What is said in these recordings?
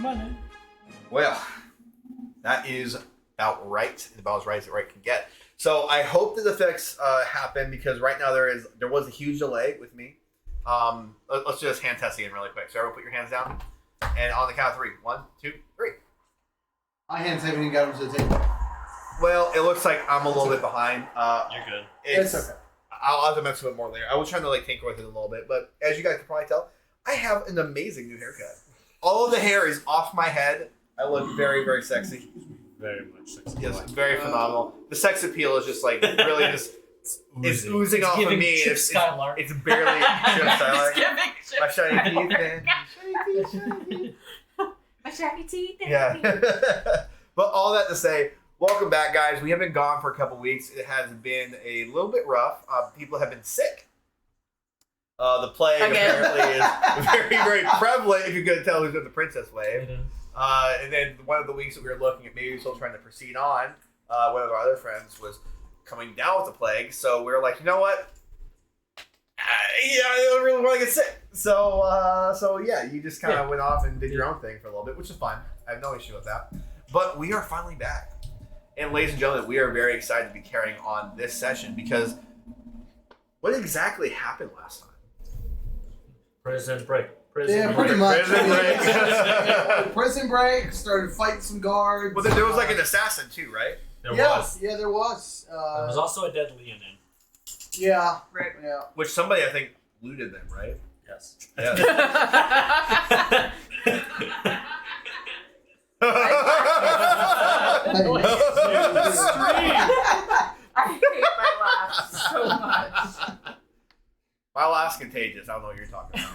money. Well, that is about right. About as right as it right can get. So I hope that the fix happen because right now there was a huge delay with me. Let's do this hand test again really quick. So everyone put your hands down. And on the count of 3. 1, 2, 3. My hands haven't even got them to the table. Well, it looks like I'm a little bit behind. You're good. It's okay. I'll have to mess with it more later. I was trying to tinker with it a little bit, but as you guys can probably tell, I have an amazing new haircut. All of the hair is off my head. I look very, very sexy. Very much sexy. Yes, very phenomenal. The sex appeal is just really just it's oozing off of me. Chip Skylark. It's barely Chip Skylark. It's My shiny teeth, man. My shiny teeth. Yeah. But all that to say, welcome back, guys. We have been gone for a couple weeks. It has been a little bit rough. People have been sick. The plague apparently is very, very prevalent, if you're going to tell who's in the Princess Wave. And then one of the weeks that we were looking at maybe still trying to proceed on, one of our other friends was coming down with the plague. So we were like, you know what? I don't really want to get sick. So yeah, you just kind of went off and did your own thing for a little bit, which is fine. I have no issue with that. But we are finally back. And ladies and gentlemen, we are very excited to be carrying on this session because what exactly happened last time? Prison break. Yeah, pretty much. Prison break. Prison break. Started fighting some guards. Well, there was an assassin too, right? There was. Yeah, there was. There was also a dead Leonin. Yeah. Right. Yeah. Which somebody, I think, looted them, right? Yes. Yeah. I hate my laugh so much. My laugh's contagious. I don't know what you're talking about.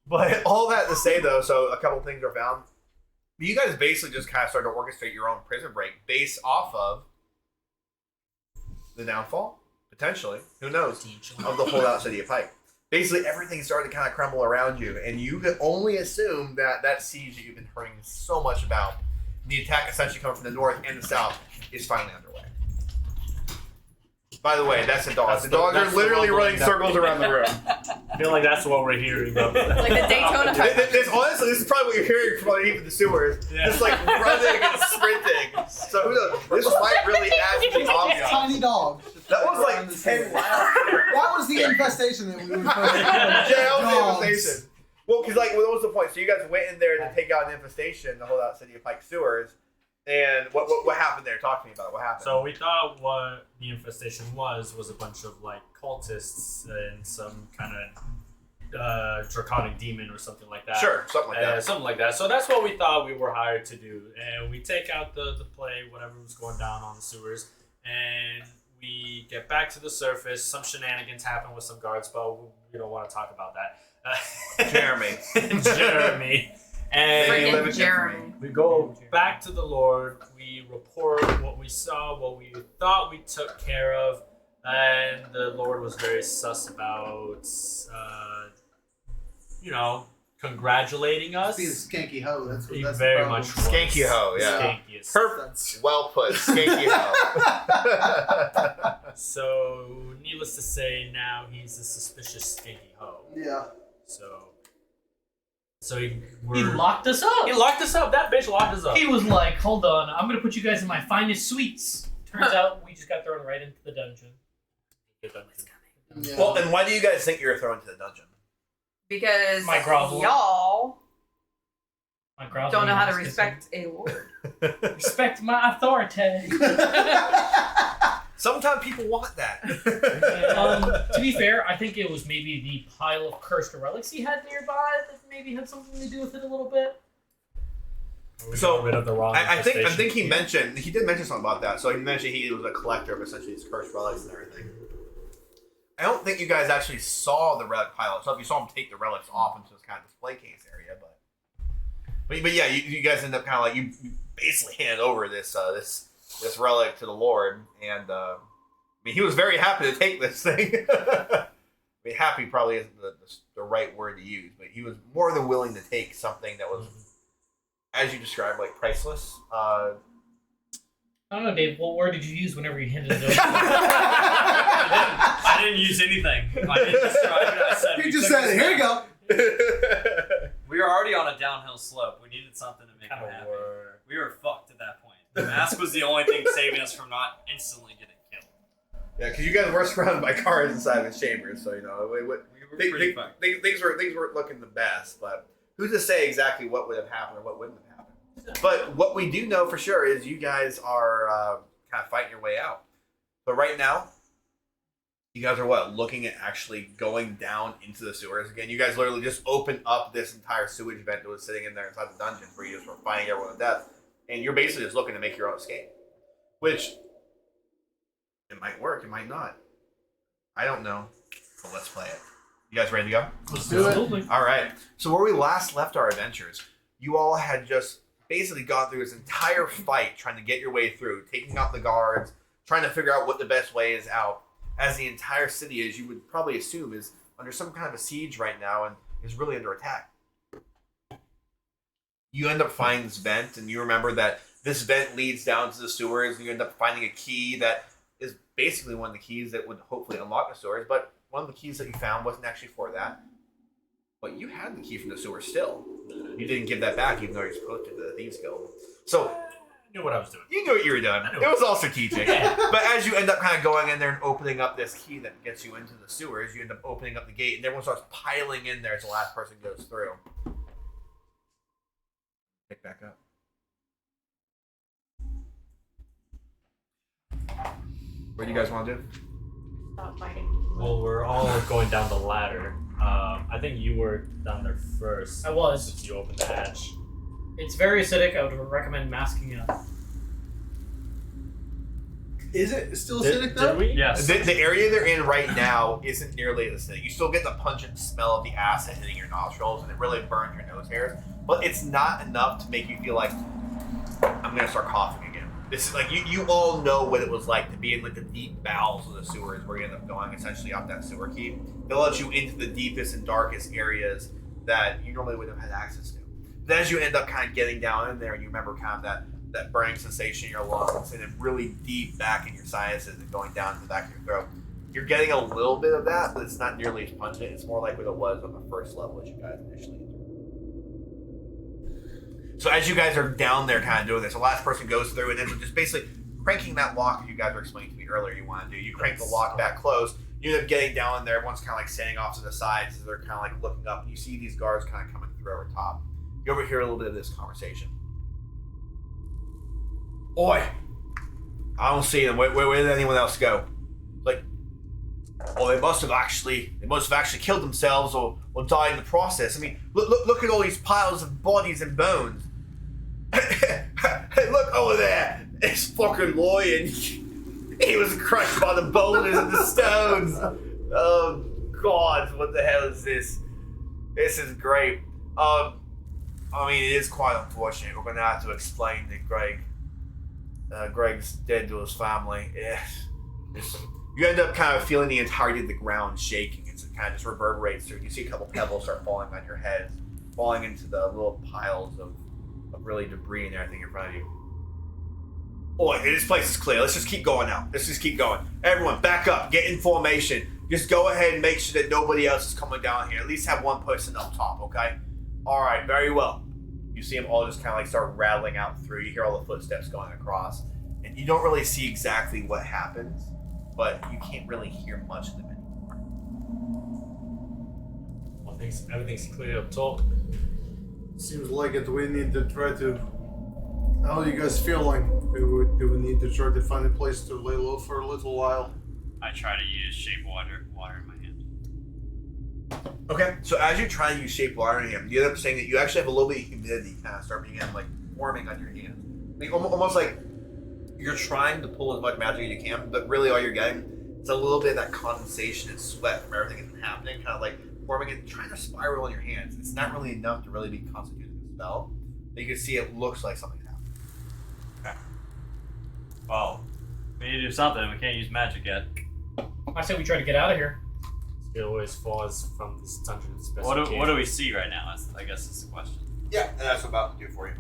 But all that to say, though, so a couple things are found. You guys basically just kind of started to orchestrate your own prison break based off of the downfall, potentially, who knows, of the holdout city of Pike. Basically, everything started to kind of crumble around you, and you could only assume that siege that you've been hearing so much about, the attack essentially coming from the north and the south, is finally underway. By the way, that's the dogs. The dogs are literally running circles around the room. I feel like that's what we're hearing about. Like the Daytona. Honestly, this is probably what you're hearing from even the sewers. Yeah. Just running and sprinting. So who knows? This might really add to the ambiance. Tiny dogs. That was like 10 miles. That was the infestation that we were supposed to Yeah, that was Dogs. the infestation. Well, because what was the point? So you guys went in there to take out an infestation, the holdout city of Pike sewers. And what happened there? Talk to me about it. What happened? So we thought what the infestation was a bunch of cultists and some kind of draconic demon or something like that. Sure, something like that. Something like that. So that's what we thought we were hired to do. And we take out the plague, whatever was going down on the sewers, and we get back to the surface. Some shenanigans happen with some guards, but we don't want to talk about that. Jeremy. And Freaking Jeremy. we go back to the Lord. We report what we saw, what we thought we took care of, and the Lord was very sus about, congratulating us. Be a skanky hoe. That's He that's very the problem. much was. Skanky hoe, yeah. Skankiest. Perfect. Well put. Skanky hoe. So, needless to say, now he's a suspicious skanky hoe. Yeah. So He locked us up. He locked us up. That bitch locked us up. He was like, hold on, I'm going to put you guys in my finest suites. Turns out we just got thrown right into the dungeon. Yeah. Well, and why do you guys think you were thrown into the dungeon? Because My grovel. y'all My growl don't know how to is respect a lord. Respect my authority. Sometimes people want that. To be fair, I think it was maybe the pile of cursed relics he had nearby that maybe had something to do with it a little bit. So, rid of the wrong I think infestation. he did mention something about that. So he mentioned he was a collector of essentially these cursed relics and everything. I don't think you guys actually saw the relic pile itself. You saw him take the relics off into this kind of display case area, but yeah, you guys end up kind of like you basically hand over this relic to the Lord, and I mean he was very happy to take this thing. I mean, happy probably isn't the right word to use, but he was more than willing to take something that was, as you described, like priceless. I don't know, Dave. What word did you use whenever you handed it over? I didn't use anything. I didn't describe it. I said, You just said it. Here you go. We were already on a downhill slope. We needed something to make Kind him of happy. were. We were fucked at that point. The mask was the only thing saving us from not instantly getting killed. Yeah, because you guys were surrounded by cars inside the chambers, so you know We were pretty fucked. things weren't looking the best. But who's to say exactly what would have happened or what wouldn't have happened? But what we do know for sure is you guys are kind of fighting your way out. But right now, you guys are looking at actually going down into the sewers again. You guys literally just opened up this entire sewage vent that was sitting in there inside the dungeon where you just were fighting everyone to death, and you're basically just looking to make your own escape. Which it might work, it might not. I don't know. But let's play it. You guys ready to go? Let's do it. Absolutely. All right. So where we last left our adventures, you all had just basically gone through this entire fight trying to get your way through, taking out the guards, trying to figure out what the best way is out. As the entire city, as you would probably assume, is under some kind of a siege right now and is really under attack. You end up finding this vent, and you remember that this vent leads down to the sewers, and you end up finding a key that is basically one of the keys that would hopefully unlock the sewers, but one of the keys that you found wasn't actually for that. But you had the key from the sewer still. You didn't give that back, even though you're supposed to the Thieves Guild. So I knew what I was doing. you knew what you were doing. It was all strategic. But as you end up kind of going in there and opening up this key that gets you into the sewers, you end up opening up the gate, and everyone starts piling in there as the last person goes through. Pick back up. What do you guys want to do? Stop fighting. Well, we're all going down the ladder. I think you were down there first. I was. Since you opened the hatch. It's very acidic. I would recommend masking it up. Is it still acidic though? Did we? Yes. The area they're in right now isn't nearly as acidic. You still get the pungent smell of the acid hitting your nostrils, and it really burns your nose hairs. But it's not enough to make you feel like I'm gonna start coughing again. This is like you all know what it was like to be in like the deep bowels of the sewers, where you end up going essentially off that sewer key. They'll let you into the deepest and darkest areas that you normally wouldn't have had access to. Then as you end up kind of getting down in there, and you remember kind of that burning sensation in your lungs, and then really deep back in your sinuses and going down to the back of your throat. You're getting a little bit of that, but it's not nearly as pungent. It's more like what it was on the first level as you guys initially entered. So as you guys are down there kind of doing this, the last person goes through and then just basically cranking that lock that you guys were explaining to me earlier you want to do. You crank the lock back closed. You end up getting down in there. Everyone's kind of like standing off to the sides as they're kind of like looking up. And you see these guards kind of coming through over top. You overhear a little bit of this conversation. Oi! I don't see them. Where did anyone else go? Like, oh, they must have actually killed themselves or died in the process. I mean, look at all these piles of bodies and bones. Hey, look over there. It's fucking Lloyd. He was crushed by the boulders and the stones. Oh God, what the hell is this? This is great. I mean, it is quite unfortunate. We're gonna have to explain to Greg. Greg's dead to his family. You end up kind of feeling the entirety of the ground shaking. It kind of just reverberates through. You see a couple pebbles start falling on your head, falling into the little piles of really debris and everything in front of you. Boy, this place is clear. Let's just keep going now. Let's just keep going. Everyone, back up. Get in formation. Just go ahead and make sure that nobody else is coming down here. At least have one person up top, okay? All right, very well. You see them all just kind of like start rattling out through. You hear all the footsteps going across. And you don't really see exactly what happens, but you can't really hear much of them anymore. Well, everything's clear up top. Seems like it. We need to try to. How are you guys feeling? Do we need to try to find a place to lay low for a little while? I try to use shape water in my hand. Okay, so as you try to use shape water in your hand, you end up saying that you actually have a little bit of humidity kind of start begin like forming on your hand. Like, almost like you're trying to pull as much magic as you can, but really all you're getting is a little bit of that condensation and sweat from everything that's been happening, kind of like forming it, trying to spiral in your hands. It's not really enough to really be constituting a spell, but you can see it looks like something's happening. Okay. Well, we need to do something. We can't use magic yet. I say we try to get out of here. It always falls from this dungeon. What do we see right now? I guess is the question. Yeah, and that's what I'm about to do for you.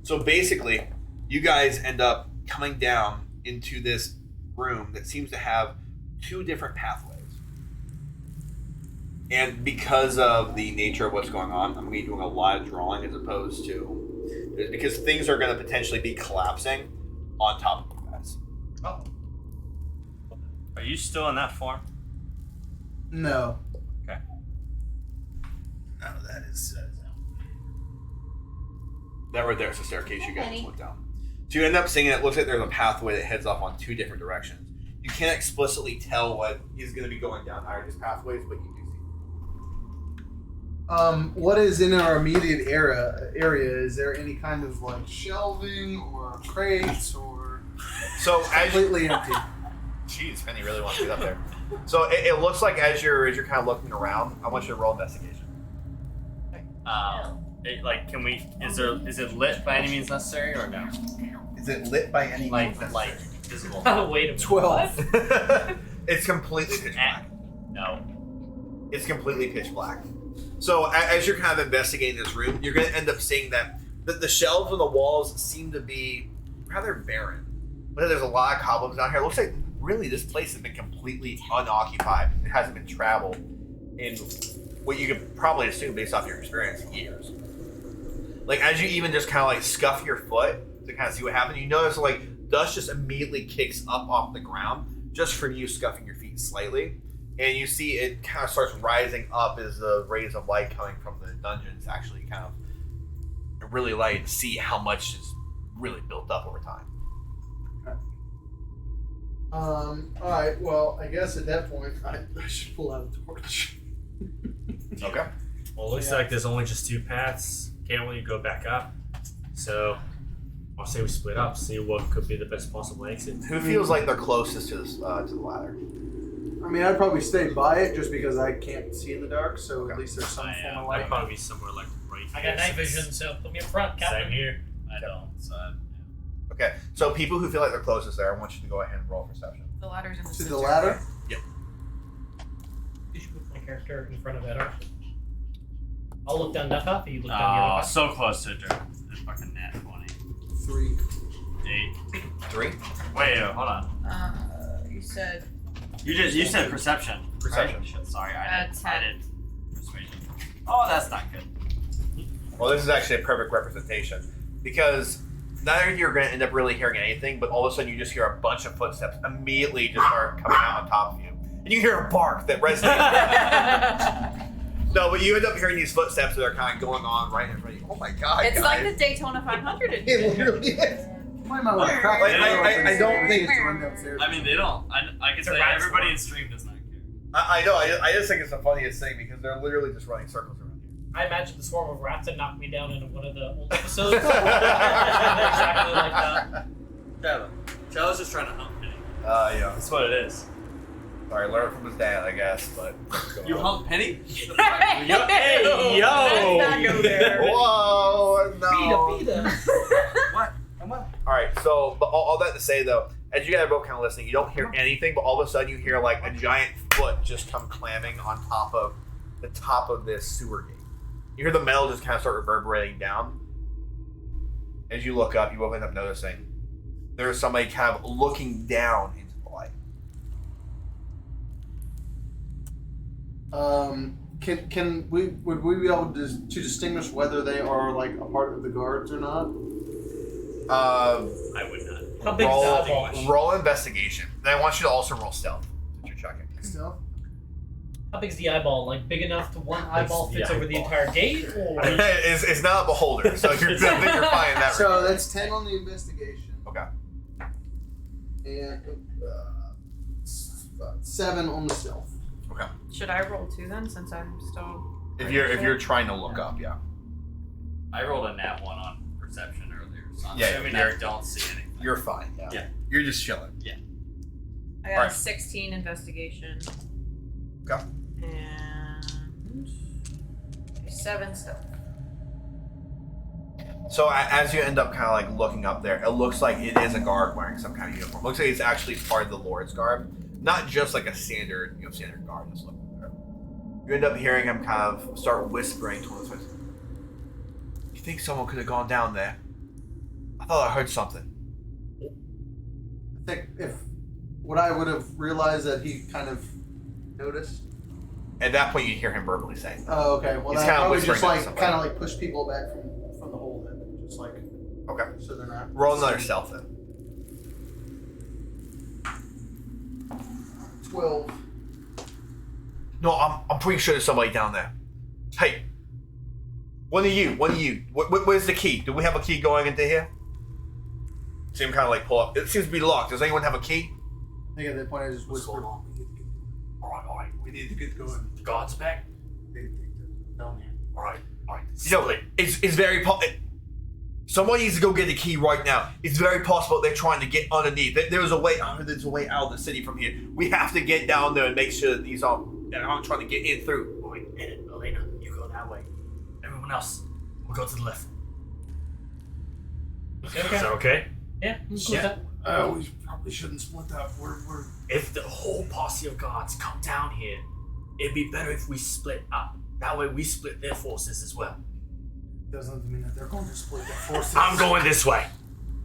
So basically, you guys end up coming down into this room that seems to have two different pathways. And because of the nature of what's going on, I'm going to be doing a lot of drawing as opposed to... Because things are going to potentially be collapsing on top of you guys. Oh. Are you still in that form? No. Okay. No, that is. That right there is the staircase you guys Penny. went down. So you end up seeing it looks like there's a pathway that heads off on 2 different directions. You can't explicitly tell what is going to be going down either of these pathways, but you do see. What is in our immediate area? Is there any kind of like shelving or crates or So as you, completely empty? jeez, Penny really wants to get up there. So it looks like as you're kind of looking around, I want you to roll investigation. Can we? Is it lit by any means necessary or no? Is it lit by any Like means? visible? Oh, wait a minute. 12. It's completely pitch black. No. It's completely pitch black. So as you're kind of investigating this room, you're going to end up seeing that the shelves on the walls seem to be rather barren. But there's a lot of cobwebs down here. It looks like really this place has been completely unoccupied. It hasn't been traveled in what you could probably assume based off your experience, years. Like as you even just kind of like scuff your foot to kind of see what happened, you notice like dust just immediately kicks up off the ground just from you scuffing your feet slightly. And you see it kind of starts rising up as the rays of light coming from the dungeons actually kind of really light to see how much is really built up over time. Alright, well, I guess at that point, I should pull out a torch. Okay. Well, it looks like there's only just 2 paths. Can't really go back up. So I'll say we split up, see what could be the best possible exit. Who feels like they're closest to the ladder? I mean, I'd probably stay by it just because I can't see in the dark, so at least there's some form of I'd light. probably be somewhere like right I here. got night vision, so put me in front, Captain. Same here. I don't. So. Okay, so people who feel like they're closest there, I want you to go ahead and roll perception. The ladder's in the To center. the ladder? Yep. You should put my character in front of Edar. I'll look down that path, and you look down the Oh, other path. so close to the fucking nat 20. 3. 8. 3? Wait, hold on. You said You said perception. Perception. Right? Shit, sorry, I 10. did persuasion. Oh, that's not good. Well, this is actually a perfect representation because neither of you are going to end up really hearing anything, but all of a sudden you just hear a bunch of footsteps immediately just start coming out on top of you. And you hear a bark that resonates. No, but you end up hearing these footsteps that are kind of going on right in front of you. Oh my god, it's guys. like the Daytona 500 in It here. literally is. Why am I like crack? Like, I don't think it's to run downstairs. I mean, they don't. I can It's a say rat everybody swarm. in stream does not care. I know. I just think it's the funniest thing because they're literally just running circles around you. I imagine the swarm of rats that knocked me down in one of the old episodes. Exactly like that. Shallow's just trying to hump Penny. Yeah. That's what it is. Sorry, learn from his dad, I guess, but. You hump Penny? Hey, yo! Let's not go there. Whoa, no. Peter. What? Come on. All right, so but all that to say though, as you guys are both kind of listening, you don't hear anything, but all of a sudden you hear like a giant foot just come clamming on top of the top of this sewer gate. You hear the metal just kind of start reverberating down. As you look up, you both end up noticing there's somebody kind of looking down into the light. Would we be able to distinguish whether they are like a part of the guards or not? I would not. How big is the Roll, eyeball? roll investigation. And I want you to also roll stealth since you're checking. Still? How big's the eyeball? Like big enough to one eyeball the fits over the eyeball? entire gate, or it's not a beholder, so you're, I think you're fine in that So regard. that's 10 on the investigation. Okay. And 7 on the stealth. Should I roll 2 then, since I'm still... If you're trying to look up, yeah. I rolled a nat 1 on perception earlier, so I'm Yeah, assuming you're- I don't see anything. You're fine, yeah. Yeah. You're just chilling. I got a Alright. 16 investigation. Okay. And... a 7 stealth. So as you end up kind of like looking up there, it looks like it is a guard wearing some kind of uniform. Looks like it's actually part of the Lord's garb, not just like a standard, standard guard that's looking there. You end up hearing him kind of start whispering to him. You think someone could have gone down there? I thought I heard something. I think if would I would have realized that he kind of noticed. At that point, you hear him verbally saying. Oh, okay. Well, He's that kinda I would just whispering to like somebody. kind of like push people back from the hole then, just like Okay. so they're not. Roll another stealth then. 12. No, I'm pretty sure there's somebody down there. Hey, one of you. Where's the key? Do we have a key going into here? See him kind of like pull up. It seems to be locked. Does anyone have a key? I think at that point I just What's whispered. going on? All right. We need to get going. The guard's back. No, man. All right. No, it's very somebody needs to go get the key right now. It's very possible they're trying to get underneath. There's a way. There's a way out of the city from here. We have to get down there and make sure that these aren't trying to get in through. All right, Elena, you go that way. Everyone else, we'll go to the left. Is that okay? Yeah. Let's go with that. We probably shouldn't split up. We're If the whole posse of guards come down here, it'd be better if we split up. That way we split their forces as well. doesn't mean that they're going to split their forces. I'm going this way.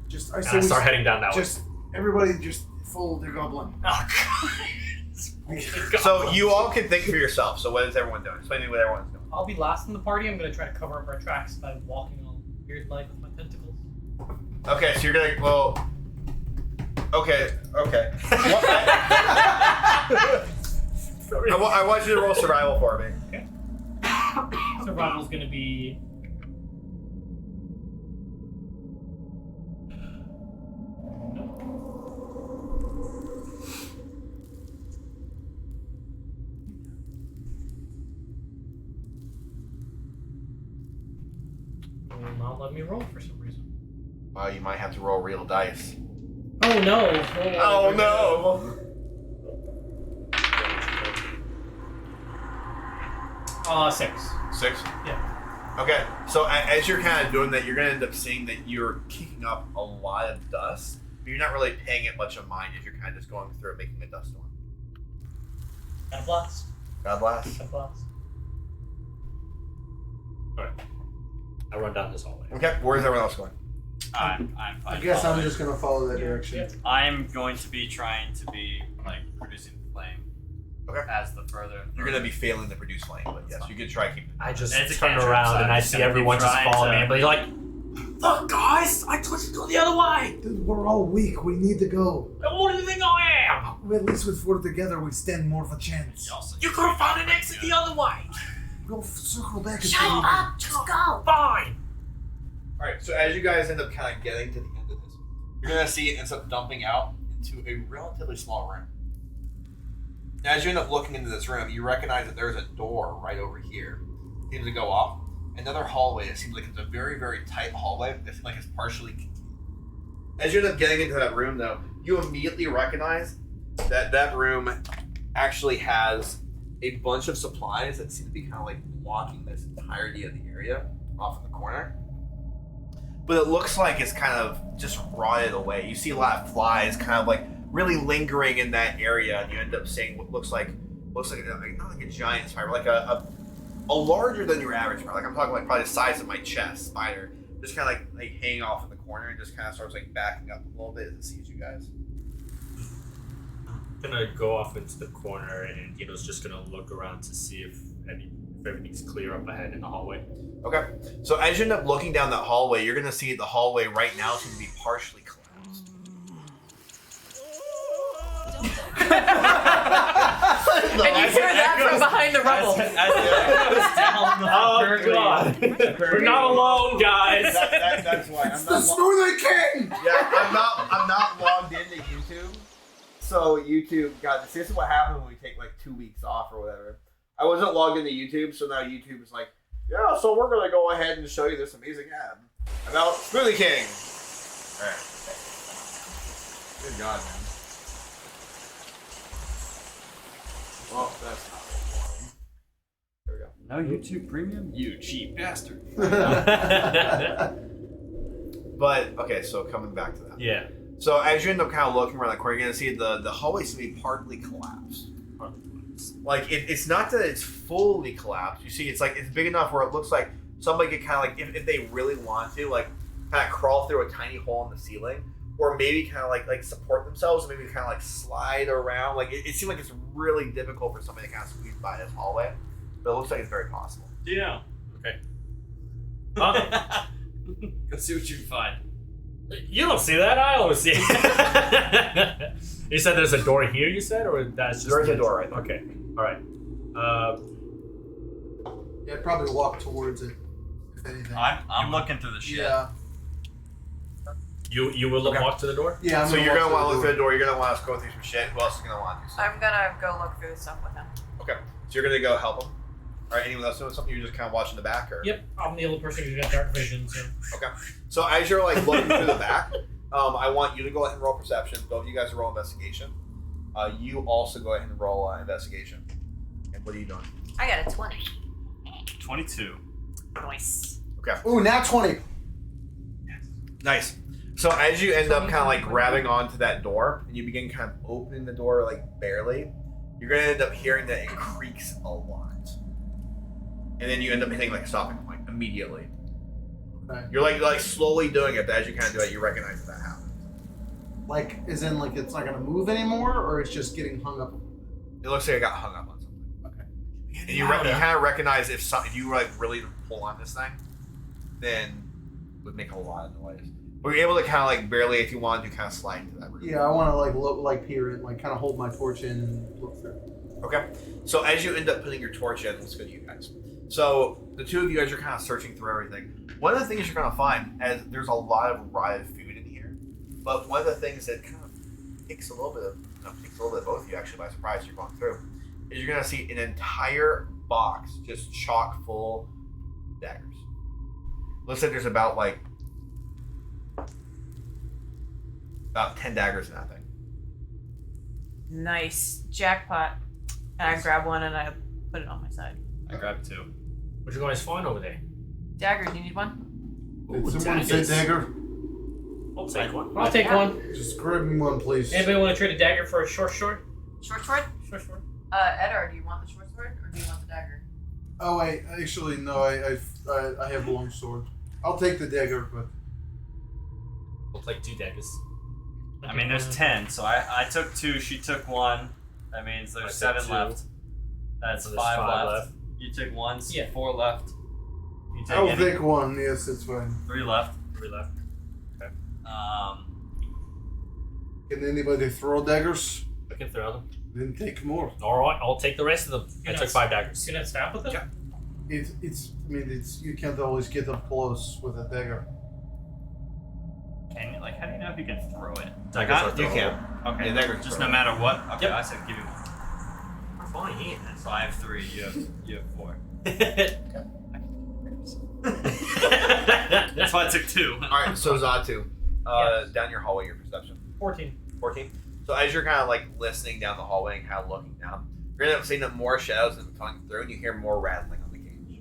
Just And I start heading down that way. Just everybody, just follow their goblin. Oh, God. So you all can think for yourself. So what is everyone doing? Explain to me what everyone's doing. I'll be last in the party. I'm gonna try to cover up our tracks by walking all weird like with my tentacles. Okay, so you're gonna Okay. I want you to roll survival for me. Survival's gonna be. Will not let me roll for some reason. You might have to roll real dice. Oh no! Oh no! 6. 6? Yeah. Okay, so as you're kind of doing that, you're going to end up seeing that you're kicking up a lot of dust, but you're not really paying it much of mind as you're kind of just going through it, making a dust storm. God bless. God bless. God bless. Alright. I run down this hallway. Okay, where's everyone else going? I'm I fine. guess I'm just gonna follow that direction. Yeah. I'm going to be trying to be like producing flame. Okay. As the further. You're going to be failing to produce flame, but yes, you could try keeping it. I just It's a turn cantrip, around so and I'm I just see gonna everyone keep just trying following to- me. But he's like, look, guys, I told you to go the other way. Dude, we're all weak. We need to go. What do you think I am? At least if we're together, we stand more of a chance. You could have found an exit the other way. Go circle back and Shut up! Just go! Fine. Alright, so as you guys end up kind of getting to the end of this, you're going to see it ends up dumping out into a relatively small room. As you end up looking into this room, you recognize that there's a door right over here. It seems to go off. Another hallway. It seems like it's a very, very tight hallway. It seems like it's partially contained. As you end up getting into that room, though, you immediately recognize that that room actually has a bunch of supplies that seem to be kind of like blocking this entirety of the area off in the corner. But it looks like it's kind of just rotted away. You see a lot of flies kind of like really lingering in that area, and you end up seeing what looks like not like a giant spider, like a larger than your average spider. Like I'm talking like probably the size of my chest spider, just kind of like hanging off in the corner and just kind of starts like backing up a little bit as it sees you guys. I'm gonna go off into the corner and just gonna look around to see if everything's clear up ahead in the hallway. Okay, so as you end up looking down that hallway, you're gonna see the hallway right now seems to be partially collapsed. And you hear that from behind the rubble. Oh God! We're not alone, guys. That's why I'm It's the Snorlax King! Yeah, I'm not logged into YouTube. So YouTube, God, this is what happens when we take like 2 weeks off or whatever. I wasn't logged into YouTube, so now YouTube is like, yeah, so we're gonna go ahead and show you this amazing ad about Smoothie King. Alright. Good God, man. Well, that's not one. There we go. No YouTube Premium? You cheap bastard. But okay, so coming back to that. Yeah. So as you end up kind of looking around that corner, you're gonna see the hallway seems to be partly collapsed. Like it's not that it's fully collapsed. You see, it's like it's big enough where it looks like somebody could kind of like if they really want to like kind of crawl through a tiny hole in the ceiling, or maybe kind of like support themselves, and maybe kind of like slide around. Like it seemed like it's really difficult for somebody to kind of squeeze by this hallway, but it looks like it's very possible. Yeah. Okay. Go see what you can find. You don't see that. I always see it. You said there's a door here. You said, or that's just There's a door right there. Okay. All right. Yeah, I'd probably walk towards it, if anything. I'm looking through the shit. Yeah. You will Okay. walk to the door. Yeah. So you're gonna want to look through the door. You're gonna want to go through some shit. Who else is gonna want to do something? I'm gonna go look through the stuff with him. Okay. So you're gonna go help him. All right. Anyone else doing something? You're just kind of watching the back, or? Yep, I'm the only person who's got dark vision, so. Okay. So as you're like looking through the back, I want you to go ahead and roll perception. Both of you guys roll investigation. You also go ahead and roll investigation. And what are you doing? I got a 20. 22. Nice. Okay. Ooh, nat 20. Nice. So as you end up kind of like grabbing onto that door, and you begin kind of opening the door like barely, you're gonna end up hearing that it creaks a lot. And then you end up hitting like a stopping point immediately. Okay. You're like slowly doing it, but as you kind of do it, you recognize that happens. Like, as in, like, it's not gonna move anymore, or it's just getting hung up? It looks like I got hung up on something. Okay. And you kind of recognize if you were like really pull on this thing, then it would make a lot of noise. But you're able to kind of like barely, if you wanted to, kind of slide into that room. Yeah, I want to like look, like peer it, like kind of hold my torch in and look through. Okay. So as you end up putting your torch in, let's go to you guys. So the two of you guys are kind of searching through everything. One of the things you're going to find, as there's a lot of rotted food in here, but one of the things that kind of takes a little bit of both of you actually by surprise as you're going through, is you're going to see an entire box just chock full of daggers. Looks like there's about 10 daggers in that thing. Nice. Jackpot. And I grab one and I put it on my side. I grabbed 2. What you guys find over there? Dagger, do you need one? Did Ooh, someone say daggers. dagger? I'll take one. I'll take one. Just grab me one, please. Anybody want to trade a dagger for a short sword? Short sword? Short sword. Edgar, do you want the short sword or do you want the dagger? Oh wait, actually no. I have a long sword. I'll take the dagger, but We'll take 2 daggers. I mean, there's 10, so I took 2, she took 1. That means I there's took 7 2. left. That's So there's 5 5 left. left. You took 1, so Yeah. 4 left. You take I'll any? take one. Yes, it's fine. 3 left. 3 left. Can anybody throw daggers? I can throw them. Then take more. All right, I'll take the rest of them. I You're took not- 5 daggers. You gonna stab with it? Yeah. It's you can't always get up close with a dagger. Can you, how do you know if you can throw it? Daggers are You throwable. can. Okay, Yeah, daggers just throw no it. matter what. Okay, Yep. I said give you 1. Fine, yeah. So I have 3. You have 4. That's why I took 2. All right. So Zatu, Yes. down your hallway, your perception. 14. 14. So as you're kind of like listening down the hallway and kind of looking down, you're gonna end up seeing that more shadows are coming through, and you hear more rattling on the cage.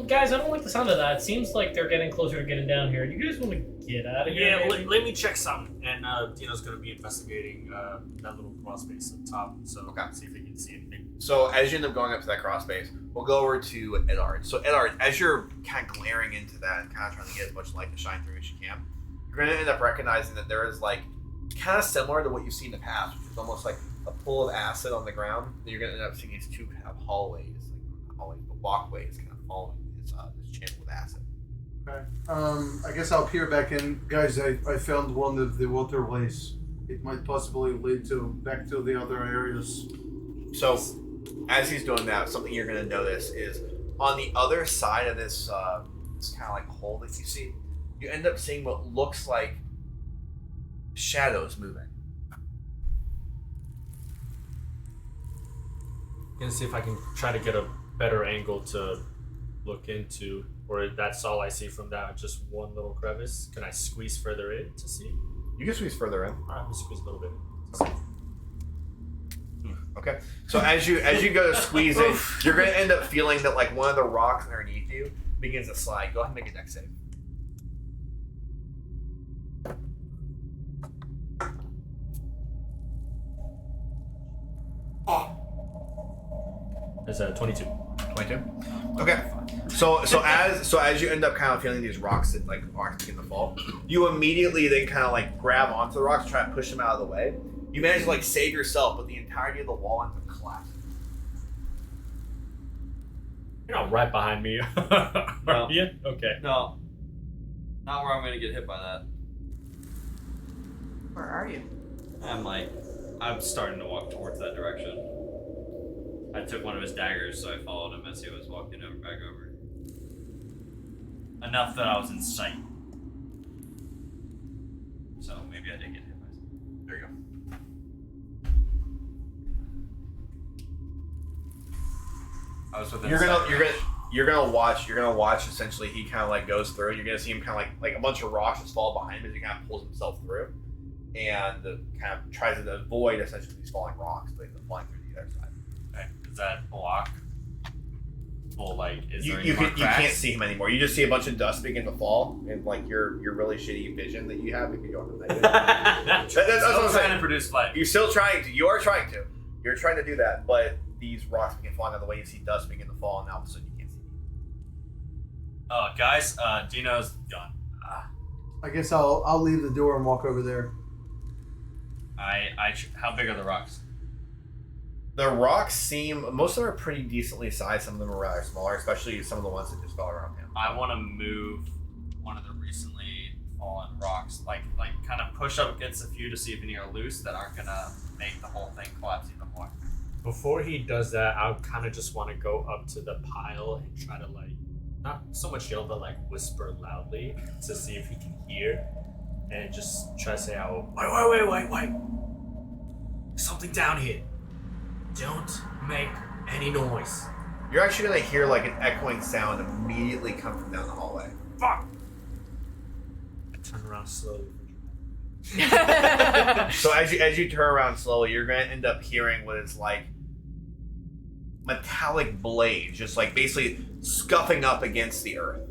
Guys, I don't like the sound of that. It seems like they're getting closer to getting down here. You guys want to get out of here? Yeah, maybe? let me check something. And Dino's going to be investigating that little crawl space up top. So Okay. see if he can see anything. So as you end up going up to that cross space, we'll go over to Edard. So Edard, as you're kind of glaring into that and kind of trying to get as much light to shine through as you can, you're going to end up recognizing that there is kind of similar to what you've seen in the past, which is almost like a pool of acid on the ground. That you're going to end up seeing these 2 kind of hallways, not hallways, but walkways, kind of following this channel with acid. Okay. I guess I'll peer back in, guys. I found one of the waterways. It might possibly lead back to the other areas. So, as he's doing that, something you're going to notice is on the other side of this kind of hole that you see, you end up seeing what looks like shadows moving. I'm going to see if I can try to get a better angle to look into. Or that's all I see from that, just one little crevice. Can I squeeze further in to see? You can squeeze further in. All right, let me squeeze a little bit. Okay. So as you go to squeeze in, you're going to end up feeling that one of the rocks underneath you begins to slide. Go ahead and make a dex save. It's 22. 22. Okay. So as you end up kind of feeling these rocks that like rocks begin to fall, you immediately then kind of like grab onto the rocks, try to push them out of the way. You manage to like save yourself, but the entirety of the wall ends up collapsing. You're not right behind me. No. Are you? Okay. No. Not where I'm gonna get hit by that. Where are you? I'm starting to walk towards that direction. I took one of his daggers, so I followed him as he was walking back over. Enough that I was in sight. So maybe I did get hit by something. There you go. I was within You're gonna sight. watch essentially he kind of like goes through. You're gonna see him kind of like a bunch of rocks just fall behind him as he kind of pulls himself through, and kind of tries to avoid essentially these falling rocks, but he's flying through the other side. Okay. Does that block? Well, like, is there any You more can't cracks? see him anymore. You just see a bunch of dust begin to fall, and like your really shitty vision that you have if you go on the night. That's what I'm Still trying saying. to produce light. You're still trying to. You are trying to. You're trying to do that, but these rocks begin falling out of the way. You see dust begin to fall, and now all of a sudden you can't see. Guys, Dino's gone. I guess I'll leave the door and walk over there. How big are the rocks? The rocks seem, most of them are pretty decently sized. Some of them are rather smaller, especially some of the ones that just fell around him. I want to move one of the recently fallen rocks, like kind of push up against a few to see if any are loose that aren't gonna make the whole thing collapse even more. Before he does that, I kind of just want to go up to the pile and try to like, not so much yell, but like whisper loudly to see if he can hear, and just try to say out, wait. There's something down here. Don't make any noise. You're actually going to hear like an echoing sound immediately come from down the hallway. Fuck! I turn around slowly. So as you turn around slowly, you're going to end up hearing what is like metallic blades, just like basically scuffing up against the earth.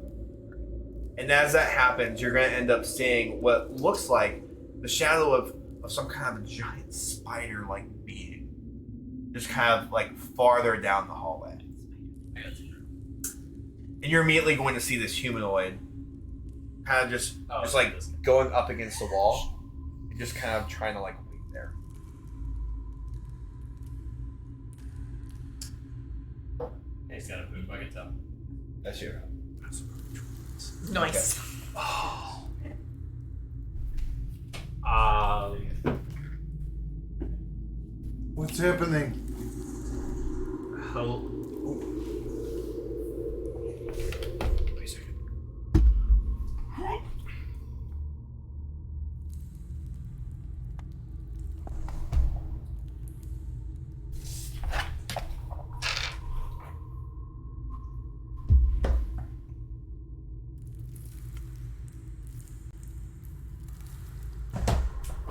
And as that happens, you're going to end up seeing what looks like the shadow of some kind of a giant spider-like being. Just kind of like farther down the hallway. And you're immediately going to see this humanoid kind of just like going up against the wall and just kind of trying to like wait there. He's got a poop, I can tell. That's you. Nice. What's happening? Hello. Wait a second.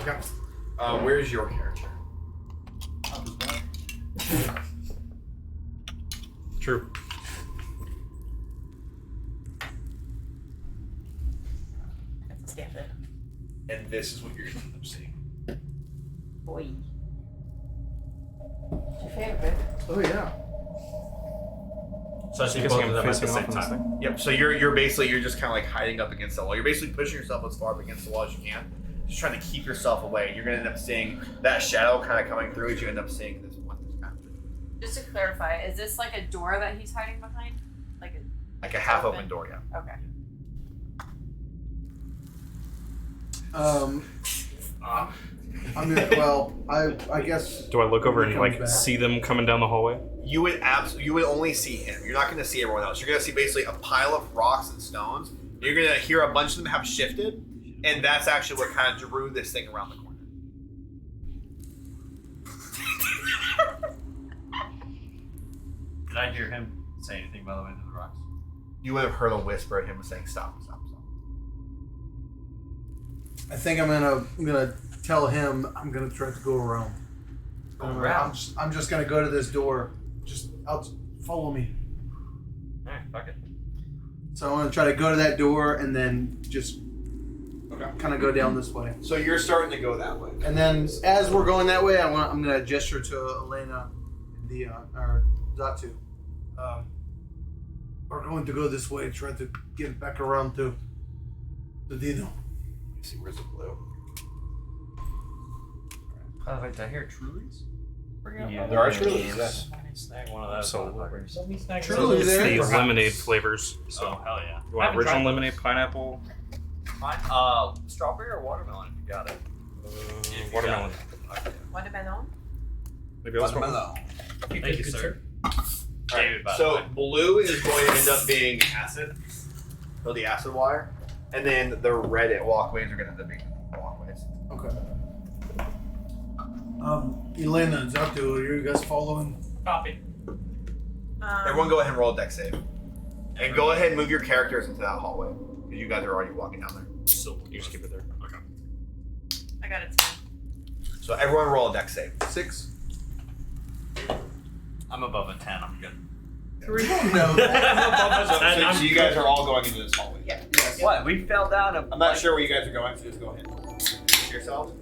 Okay. Where's your character? True. Stand it. And this is what you're going to end up seeing. Boy. What's your favorite bit? Oh yeah. So I see Guessing both of I'm them at the facing same off on this time. thing. Yep. So you're just kind of like hiding up against the wall. You're basically pushing yourself as far up against the wall as you can, just trying to keep yourself away. You're gonna end up seeing that shadow kind of coming through as you end up seeing this one that's kind of Just to clarify, is this like a door that he's hiding behind? like a half open door. Yeah. Okay. I'm gonna, well, I guess. Do I look over and Comes like back. see them coming down the hallway? You would only see him. You're not gonna see everyone else. You're gonna see basically a pile of rocks and stones. You're gonna hear a bunch of them have shifted, and that's actually what kind of drew this thing around the corner. Did I hear him say anything by the way to the rocks? You would have heard a whisper of him saying, "Stop, stop, stop." I think I'm gonna tell him I'm gonna try to go around. I'm just gonna go to this door. Follow me. Alright, fuck it. So I'm gonna try to go to that door and then just kind of go down this way. So you're starting to go that way. And then as we're going that way, I'm gonna gesture to Elena, or Datu. are going to go this way. Try to get back around to the Dino. Let me see, where's the blue? Wait, did I hear Trulies? Yeah, there are Trulies. Yes. Snag one of those. So- motherfuckers. Somebody snagged Truly those. there. The Perhaps. lemonade flavors. Oh, So hell yeah. you want Haven't original tried lemonade, pineapple, Fine. Strawberry or watermelon if you got it. If you watermelon. got it. Okay. Watermelon? Maybe that's what. You Thank good, you, good sir. Alright, David, by the so way. blue is going to end up being acid. So the acid wire. And then the red walkways are going to end up being walkways. Okay. Elena, Zatu, are you guys following? Copy. Everyone go ahead and roll a deck save. And go ahead and move your characters into that hallway. Because you guys are already walking down there. So you just keep it there. Okay. I got a 10. So everyone roll a deck save. 6. I'm above a 10. I'm good. 3. So No. you guys are all going into this hallway. Yeah. Yes. What? We fell down a. I'm not sure where you guys are going, so just go ahead and introduce yourselves.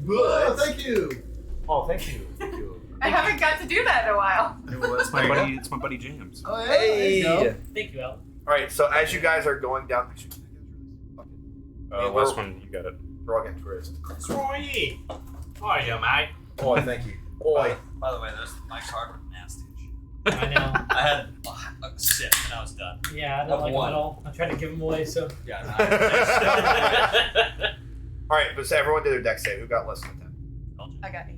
Oh, thank you. Oh, thank you. Thank you. I haven't got to do that in a while. It's my buddy. It's my buddy James. Oh, yeah. There you go. Thank you, Al. Alright, so as you guys are going down. Last one, you got it. We're all getting tourists. Roy! How are you, mate? Oh, thank you. Oi. By the way, my card was nasty as shit. I know. I had a sip and I was done. Yeah, I don't Of like one. them at all. I tried to give them away, so. Yeah. Alright, but so everyone did their deck save. Who got less than 10? I got 8.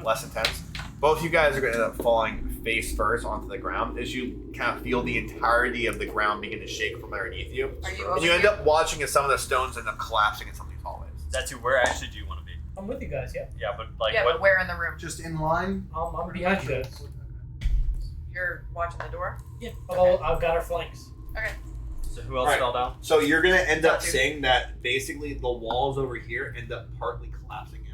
Less than 10s? Both you guys are going to end up falling face first onto the ground as you kind of feel the entirety of the ground begin to shake from underneath you. Are you And over you end here? up watching as some of the stones end up collapsing in some of these hallways. That's where actually do you want to be? I'm with you guys, yeah. Yeah, but like Yeah, what? but where in the room? Just in line. I'm behind you guys. You're watching the door? Yeah. Oh, I've got our flanks. Okay. So who else Alright. fell down? So you're going to end up Got you. seeing that basically the walls over here end up partly collapsing in.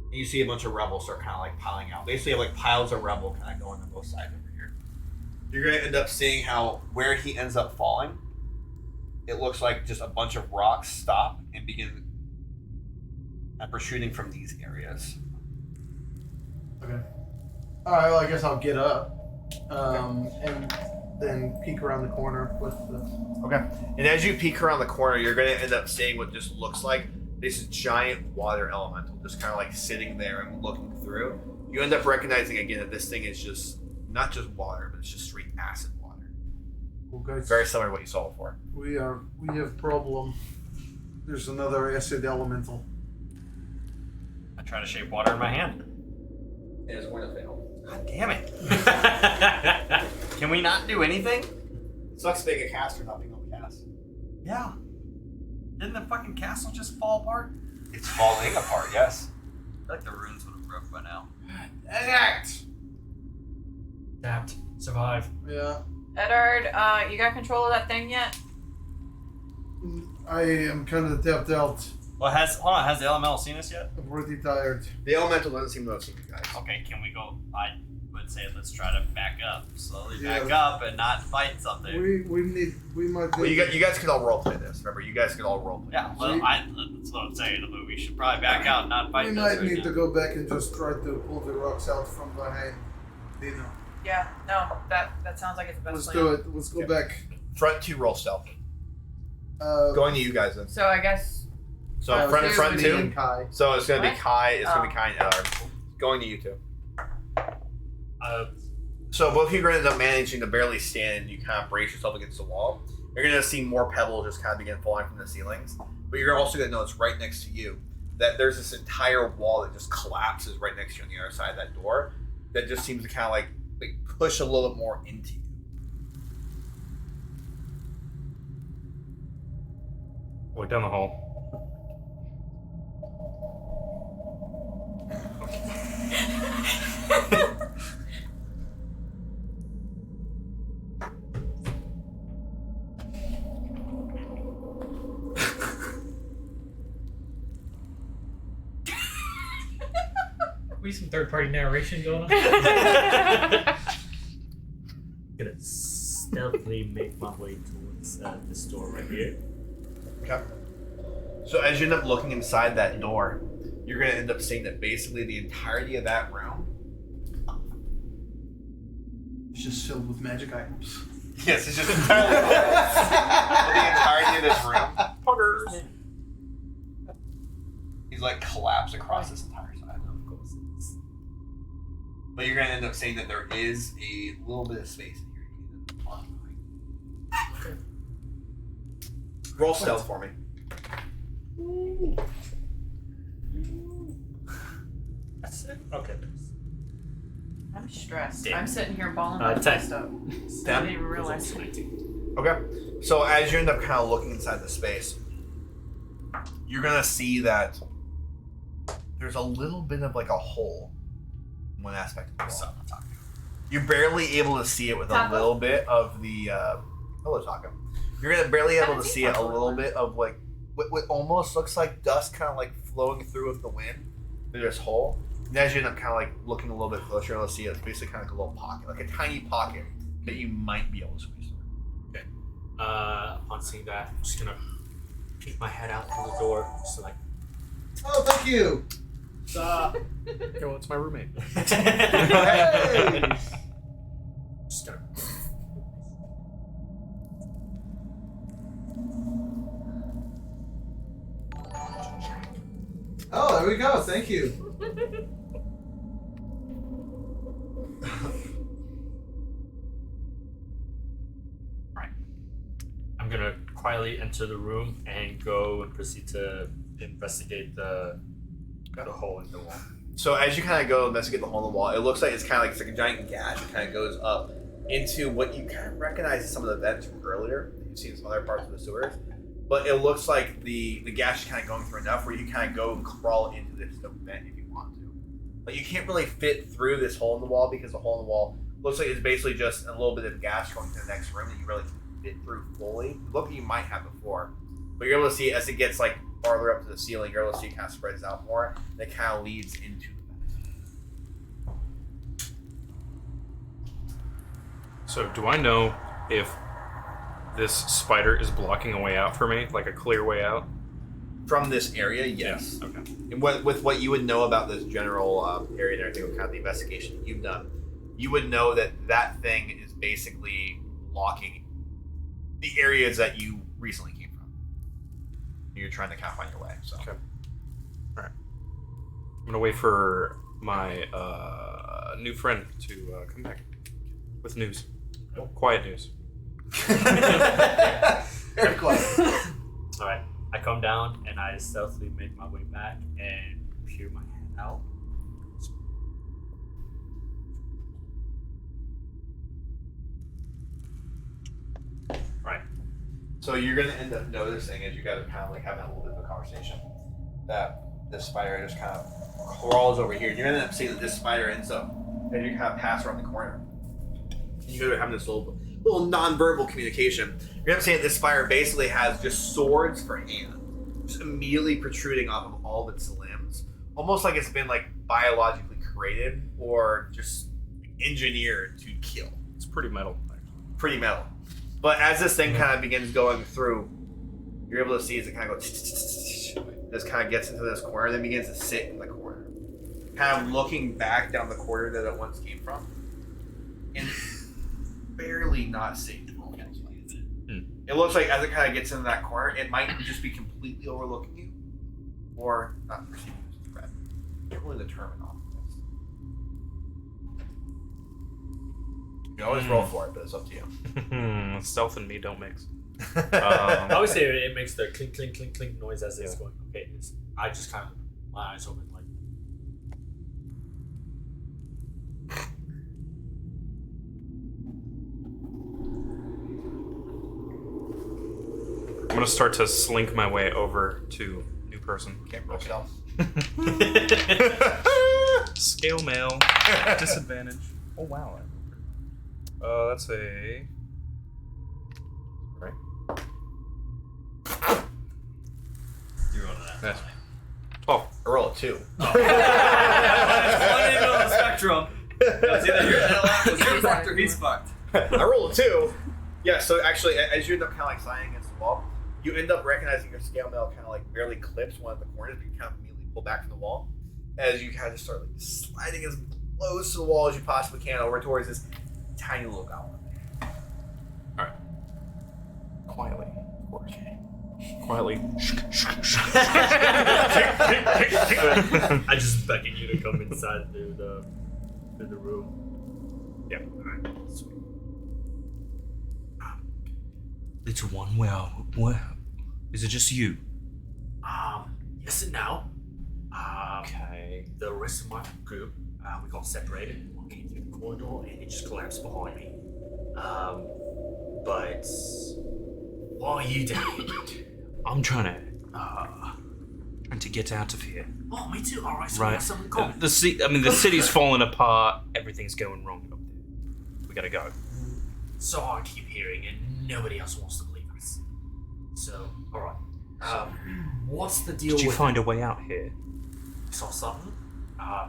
And you see a bunch of rebels start kind of like piling out. Basically, you have like piles of rebel kind of going on both sides over here. You're going to end up seeing how where he ends up falling, it looks like just a bunch of rocks stop and begin protruding from these areas. Okay. Alright, well, I guess I'll get up. And then peek around the corner with the. Okay. And as you peek around the corner, you're going to end up seeing what just looks like this giant water elemental just kind of like sitting there and looking through. You end up recognizing again that this thing is just not just water, but it's just straight acid water. Okay. Very similar to what you saw before. We have problem. There's another acid elemental. I try to shape water in my hand. It is going to fail. God damn it! Can we not do anything? It sucks being a caster, not being able to cast. Yeah. Didn't the fucking castle just fall apart? It's falling apart, yes. I feel like the runes would have broke by now. Act! Adapt. Survive. Yeah. Eddard, you got control of that thing yet? I am kind of tapped out. Well, has the elemental seen us yet? I'm pretty tired. The elemental doesn't seem to have seen you guys. Okay, can we go? I would say let's try to back up, slowly Yeah. back up, and not fight something. We might. Well, you guys could all roleplay this. Remember, you guys could all roleplay. Yeah, well, that's what I'm saying. But we should probably back out, and not fight We this might right need now. to go back and just try to pull the rocks out from behind. Dino. Yeah, no, that sounds like it's the best Let's plan. do it. Let's go back. Front two roll stealth. Uh, Going to you guys then. So I guess So uh, front me two. and Kai. So it's gonna be What? Kai. It's gonna be Oh. Kai and Ellard. Going to you two. Uh, So both of you are going to end up managing to barely stand, and you kind of brace yourself against the wall. You're going to see more pebbles just kind of begin falling from the ceilings. But you're also going to notice right next to you that there's this entire wall that just collapses right next to you on the other side of that door. That just seems to kind of like push a little bit more into you. Look down the hall. We some third party narration going on. gonna stealthily make my way towards this door right here. Okay. So as you end up looking inside that door, you're going to end up seeing that basically the entirety of that room It's just filled with magic items. Yes, it's just entirely for the entirety of this room. Puggers. He's like collapsed across this entire side. Of course it is. But you're gonna end up saying that there is a little bit of space in here. You can end up occupying. Roll stealth for me. That's it. Okay. I'm stressed. Damn. I'm sitting here balling my 10. chest up. I didn't even realize. 19. Okay. So as you end up kind of looking inside the space, you're gonna see that there's a little bit of like a hole in one aspect of the So wall. I'm talking. You're barely able to see it with Taco? a little bit of the hello Taco. You're gonna barely able to Haven't see seen it a Taco in a little while. bit of like what almost looks like dust kind of like flowing through with the wind through this hole. And as you end up kind of like looking a little bit closer, you're able to see it. It's basically kind of like a little pocket, like a tiny pocket that you might be able to squeeze through. Upon seeing that, I'm just gonna peek my head out through the door. So like, Oh, thank you. stop. Yeah, well, it's my roommate. Hey. Just gonna. Oh, there we go. Thank you. I'm gonna quietly enter the room and go and proceed to investigate the hole in the wall. So as you kind of go investigate the hole in the wall, it looks like it's kind of like it's like a giant gash. It kind of goes up into what you kind of recognize as some of the vents from earlier that you've seen in some other parts of the sewers. But it looks like the gash is kind of going through enough where you kind of go and crawl into this vent if you want to. But you can't really fit through this hole in the wall because the hole in the wall looks like it's basically just a little bit of gas going to the next room that you really can't fit through fully. Look, you might have before, but you're able to see as it gets like farther up to the ceiling, you're able to see it kind of spreads out more. And it kind of leads into the vent. So, do I know if this spider is blocking a way out for me, like a clear way out? From this area, yes. Yeah, okay. And with what you would know about this general area and everything, with kind of the investigation that you've done, you would know that that thing is basically blocking the areas that you recently came from. You're trying to kind of find your way. So. Okay. All right. I'm gonna wait for my new friend to come back with news. Quiet news. Very quiet. All right. I come down and I stealthily make my way back and peer my head out. Right. So you're gonna end up noticing as you guys are kind of like having a little bit of a conversation that this spider just kind of crawls over here. You're gonna end up seeing that this spider ends up as you kind of pass around the corner. And you guys are having this little non-verbal communication. You're gonna see that this spider basically has just swords for hands, just immediately protruding off of all of its limbs, almost like it's been like biologically created or just engineered to kill. It's pretty metal, actually. Pretty metal. But as this thing kind of begins going through, you're able to see as it kind of goes, this kind of gets into this corner, and then begins to sit in the corner, kind of looking back down the corridor that it once came from, and barely not seeing the room. It looks like as it kind of gets into that corner, it might just be completely overlooking you, or not perceiving you as a threat. Can't really determine all of this. You can always roll for it, but it's up to you. Stealth and me don't mix. I always say it makes the clink, clink, clink, clink noise as it's Yeah. going. Okay, I just kind of, my eyes open, like. I'm gonna start to slink my way over to new person. Can't roll stealth. Scale mail. Disadvantage. Oh wow. That's a. Right. You rolled an Yes. ass. 12. I roll a 2. One end of the spectrum. It's either you're fucked or he's fucked. I rolled a 2. Yeah, so actually, as you end up kind of like sliding against the wall, you end up recognizing your scale mail kind of like barely clips one of the corners, but you kind of immediately pull back from the wall as you kind of just start like sliding as close to the wall as you possibly can over towards this tiny little goblin. quietly, of course. Quietly. I just beckon you to come inside through the room. Yeah. Alright, sweet. Little one, where? Is it just you? Yes and no. Okay. The rest of my group, we got separated. One came through the corridor and it just collapsed behind me. But what are you doing? I'm trying to get out of here. Oh, me too. All right, so we Right. got something in common. The city's falling apart. Everything's going wrong up there. We gotta go. So I keep hearing, and nobody else wants to believe us. So, all right. What's the deal? Did you with find a way out here? saw something?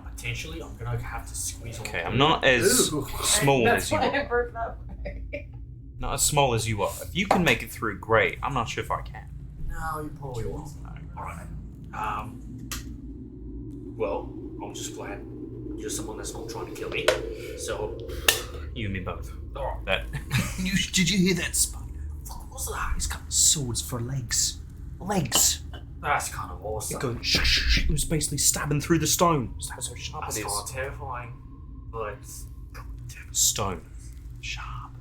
Potentially, I'm gonna have to squeeze. Okay, on I'm not as Ooh. small That's as you why I are. broke that way. Not as small as you are. If you can make it through, great. I'm not sure if I can. No, you probably won't. All right. Well, I'm just glad you're someone that's not trying to kill me. So, You and me both. all right. That. Did you hear that, Spider? What was that? He's got swords for legs. Legs. That's kind of awesome. It goes. It was basically stabbing through the stone. That's how sharp That's it kind of is. terrifying, but Stone. Sharp.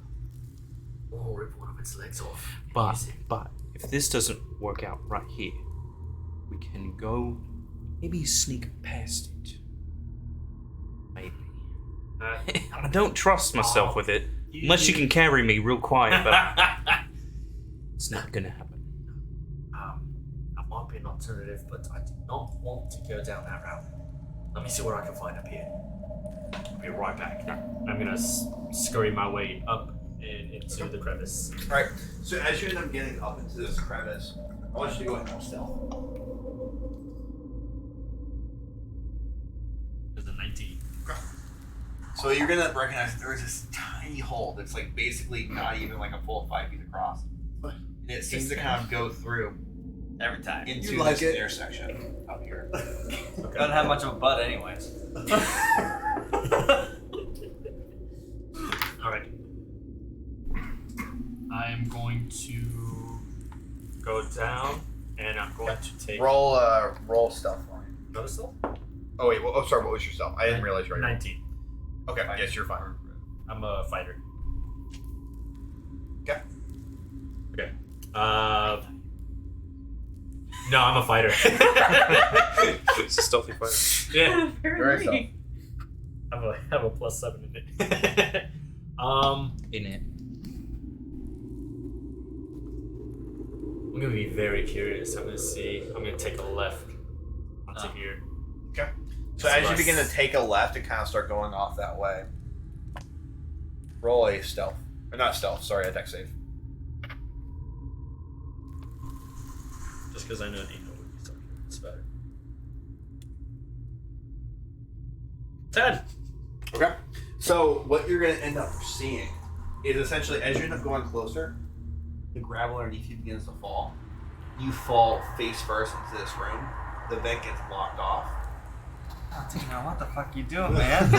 we'll rip one of its legs off. But Easy. if this doesn't work out right here, we can go maybe sneak past it. Maybe. I don't trust myself with it. Unless you can carry me real quiet, but it's not gonna happen. That might be an alternative, but I do not want to go down that route. Let me see what I can find up here. I'll be right back. I'm gonna scurry my way up and into the crevice. Alright, so as you end up getting up into this crevice, I want you to go ahead and roll stealth. There's a 19. So you're gonna recognize there's this tiny hole that's like basically not even like a full 5 feet across. And it seems to kind of go through Every time. into You like this it? intersection up here. Doesn't have much of a butt, anyways. Alright. I am going to go down and I'm going to take Roll stealth for me. another stealth? Oh wait, well, oh sorry, what was your stealth? I didn't realize you were 19. Okay, yes, you're fine. I'm a fighter. Okay. Okay. No, I'm a fighter. It's a stealthy fighter. Yeah. Very stealth. I have a +7 in it. In it. I'm gonna be very curious. I'm gonna take a left onto here. Okay. So as you begin to take a left and kind of start going off that way, roll a stealth. Or not stealth, sorry, a dex save. Just because I know Nino would be something. It's better. 10. Okay. So what you're going to end up seeing is essentially as you end up going closer, the gravel underneath you begins to fall. You fall face first into this room. The vent gets blocked off. Oh, Tino, what the fuck you doing, man?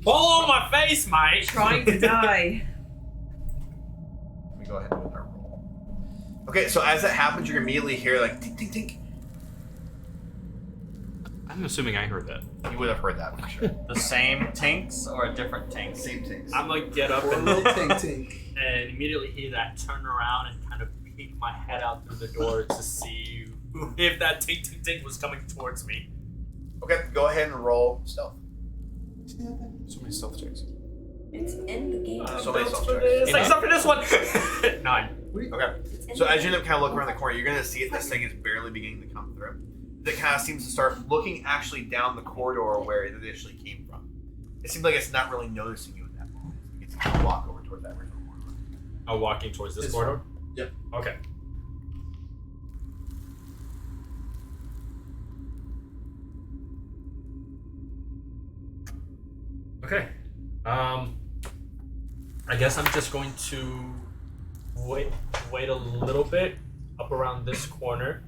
Fall on my face, mate. Trying to die. Let me go ahead and do our roll. Okay, so as that happens, you immediately hear like tink tink tink. I'm assuming I heard that. You would have heard that for sure. The same tinks or a different tinks? Same things. I'm gonna get up Or a and, little tink tink. and immediately hear that, turn around and kind of peek my head out through the door to see if that tink tink tink was coming towards me. Okay, go ahead and roll stealth. So many stealth checks. It's in the game. So many stealth checks. Except for this one. 9. Okay. So as you end up kind of looking around the corner, you're going to see it. This thing is barely beginning to come through. It kind of seems to start looking actually down the corridor where it initially came from. It seems like it's not really noticing you in that moment. It's going to walk over towards that original corridor. Oh, walking towards this corridor? Yep. Okay. Okay. I guess I'm just going to wait a little bit up around this corner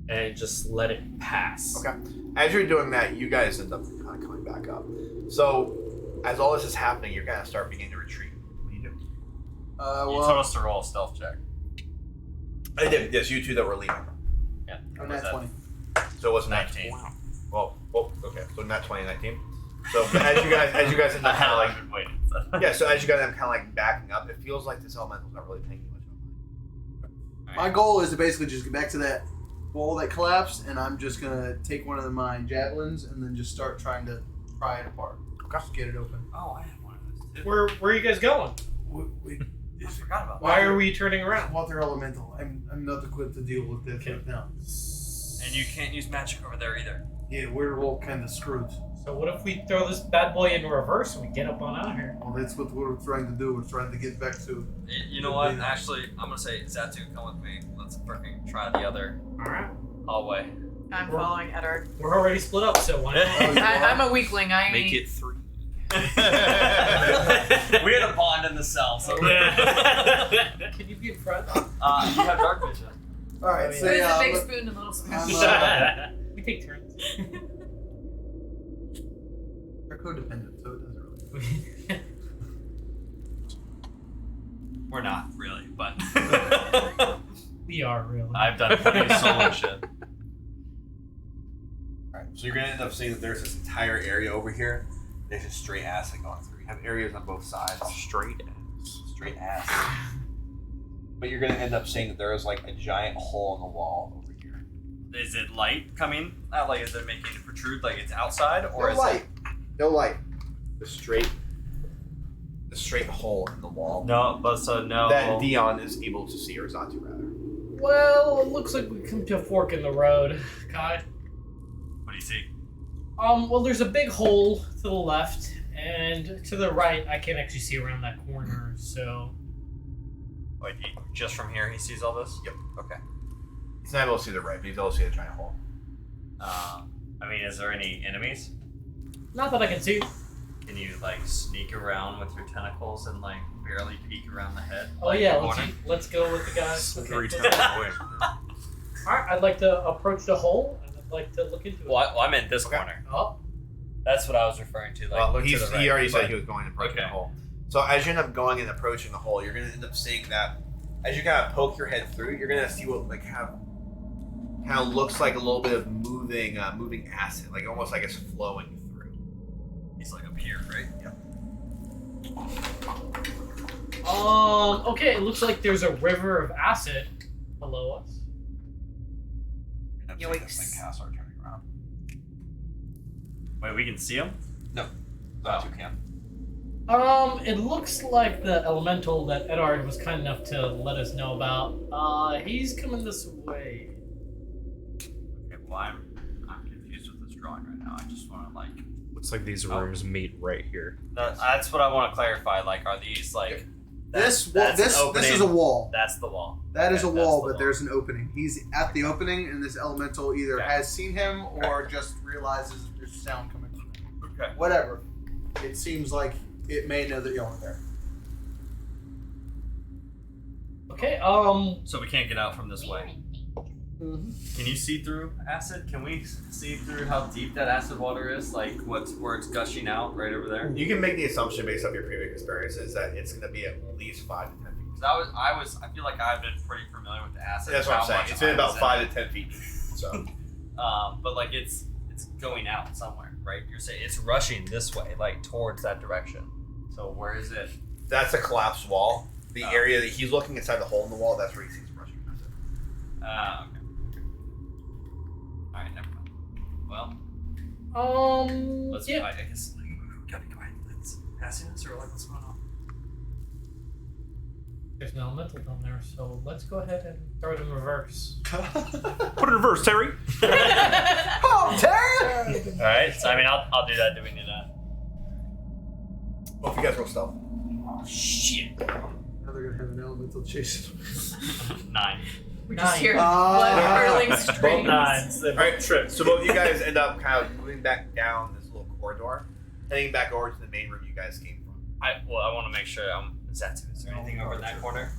and just let it pass. Okay. As you're doing that, you guys end up kind of coming back up. So as all this is happening, you're going to start beginning to retreat. What do you do? You told us to roll a stealth check. I did. Yes, you two that were leaving. Yeah. I'm Was at that 20. So it was 19. Well, okay. So not 2019. So as you guys end up kind of like waiting. yeah. So as you guys end up kind of like backing up, it feels like this elemental's not really paying you much mind. My goal is to basically just get back to that wall that collapsed, and I'm just gonna take one of my javelins and then just start trying to pry it apart. Just get it open. Oh, I have one of those too. Where are you guys going? I forgot about that. Why are we turning around? Water elemental. I'm not equipped to deal with this right now. And you can't use magic over there either. Yeah, we're all kind of screwed. So what if we throw this bad boy in reverse and we get up on out of here? Well, that's what we're trying to do. We're trying to get back to. You know what? Actually, I'm gonna say, Zatu, come with me. Let's freaking try the other Alright. hallway. I'm following Edward. We're already split up, so why not? I'm a weakling. I Make it 3. We had a bond in the cell, so Can you be in front? you have dark vision. All right, so There's yeah, a big look, spoon and little spoon. We take turns. they're codependent, so it doesn't really. We're not really, but We are really. I've done plenty of solo shit. Alright, so you're gonna end up seeing that there's this entire area over here. There's just straight acid going through. You have areas on both sides. Straight ass. Straight acid. But you're gonna end up seeing that there is like a giant hole in the wall over here. Is it light coming? Not like is it making it protrude like it's outside, or No is light. it? No light. The straight hole in the wall. No, but so no. That Dion is able to see, or Zatu rather. Well, it looks like we come to a fork in the road, Kai. What do you see? Well, there's a big hole to the left, and to the right, I can't actually see around that corner, so... Wait, just from here he sees all this? Yep. Okay. He's not able to see the right, but he's able to see the giant hole. I mean, is there any enemies? Not that I can see. Can you like sneak around with your tentacles and like barely peek around the head? Oh like, yeah, the corner? let's go with the guys. Slippery Okay. town boy. Alright, I'd like to approach the hole, and I'd like to look into it. Well, I meant this Okay. corner. Oh, That's what I was referring to. Like, look to the right. He already said But- he was going and approaching Okay. the hole. So as you end up going and approaching the hole, you're going to end up seeing that as you kind of poke your head through, you're going to see what like kind of looks like a little bit of moving acid, like almost like it's flowing through. He's like up here, right? Yep. okay, it looks like there's a river of acid below us. You're gonna have to see this Yikes. thing kind of start turning around. Wait, we can see him? No, Zatu can. It looks like the elemental that Edard was kind enough to let us know about. He's coming this way. Okay, well I'm confused with this drawing right now. I just want to like. Looks like these rooms meet right here. That's what I want to clarify. Like, are these like? This that's an this opening. is a wall. That's the wall. That is Okay, a that's wall, the but wall. there's an opening. He's at the opening, and this elemental either Okay. has seen him or just realizes there's sound coming from him. Okay. Whatever. It seems like it may know that you're there. Okay, So we can't get out from this way. Mm-hmm. Can you see through acid? Can we see through how deep that acid water is? Like where it's gushing out right over there? You can make the assumption based off your previous experiences that it's going to be at least 5 to 10 feet. Because I feel like I've been pretty familiar with the acid. That's what I'm how saying. much It's been I about was in 5 it. to 10 feet. So But like it's going out somewhere, right? You're saying it's rushing this way, like towards that direction. So where is it? that's a collapsed wall. The Oh. area that he's looking inside the hole in the wall, that's where he sees rushing. That's it. Okay. All right, never mind. Well, let's. yeah. I guess. Gotta be quiet. It's passing us, or like what's going on? There's an elemental down there, so let's go ahead and throw it in reverse. Put it in reverse, Terry. Oh, Terry! All right. So I mean, I'll do that. Do we need that? Well, if you guys roll stealth. Shit. Now they're gonna have an elemental chasing them. 9. We just 9. hear blood hurling Both strings. nines. They All right, both trip. so both of you guys end up kind of moving back down this little corridor, heading back over to the main room you guys came from. I want to make sure Is there anything over in that corner?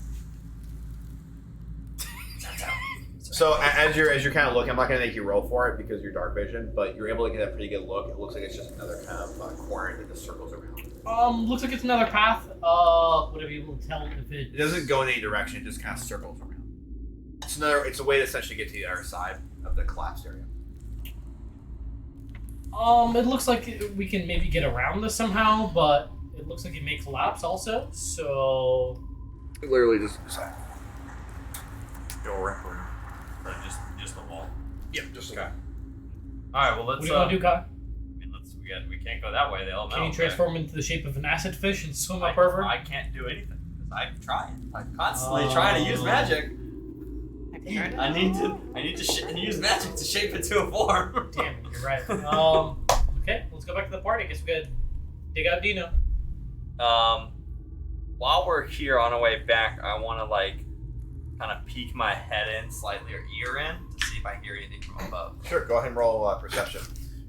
Is So as you're kind of looking, I'm not gonna make you roll for it because you're dark vision, but you're able to get a pretty good look. It looks like it's just another kind of corner that just circles around. Looks like it's another path. Would I be able to tell if It doesn't go in any direction. It just kind of circles around. It's a way to essentially get to the other side of the collapsed area. It looks like we can maybe get around this somehow, but it looks like it may collapse also. So Literally just Go wrap around. Or just the wall. Yep, just Okay. All right. Well, let's. what do you want to do, Kai? I mean, we can't go that way. The elemental. Can you transform into the shape of an acid fish and swim up I river? can't do anything because I'm trying. I'm constantly trying to use magic. I need to use magic to shape it to a form. Damn it, you're right. Okay, let's go back to the party. Guess we gotta dig out Dino. While we're here on our way back, I want to kind of peek my head in slightly or ear in to see if I hear anything from above. Sure, go ahead and roll perception.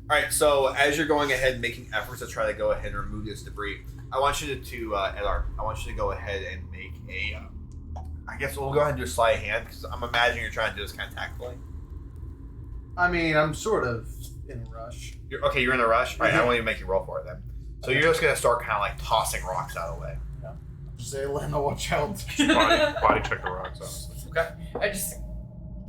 All right, so as you're going ahead and making efforts to try to go ahead and remove this debris, I want you to Edar, I want you to go ahead and make a. I guess we'll go ahead and do a sleight of hand because I'm imagining you're trying to do this kind of tactfully. I mean, I'm sort of in a rush. You're in a rush. All right, I won't even make you roll for it then. So you're just gonna start kind of like tossing rocks out of the way. Say, Lena, watch out. Body check the rocks, honestly. Okay. I just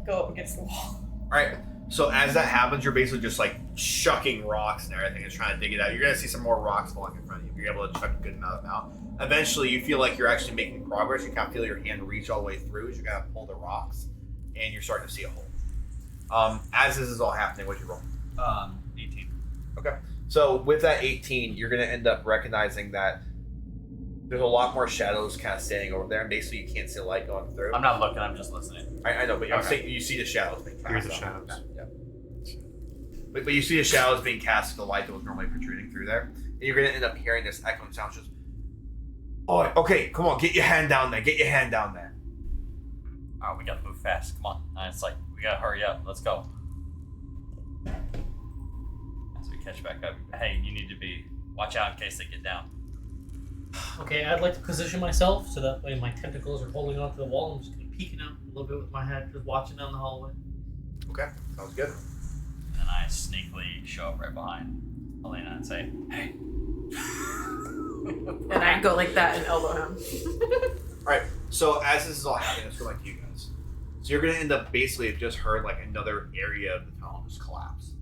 go up against the wall. All right. So as that happens, you're basically just like chucking rocks and everything and trying to dig it out. You're gonna see some more rocks falling in front of you. You're able to chuck a good amount of them out. Eventually, you feel like you're actually making progress. You kind of feel your hand reach all the way through as you kind of pull the rocks, and you're starting to see a hole. As this is all happening, what'd you roll? 18. Okay. So with that 18, you're gonna end up recognizing that there's a lot more shadows kind of standing over there, and basically you can't see the light going through. I'm not looking. I'm just listening. I know, but I'm Okay. saying you see the shadows being cast. Hear the shadows. Yeah. But you see the shadows being cast to the light that was normally protruding through there, and you're gonna end up hearing this echoing sound. Just, oh, okay, come on, get your hand down there. Get your hand down there. All right, we gotta move fast. Come on. And it's like we gotta hurry up. Let's go. As we catch back up, hey, you need to watch out in case they get down. Okay, I'd like to position myself so that way my tentacles are holding onto the wall. I'm just gonna peeking out a little bit with my head, just watching down the hallway. Okay, sounds good. And then I sneakily show up right behind Elena and say, "Hey." And I go like that and elbow him. All right. So as this is all happening, let's go back to you guys. So you're gonna end up basically have just heard like another area of the tunnel just collapse.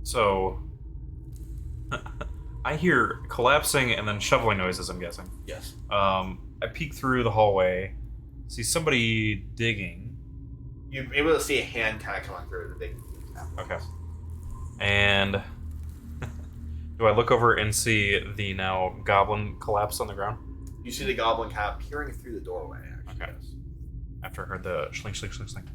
So, I hear collapsing and then shoveling noises, I'm guessing. Yes. I peek through the hallway, see somebody digging. You're able to see a hand kind of coming through the big. Okay. And do I look over and see the now goblin collapse on the ground? You see the goblin kind of peering through the doorway. Actually. Okay. After I heard the slink, slink, slink, slink.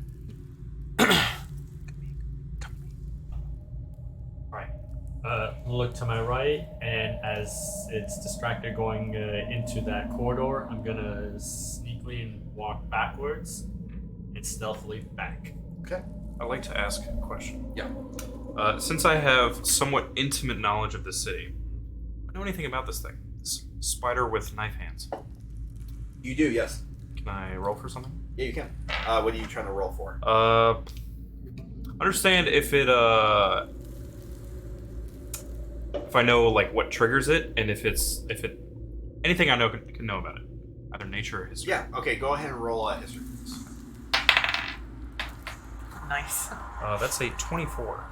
Look to my right, and as it's distracted going into that corridor, I'm gonna sneakily and walk backwards and stealthily back. Okay. I'd like to ask a question. Yeah. Since I have somewhat intimate knowledge of the city, do I know anything about this thing? This spider with knife hands. You do, yes. Can I roll for something? Yeah, you can. What are you trying to roll for? Understand if it if I know like what triggers it, and if it anything I know can know about it, either nature or history. Yeah. Okay. Go ahead and roll a history. Nice. That's a 24.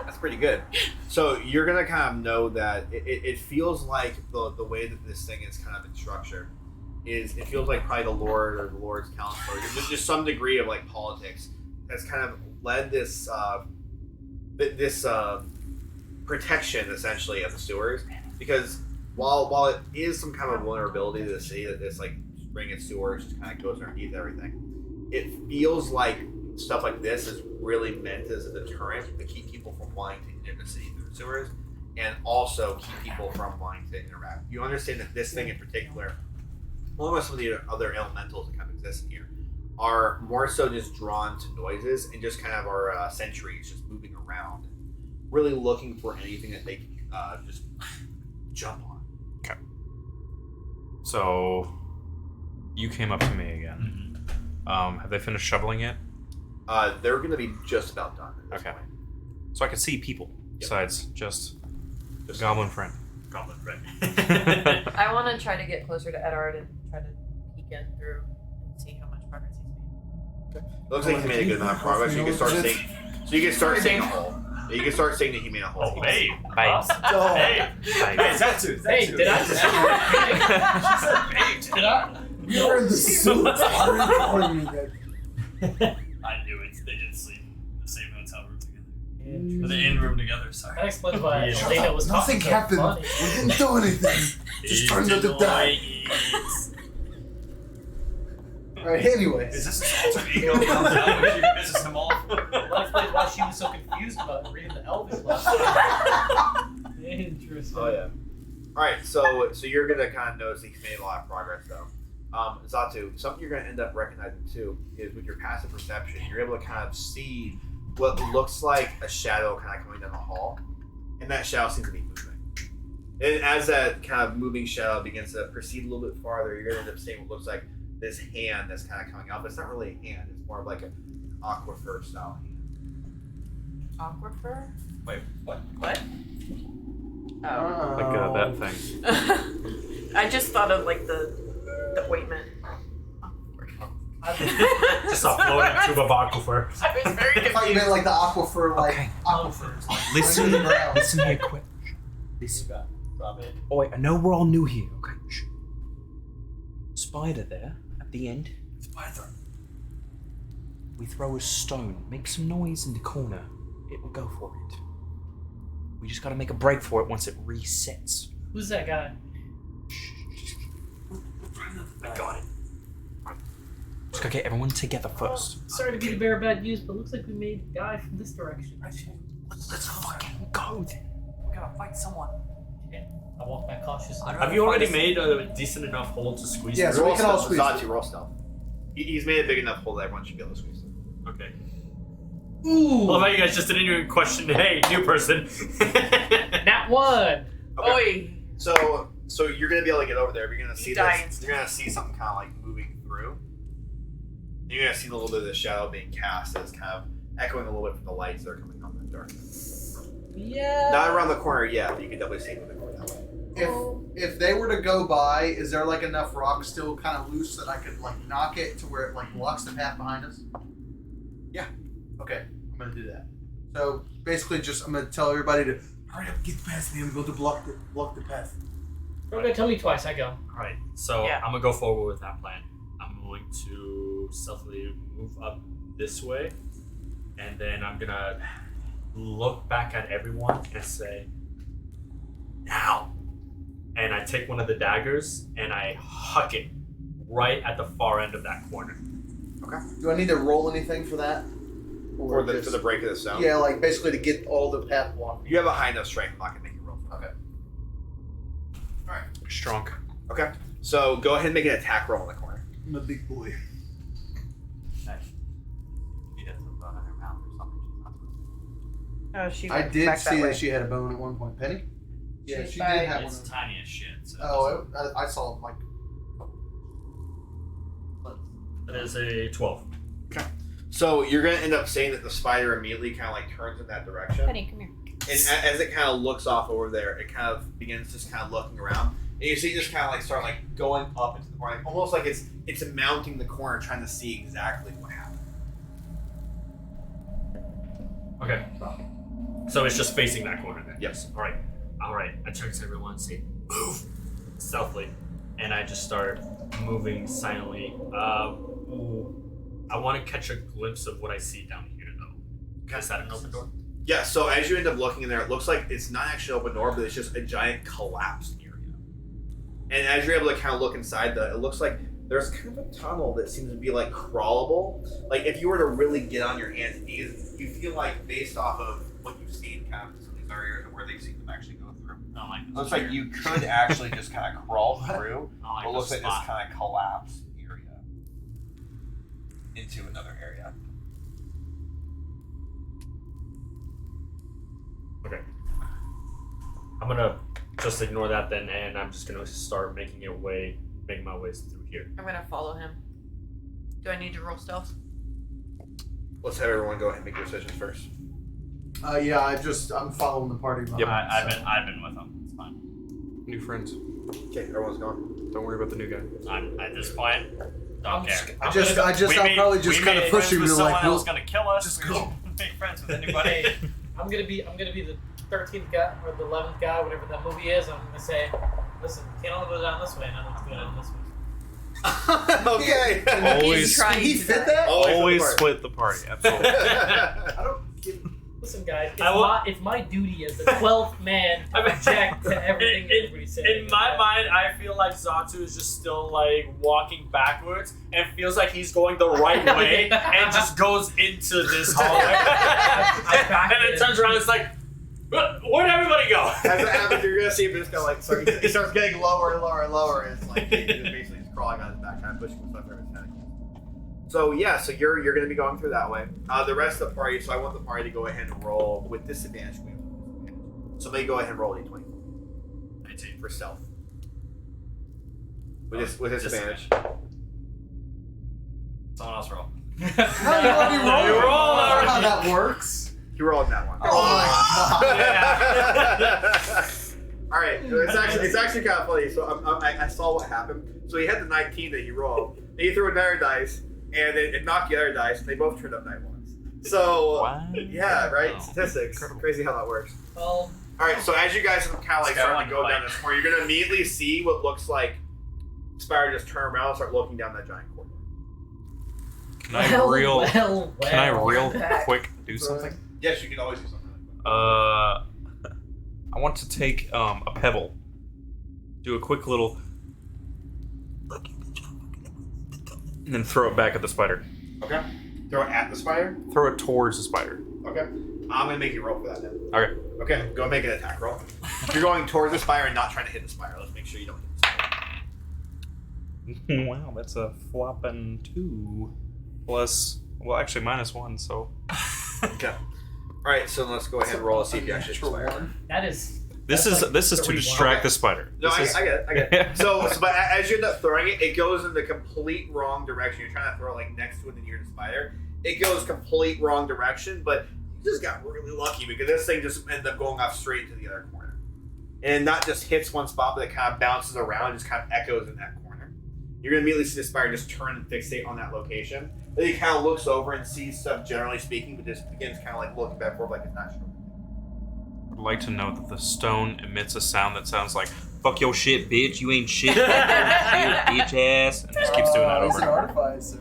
That's pretty good. So you're gonna kind of know that it feels like the way that this thing is kind of been structured is it feels like probably the Lord or the Lord's Council or just some degree of like politics has kind of led this protection essentially of the sewers, because while it is some kind of vulnerability to the city that this like ring of sewers just kind of goes underneath everything, it feels like stuff like this is really meant as a deterrent to keep people from wanting to enter the city through the sewers, and also keep people from wanting to interact. You understand that this thing in particular, along with some of the other elementals that kind of exist here, are more so just drawn to noises and just kind of are sentries just moving around, really looking for anything that they can just jump on. Okay. So you came up to me again. Have they finished shoveling yet? They're going to be just about done. At this Okay. point. So I can see people besides just Goblin Friend. Goblin friend. I want to try to get closer to Edard and try to peek in through and see how much progress he's made. It looks like he made a good amount of progress. You can start seeing. So you can start seeing a hole. Yeah, you can start seeing that he made a hole. Oh, hey. Babes. Oh. Hey. Hey, is that two? Is that Hey, two? did I just Did I? You're in the suit. Why are you calling me that? I knew it. They did sleep in the same hotel room together. Or Interesting. the inn room together, sorry. That explains why Yeah. Elena was Nothing talking so happened. funny. We didn't do anything. Just trying not to die. Alright, anyways. Is this an alter ego comes out when you business them all? That explains why she was so confused about reading the Elvis last time. Interesting. Oh yeah. All right, so you're gonna kind of notice that he's made a lot of progress though. Zatu, something you're gonna end up recognizing too is with your passive perception, you're able to kind of see what looks like a shadow kind of coming down the hall, and that shadow seems to be moving. And as that kind of moving shadow begins to proceed a little bit farther, you're gonna end up seeing what looks like this hand that's kind of coming up. It's not really a hand; it's more of like an aquifer style hand. Aquifer? Wait, what? What? Oh. Like that thing. I just thought of like the ointment. Just a floating tube of aquifer. I was very I thought you confused. meant like the aquifer, like Okay. aquifers. Listen, Under the ground. listen here, quick. Listen. Drop it. Oh wait, I know we're all new here. Okay. Shh. Spider there at the end. Spider. We throw a stone, make some noise in the corner. It will go for it. We just gotta make a break for it once it resets. Who's that guy? I got it. Just gotta get everyone together first. Sorry to be the bearer of bad news, but looks like we made a guy from this direction. Let's fucking go then. We gotta fight someone. I walk back cautiously. Have you already made a decent enough hole to squeeze Yeah, through? so we can all squeeze Zatu, roll stealth. He's made a big enough hole that everyone should be able to squeeze through. Okay. Ooh! Well, how you guys just didn't even question, hey, new person. Nat 1! Okay. Oi! So you're gonna be able to get over there. But you're gonna see die this. You're gonna see something kind of like moving through. You're gonna see a little bit of the shadow being cast as kind of echoing a little bit from the lights that are coming on the darkness. Yeah. Not around the corner yet, but you can definitely see it moving over that way. If they were to go by, is there like enough rock still kind of loose that I could like knock it to where it like blocks the path behind us? Yeah. Okay, I'm gonna do that. So basically, just I'm gonna tell everybody to hurry up, get past me. I'm going to block the path. Don't gotta tell me twice, I go. Alright, so Yeah. I'm gonna go forward with that plan. I'm going to stealthily move up this way, and then I'm gonna look back at everyone and say, now! And I take one of the daggers and I huck it right at the far end of that corner. Do I need to roll anything for that? For the just- break of the stone. Yeah, like basically to get all the path blocked. You have a high enough strength. I'm not gonna make you roll. Okay. All right. Strong. Okay. So go ahead and make an attack roll in the corner. I'm a big boy. She has a bone in her mouth or something. She's not supposed to. Oh, she I went did back see way. that she had a bone at one point. Penny? Yeah, She's she by- did have It's one. tiny as shit. So Oh, I saw like. That is a 12. So you're gonna end up saying that the spider immediately kind of like turns in that direction. Penny, come here. And as it kind of looks off over there, it kind of begins just kind of looking around, and you see it just kind of like start like going up into the corner, like, almost like it's mounting the corner, trying to see exactly what happened. Okay. So it's just facing that corner then? Yes. Alright. Alright. I turn to everyone and say, move! Stealthily. And I just start moving silently. I want to catch a glimpse of what I see down here though. Is that an open door? Yeah. So as you end up looking in there, it looks like it's not actually an open door, but it's just a giant collapsed area. And as you're able to kind of look inside, it looks like there's kind of a tunnel that seems to be like crawlable. Like if you were to really get on your hands and knees, you feel like based off of what you've seen, kind of some of these areas where they've seen them actually go through. I don't like this. Looks like you could actually just kind of crawl through. I don't like It looks this like this spot. kind of collapsed area into another area. Okay. I'm gonna just ignore that then, and I'm just gonna start making my ways through here. I'm gonna follow him. Do I need to roll stealth? Let's have everyone go ahead and make your decisions first. Yeah, I'm following the party. Yep. I've been with him. It's fine. New friends. Okay, everyone's going. Don't worry about the new guy. I'm at this point. Don't care. I'll probably just kind of push him with to someone like, else gonna kill us. just We go. should make friends with anybody. Hey, I'm gonna be the 13th guy or the 11th guy, whatever that movie is. I'm gonna say, listen, you can't only go down this way, and I'm gonna go down this way. Okay. Always, trying he to fit die. that? always split the party. Absolutely. I don't get. Listen, guys, I it's my duty as the 12th man to object to everything that everybody's saying. In my mind, I feel like Zatu is just still like walking backwards and feels like he's going the right way and just goes into this hallway. And then turns around and it's like, where'd everybody go? As it happens, you're gonna see him just go like, so he starts getting lower and lower and lower. And it's like he's just basically just crawling on his back, kind of pushing himself over his head. So yeah, so you're gonna be going through that way. The rest of the party, so I want the party to go ahead and roll with disadvantage. Somebody go ahead and roll a d20. 19 for stealth. With disadvantage. Someone else roll. No, you already rolled. You rolled That's already. how that works. You rolled that one. Oh my god. All right, it's actually kind of funny. So I saw what happened. So he had the 19 that he rolled. And he threw another dice, and it knocked the other dice. And they both turned up 9 ones. So What? yeah, right. Wow. Statistics. Crazy how that works. Well, All right, so as you guys are kind of like This guy starting to go wanted down to, this corridor, you're gonna immediately see what looks like Spire just turn around and start looking down that giant corridor. Can I real? Well, Can I real back. quick do something? Yes, you can always do something. I want to take a pebble, do a quick little, and then throw it back at the spider. Okay. Throw it at the spider. Throw it towards the spider. Okay. I'm gonna make you roll for that then. Okay. Okay, go make an attack roll. You're going towards the spire and not trying to hit the spire. Let's make sure you don't hit the spire. Wow, that's a flopping 2 plus. Well, actually -1. So Okay. All right, so let's go ahead and roll and see if you actually hit the spire. that is. this That's is like this is to 31. distract Okay. the spider. No, I This is- get it. So, but as you end up throwing it, it goes in the complete wrong direction. You're trying to throw it like next to it and near the spider. It goes complete wrong direction, but you just got really lucky because this thing just ended up going off straight to the other corner. And not just hits one spot, but it kind of bounces around and just kind of echoes in that corner. You're going to immediately see the spider just turn and fixate on that location. Then he kind of looks over and sees stuff, generally speaking, but just begins kind of like looking back and forth like it's not sure. I'd like to note that the stone emits a sound that sounds like "fuck your shit, bitch. You ain't shit, bitch ass," and just keeps doing that He's over an and over. artificer.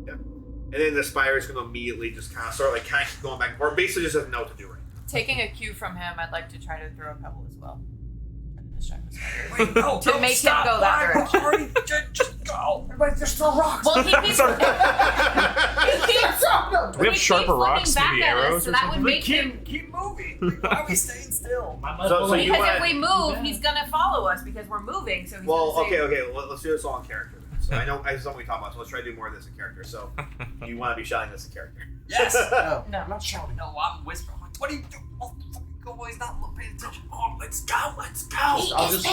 And then the spider is going to immediately just kind of start like kind of going back and forth. Basically, just doesn't know what to do right now. Taking a cue from him, I'd like to try to throw a pebble as well. Try to distract the spider. Wait, no, To make him go that direction. Just go. Everybody just throw rocks. Well, he keeps. Sorry. he keeps Do we have he sharper keeps rocks looking than the back at us, arrows so or that something? would make him. Keep moving. Why are we staying still? My So bullet- you Because wanna- if we move, he's gonna follow us because we're moving. So he's Well, gonna say, okay. Let's do this all in character. Then. So I know this is what we talk about. So let's try to do more of this in character. So you want to be shouting this in character? Yes. No. No. I'm not shouting. No, I'm whispering. Like, what are you doing? Oh, fucking go, boy. He's not paying attention. Oh, let's go. Let's go. I'll just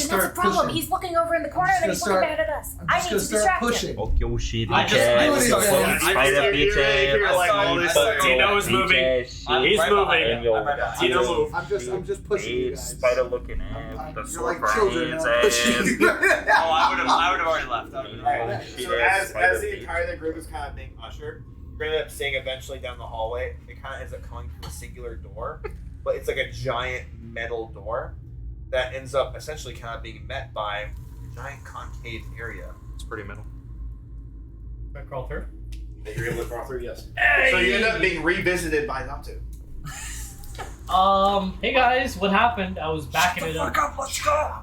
start pushing. He's looking over in the corner I'm and just he's gonna looking back at us. I'm I just need gonna to start distract him. pushing. Fuck your shit, I bitch just- ass. I Fuck just- your I spider, just- bitch ass. you're like all this stuff. Tino is moving. He's moving. Tino move. I'm just pushing you guys. Spider looking I'm- ass. The you're sword like children. hands I'm pushing ass. you. Oh, I would have already left. I would have already left. So as the entire group is kind of being ushered, you're gonna end up seeing eventually down the hallway. It kind of ends up coming to a singular door, but it's like a giant metal door that ends up essentially kind of being met by a giant concave area. It's pretty metal. I crawl through. That you're able to crawl through, yes. So you end up being revisited by Natu. Hey guys, what happened? I was backing it up. up. Let's go.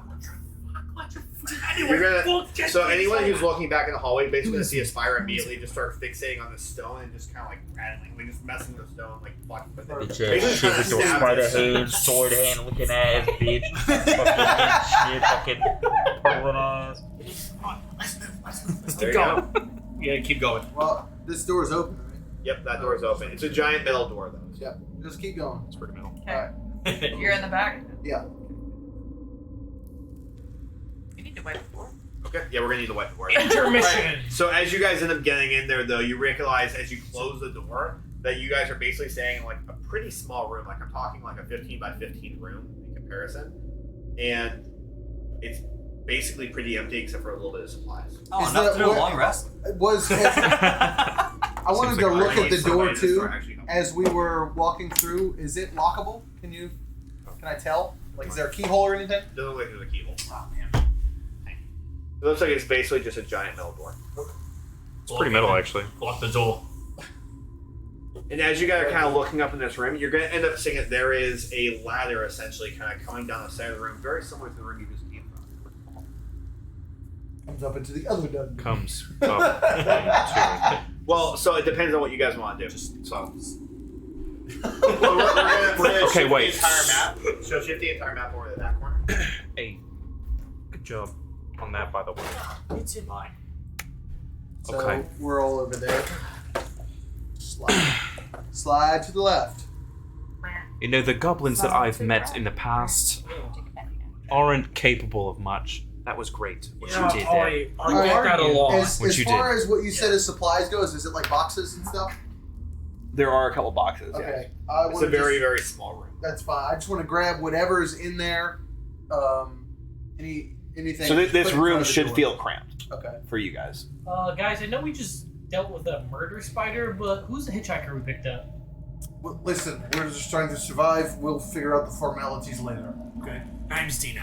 You're gonna, so anyone who's looking back in the hallway basically gonna see a spire immediately just start fixating on the stone and just kind of like rattling, like just messing with the stone, like fucking with it. Bitch Basically ass shit trying with to your stab spider it. hand, sword hand looking ass, bitch. Fucking bitch shit, fucking purple ass. Let's There keep you going. Yeah, keep going. Well, this door's open, right? Yep, that door's open. It's a giant metal door though. Yep. Just keep going. It's pretty metal. Okay. You're in the back. Yeah. You need to wipe the floor. Okay. Yeah, we're gonna need the whiteboard. Intermission. Right. So as you guys end up getting in there, though, you realize as you close the door that you guys are basically staying in like a pretty small room. Like I'm talking like a 15 by 15 room in comparison, and it's basically pretty empty except for a little bit of supplies. Oh, Is enough that to do a what- long rest. I wanted to look at the door too Actually, as we were walking through. Is it lockable? Can I tell? Like, is there a keyhole or anything? doesn't look like there's a keyhole. Oh man. It looks like it's basically just a giant metal door. It's pretty metal, actually. Lock the door. And as you guys are kind of looking up in this room, you're going to end up seeing that there is a ladder essentially kind of coming down the side of the room, very similar to the room you just came from. Comes up into the other dungeon. Comes up to Well, so it depends on what you guys want to do. So. Well, we're gonna Okay, shift wait. the entire map. So shift the entire map over to that corner. Hey, good job on that, by the way. It's in mine. So Okay. we're all over there. Slide to the left. You know, the goblins that I've met in the past aren't capable of much. That was great. What you did there. I Alright, get that along. As What you far as what you said as supplies goes, is it like boxes and stuff? There are a couple boxes. Okay. It's a very small room. That's fine. I just want to grab whatever's in there. Anything. So put in this front room of the should door. feel cramped Okay. for you guys. Guys, I know we just dealt with a murder spider, but who's the hitchhiker we picked up? Well, listen, we're just trying to survive. We'll figure out the formalities later. Okay. Name's Dino.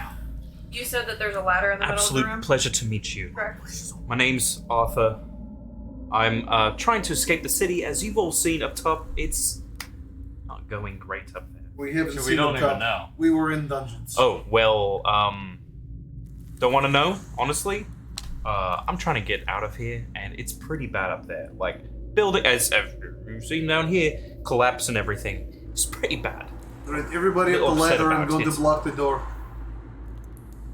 You said that there's a ladder in the middle of the Absolute room? pleasure to meet you. Correct. My name's Arthur. I'm trying to escape the city. As you've all seen up top, it's not going great up there. We haven't So seen we don't the even top. know. We were in dungeons. Oh, well, don't want to know, honestly. I'm trying to get out of here, and it's pretty bad up there. Like, building, as you've seen down here, collapse and everything. It's pretty bad. All right, everybody up the Little upset ladder. I'm about going it. to block the door.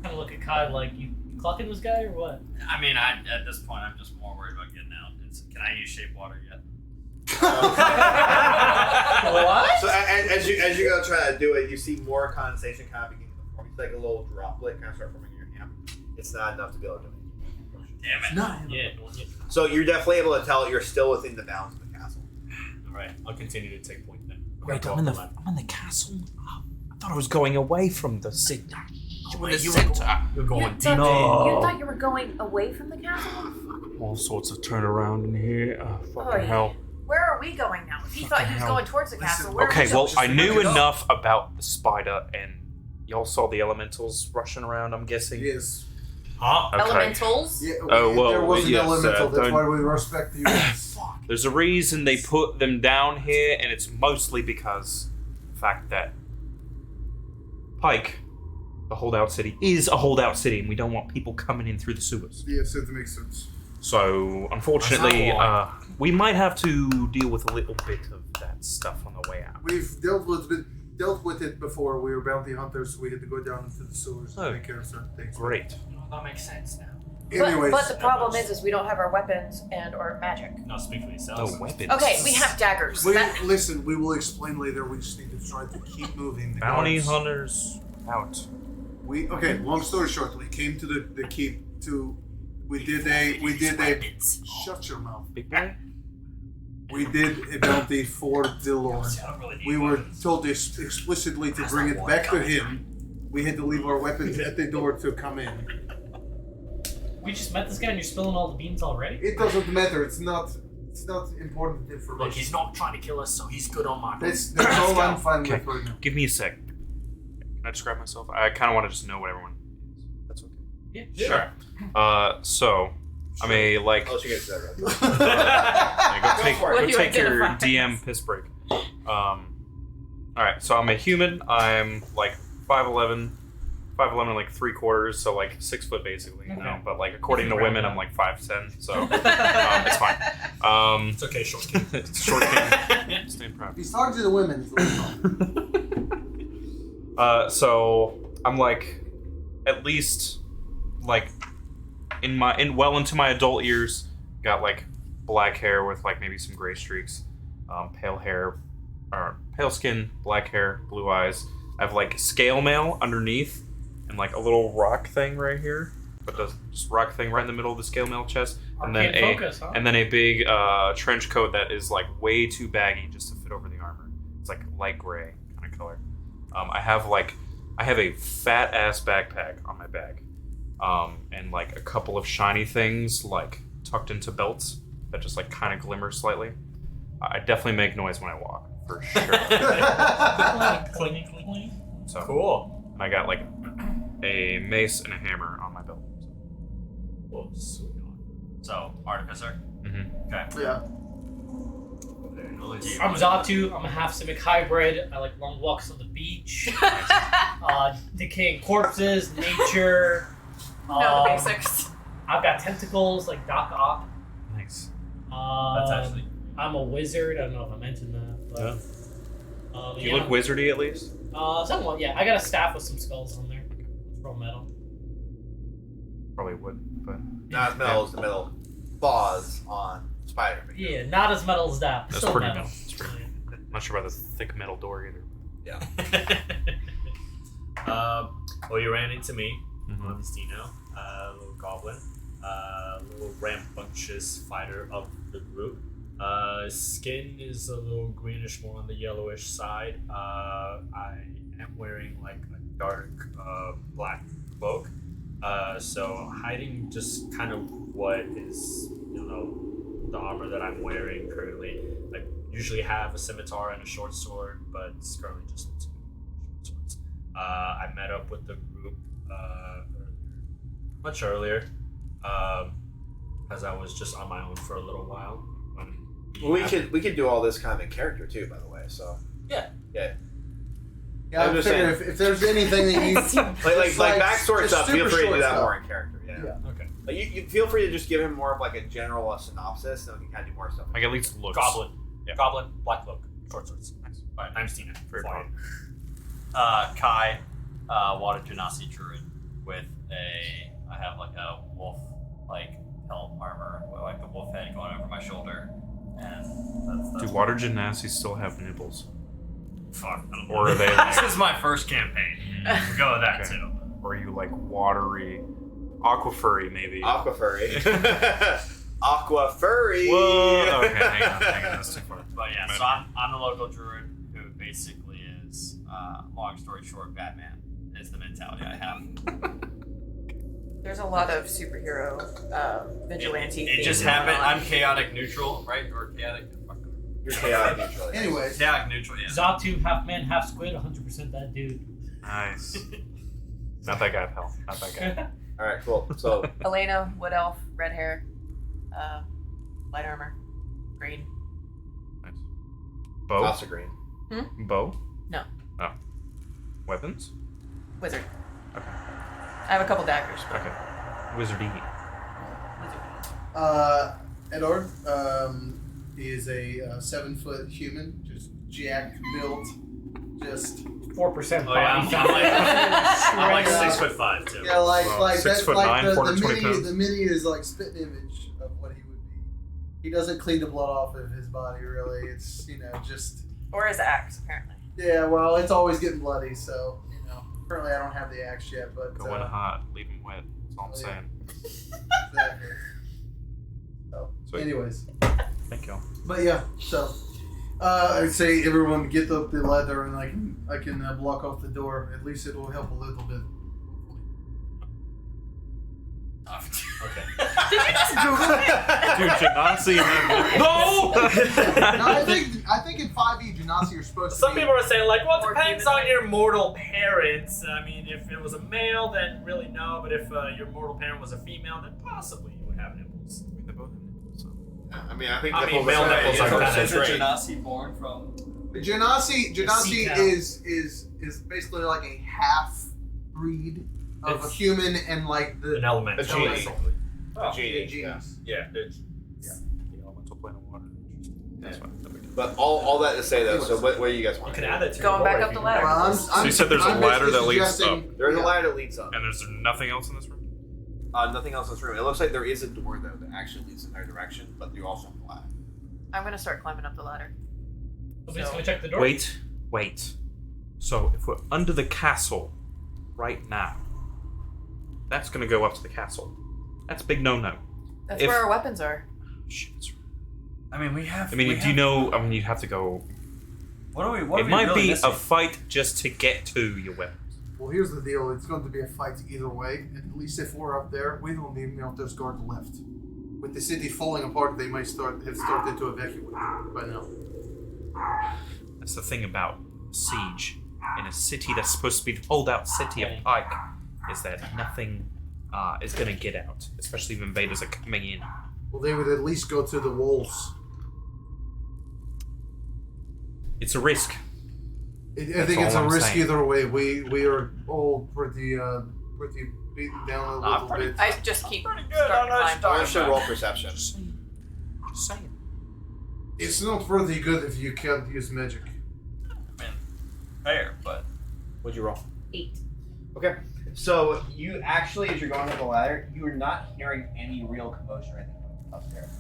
Kind of look at Kai like, you clocking this guy or what? I mean, at this point, I'm just more worried about getting out. Can I use shape water yet? What? So as you go try to do it, you see more condensation kind of beginning to form. It's like a little droplet kind of start forming in your hand. It's not enough to be able to. Damn it. No. Yeah. So you're definitely able to tell you're still within the bounds of the castle. Alright, I'll continue to take point then. Wait, I'm in the castle? Oh, I thought I was going away from the city. You were in the you center. You're going You Dino. thought you were going away from the castle? All sorts of turnaround in here. Oh, fucking Oh, yeah. hell. Where are we going now? If he thought he was hell. going towards the castle, where Okay, are we well, going? I knew look it up. enough about the spider, and y'all saw the elementals rushing around, I'm guessing. Yes. Huh? Okay. Elementals? Yeah, Oh, well, there was an yes, elemental. That's don't- why we respect you guys. There's a reason they put them down here, and it's mostly because the fact that Pike, the holdout city, is a holdout city, and we don't want people coming in through the sewers. Yes, it makes sense. So, unfortunately, That's not we might have to deal with a little bit of that stuff on the way out. We've dealt with it before. We were bounty hunters, so we had to go down into the sewers Oh. and take care of certain things. Great. That makes sense now. Anyways, But the problem is we don't have our weapons and or magic. No, speak for Oh, yourself. weapons. Okay, we have daggers. listen, we will explain later. We just need to try to keep moving. The Bounty guards- hunters out. Okay. Long story short, we came to the keep to. We did a. Shut your mouth. Big boy? We did a bounty for the Lord. I don't really need We were weapons. told explicitly to bring it back to him. We had to leave our weapons at the door to come in. We just met this guy and you're spilling all the beans already? It doesn't matter. It's not important information. Look, he's not trying to kill us, so he's good on my book. That's all I'm fine Okay. with right now. Give me a sec. Can I describe myself? I kind of want to just know what everyone is. That's okay. Yeah. Sure. So, I'm a, like... Unless you get to that right. Yeah, What go do you take your identify DM piss break. Alright, so I'm a human. I'm like 5'11", 5'11" and like 3/4, so like 6 foot basically. You know? Okay. But like according to women, I'm like 5'10", so it's fine. It's okay, short kid. Short king. Stand proud. He's talking to the women. So it's fine. So I'm like at least like well into my adult years, got like black hair with like maybe some gray streaks, pale hair, or pale skin, black hair, blue eyes. I have like scale mail underneath and like a little rock thing right here. But the just rock thing right in the middle of the scale mail chest, and then Arcane focus, huh? and then a big trench coat that is like way too baggy just to fit over the armor. It's like light gray kind of color. I have a fat ass backpack on my back, and like a couple of shiny things like tucked into belts that just like kind of glimmer slightly. I definitely make noise when I walk, for sure. Clingy, clingy. So Cool. and I got like a mace and a hammer on my belt. Whoa, sweet. So, Artificer. Mm-hmm. Okay. Yeah. Very nice. I'm Zatu. I'm a half Simic hybrid. I like long walks on the beach, decaying corpses, nature. No, the basics. I've got tentacles like Doc Ock. Nice. That's actually. I'm a wizard. I don't know if I mentioned that, but Do you look wizardy at least? Somewhat, yeah. I got a staff with some skulls on there. It's real metal. Probably would, but Not as metal as the metal claws on Spider-Man. Yeah, not as metal as that. that's Still pretty metal. metal. That's pretty metal. I'm not sure about the thick metal door either. Well, you ran into me, Mhm. Augustino, little goblin, little rambunctious fighter of the group. Skin is a little greenish, more on the yellowish side. I am wearing like a dark black cloak, so hiding just kind of what is the armor that I'm wearing currently. I usually have a scimitar and a short sword, but it's currently just two short swords. I met up with the group much earlier, as I was just on my own for a little while. Well, we could do all this kind of in character too, by the way. So Yeah. Yeah, I'm I just figure saying. if there's anything that you like backstory just stuff, feel super free to do short that stuff. more in character. Yeah. Yeah. Okay. Like you feel free to just give him more of like a general synopsis, and we can kind of do more stuff. Like at least looks. Goblin. Yeah. Goblin, black cloak, short swords. Nice. I'm Stina. Very Flying. Kai, Water Genasi Druid with I have like a wolf like helm armor with like the wolf head going over my shoulder, and that's Do water gymnasts still have nipples? fuck. I don't Or are they this like, is my first campaign. We'll go with that Okay. too. or are you like watery, aqua furry maybe? Aqua furry. Aqua furry. Whoa. Okay, hang on, that's too far. But yeah, so I'm the local druid who basically is, long story short, Batman is the mentality I have. There's a lot of superhero vigilante. It just things going happened. on. I'm chaotic neutral, right? Or chaotic. You're chaotic neutral. Anyways, Chaotic neutral, yeah. Zatu, half man, half squid, 100% that dude. Nice. Not that guy, pal. Not that guy. All right, cool. So Elena, wood elf, red hair, light armor, green. Nice. Bow? lots of green. Bow? No. Oh. Weapons? Wizard. Okay. I have a couple daggers. But Okay. Wizardy. Edward is a 7-foot human, just jacked built, just 4% Oh body yeah, I'm fat. like Straight 6'5" too. yeah, like Wow, like 6 that's foot like 9, 420 mini. pounds. The mini is like spitting image of what he would be. He doesn't clean the blood off of his body really. It's just or his axe, apparently. yeah. Well, it's always getting bloody, so Currently, I don't have the axe yet, but Going hot, leave him wet. That's all I'm Oh, yeah. saying. exactly. So, Sweet. anyways, Thank you. but yeah, so I'd say everyone get up the ladder and I can block off the door. At least it will help a little bit. Okay. Did you just Google it? Dude, Genasi and No! No, I think in 5e Genasi are supposed to Some be. people are saying like, well, it More depends human. on your mortal parents. I mean, if it was a male, then really no. But if your mortal parent was a female, then possibly you would have nipples. They both have nipples, so. I mean, I think I mean, nipples male are nipples are kinda Is straight. Genasi born from? Genasi Sea cow. is basically like a half breed of a It's human and like the An elemental. A genie. basically. A genie, genes. Yeah. It's, The elemental plane of water. That's fine. That makes sense. But all that to say though, so what do you guys you want? can to do? add it to Going your back lore up if the you ladder. want. Well, So you said there's a I'm ladder basically that leads suggesting- up. There's yeah. a ladder that leads up. And there's nothing else in this room? Nothing else in this room. It looks like there is a door though that actually leads in their direction, but you also have a ladder. I'm gonna start climbing up the ladder. Nobody's gonna check the door. Wait. So if we're under the castle right now, that's gonna go up to the castle. That's a big no-no. That's If- where our weapons are. Shit. That's right. I mean, we have. I mean, do you know? I mean, you'd have to go. What are we? What It are we might really be missing? a fight just to get to your weapons. Well, here's the deal. It's going to be a fight either way. At least if we're up there, we don't even know if there's guards left. With the city falling apart, they might have started to evacuate by now. That's the thing about siege in a city that's supposed to be the holdout city of Pike, is that nothing is going to get out, especially if invaders are coming in. Well, they would at least go to the walls. It's a risk. I think it's all a I'm risk saying. either way. We are all pretty beaten down a little bit. I just keep pretty good starting on to that climb. I should roll perception. Just saying. It's not pretty good if you can't use magic. I mean, fair, but What'd you roll? 8. Okay. So you actually, as you're going up the ladder, you are not hearing any real commotion or anything upstairs.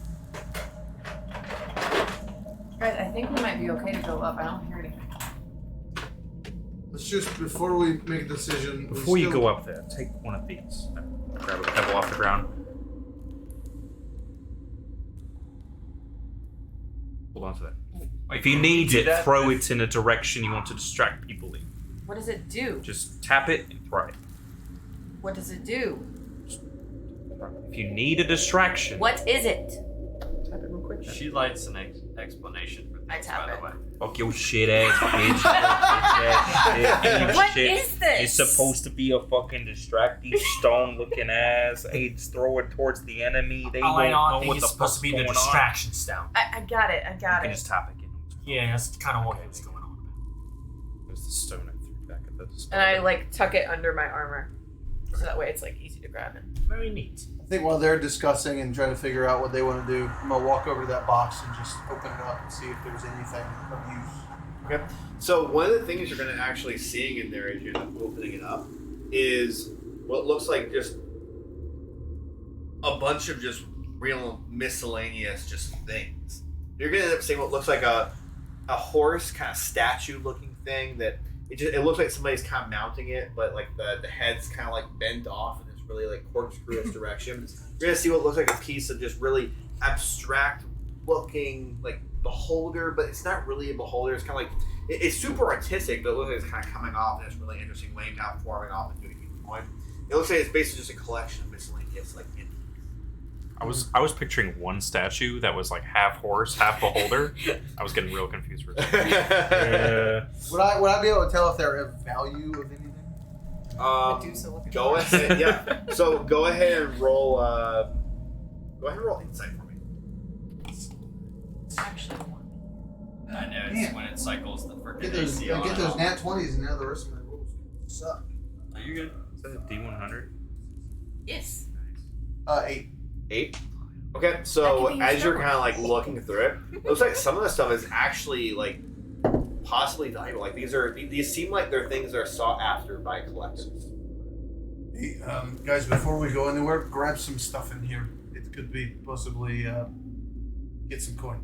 Guys, I think we might be okay to go up. I don't hear anything. Let's just, before we make a decision... Before you go up there, take one of these. Grab a pebble off the ground. Hold on to that. wait, If you can we need do it, that throw with- it in a direction you want to distract people in. What does it do? Just tap it and throw it. What does it do? If you need a distraction, What is it? tap it real quick. She likes an explanation for I things, tap by it. the way. Fuck your shit ass bitch. Bitch ass shit. What Shit. is this? It's supposed to be a fucking distracting stone looking ass. Hey, just throw it towards the enemy. They I won't don't know think what it's the supposed fuck's to be going the on. distraction stone. I got it. I You got can it. just tap it. Yeah, that's kind of what was going on. There's the stone I threw back at this. And I like tuck it under my armor, so that way it's like easy to grab it. Very neat. I think while they're discussing and trying to figure out what they want to do, I'm going to walk over to that box and just open it up and see if there's anything of use. Okay. So one of the things you're going to actually seeing in there as you're opening it up is what looks like just a bunch of just real miscellaneous just things. You're going to end up seeing what looks like a horse kind of statue looking thing that it looks like somebody's kind of mounting it, but like the head's kind of like bent off in this really like corkscrewish direction. You're going to see what looks like a piece of just really abstract looking like beholder, but it's not really a beholder. It's kind of like it's super artistic, but it looks like it's kind of coming off in this really interesting way, now forming off into a human point. It looks like it's basically just a collection of miscellaneous like entities. I was picturing one statue that was like half horse, half beholder. I was getting real confused for a second. Would I be able to tell if they're of value of anything? Medusa looking Go horse. ahead, yeah. So go ahead and roll. Go ahead and roll insight for me. Actually, one. I know it's Man. when it cycles the freaking Get those, AC on. get those nat 20s and now the rest of my rolls suck. Are you good? Is that a D100? Yes. 8. 8. Okay, That so could be as you're useful. kind of like looking through it, it looks like some of the stuff is actually like possibly valuable. Like these seem like they're things that are sought after by collectors. Hey, guys, before we go anywhere, grab some stuff in here. It could be possibly get some coin.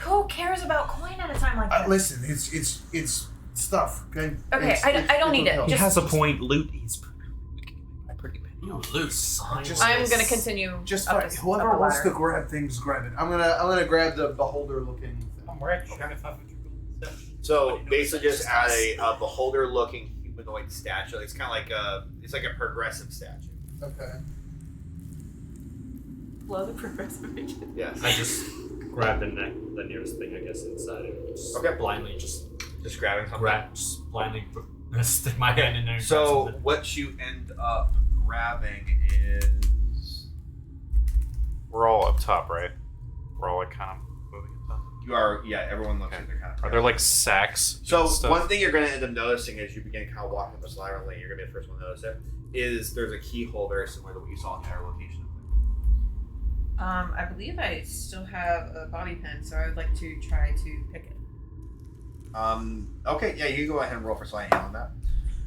Who cares about coin at a time like that? Listen, it's stuff. Okay. Okay, It's- I don't need it. help. He Just- has a point. Loot is pretty bad. You loose. I'm gonna continue. Just up fine. this- Whoever up the wants ladder. to grab things, grab it. I'm gonna grab the beholder looking thing. I'm rich. So basically, just add a beholder-looking humanoid statue. It's kind of like it's like a progressive statue. Okay. Blow the progressive agent. Yes. I just grab the nearest thing, I guess, inside and just Okay. blindly just Just grabbing something. just blindly stick my hand in there. And grab So something. what you end up grabbing is We're all up top, right? We're all like kind of moving up top. you are everyone looks like they're kind of. Are there like sacks? So and stuff? one thing you're going to end up noticing as you begin kind of walking up this ladder lane, you're going to be the first one to notice it, is there's a keyhole very similar to what you saw in the other location. I believe I still have a bobby pin, so I would like to try to pick it. Okay, yeah, you can go ahead and roll for sleight of hand on that.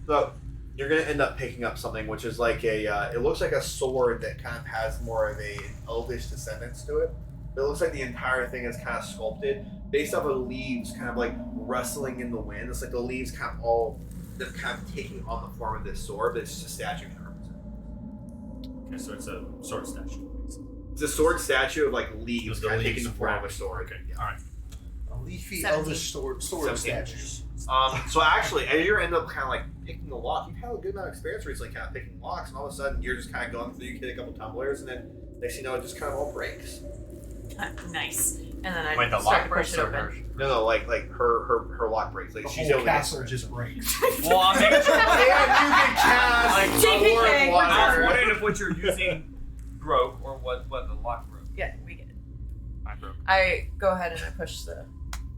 So you're going to end up picking up something which is like it looks like a sword that kind of has more of an elvish descendance to it. But it looks like the entire thing is kind of sculpted based off of leaves kind of like rustling in the wind. It's like the leaves kind of all, they're kind of taking on the form of this sword, but it's just a statue kind of represents. Okay, so it's a sword statue. It's a sword statue of like leaves, Just the kind of leaves taking the form of a branch. sword. Okay, Yeah. all right. A leafy 17. elvish sword 17. statue. So actually, as you end up kind of like picking a lock, you've had a good amount of experience recently, kind of picking locks, and all of a sudden you're just kind of going through. You hit a couple tumblers, and then next thing you know, it just kind of all breaks. Nice. And then I Wait, the start to lock push it open. or No, like her lock breaks. Like The she's whole able to get castle through. just breaks. Well, I'm making sure. And you can cast Like, TPK, Lord we're Water. I was wondering if what you're using broke or what the lock broke. Yeah, we get it. I broke. I go ahead and I push the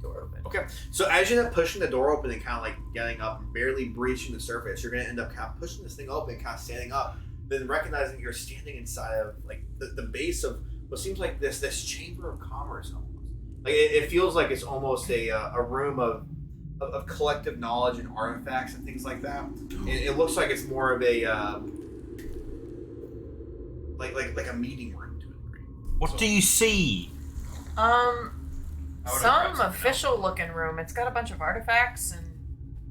door open. Okay, so as you end up pushing the door open and kind of like getting up and barely breaching the surface, you're going to end up kind of pushing this thing open, kind of standing up, then recognizing you're standing inside of like the base of what seems like this chamber of commerce almost. Like it feels like it's almost a room of collective knowledge and artifacts and things like that. And it looks like it's more of a like a meeting room to a degree. What do you see? Um, I would've grabbed some something official looking room. It's got a bunch of artifacts and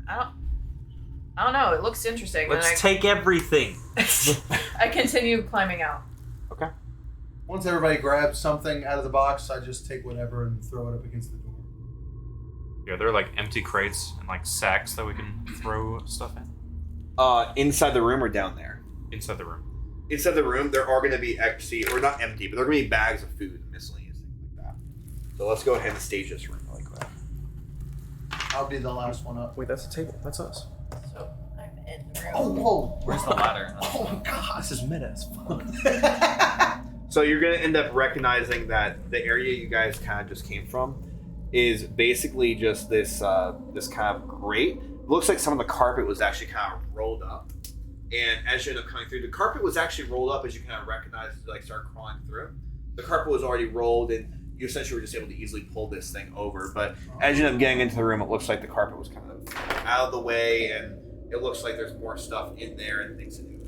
I don't know. It looks interesting. Let's take everything. I continue climbing out. Once everybody grabs something out of the box, I just take whatever and throw it up against the door. Yeah, they're like empty crates and like sacks that we can throw stuff in. Inside the room or down there? Inside the room. Inside the room, there are going to be empty, or not empty, but there are going to be bags of food and miscellaneous things like that. So let's go ahead and stage this room really quick. I'll be the last one up. Wait, that's a table. That's us. So I'm in the room. Oh, whoa! Where's the ladder? Oh my god! This is meta as fuck. So you're going to end up recognizing that the area you guys kind of just came from is basically just this this kind of grate. It looks like some of the carpet was actually kind of rolled up. And as you end up coming through, the carpet was actually rolled up as you kind of recognize as you like start crawling through. The carpet was already rolled and you essentially were just able to easily pull this thing over. But as you end up getting into the room, it looks like the carpet was kind of out of the way and it looks like there's more stuff in there and things to do.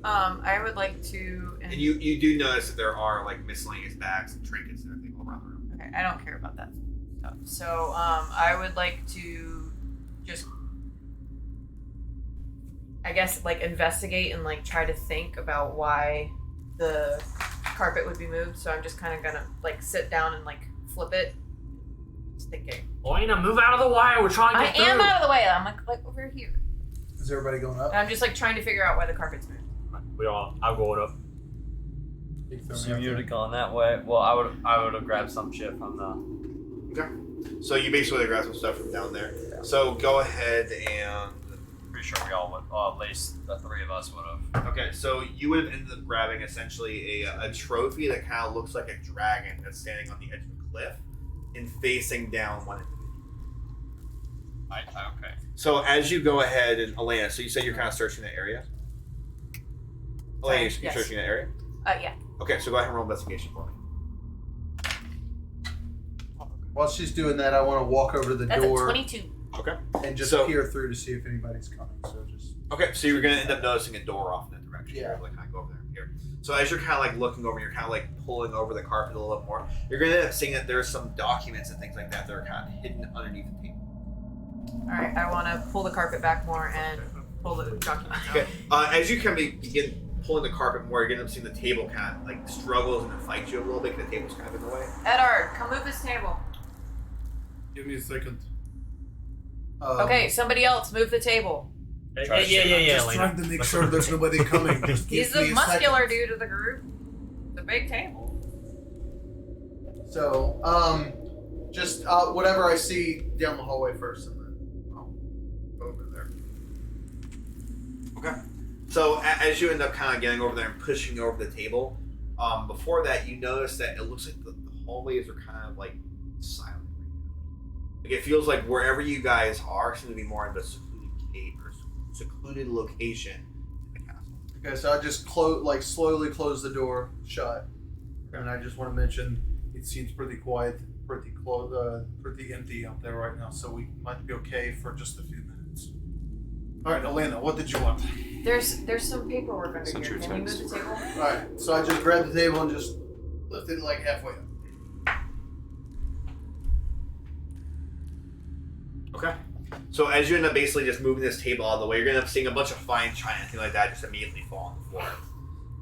I would like to. And you do notice that there are like miscellaneous bags and trinkets and everything all around the room. Okay, I don't care about that stuff. So I would like to just, I guess, like investigate and like try to think about why the carpet would be moved. So I'm just kind of gonna like sit down and like flip it, just thinking. Elena, move out of the wire. We're trying to I get through. am out of the way. I'm like over here. Is everybody going up? And I'm just like trying to figure out why the carpet's moved. I'm going up. You throw me So up you would there. have gone that way. Well, I would have grabbed some shit from the. Okay. So you basically grab some stuff from down there. So go ahead and. Pretty sure we all would. At least the three of us would have. Okay, so you would have ended up grabbing essentially a trophy that kind of looks like a dragon that's standing on the edge of a cliff and facing down one individual. Okay. So as you go ahead and Elena, so you said you're kind of searching that area? Elena, you're Yes. searching that area? Yeah. Okay, so go ahead and roll investigation for me. While she's doing that, I want to walk over to the That's a door 22. Okay. and just So- peer through to see if anybody's coming. So just Okay, so you're gonna end up noticing a door off in that direction. Yeah. You're like kind of go over there and here. So as you're kind of like looking over, you're kind of like pulling over the carpet a little bit more. You're gonna end up seeing that there's some documents and things like that that are kind of hidden underneath the table. All right, I want to pull the carpet back more and pull the documents out. Okay. As you kind of begin pulling the carpet more, you're gonna end up seeing the table kind of like struggles and then fights you a little bit because the table's kind of in the way. Edard, come move this table. give me a second. Okay, somebody else move the table. Yeah, Just Elena. trying to make sure there's nobody coming. Just He's give the me a muscular second. dude of the group. The big table. So, just whatever I see down the hallway first, and then I'll go over there. Okay. So as you end up kind of getting over there and pushing over the table, before that you notice that it looks like the hallways are kind of like silent. Like it feels like wherever you guys are seems to be more of a secluded cave or secluded location in the castle. Okay, so I just slowly close the door shut, and I just want to mention it seems pretty quiet, pretty empty out there right now. So we might be okay for just a few minutes. All right, Elena, what did you want? There's some paperwork under Send here. your Can you text. move the table? All right, so I just grabbed the table and just lifted it like halfway up. Okay. So as you end up basically just moving this table out of the way, you're gonna end up seeing a bunch of fine china and things like that just immediately fall on the floor.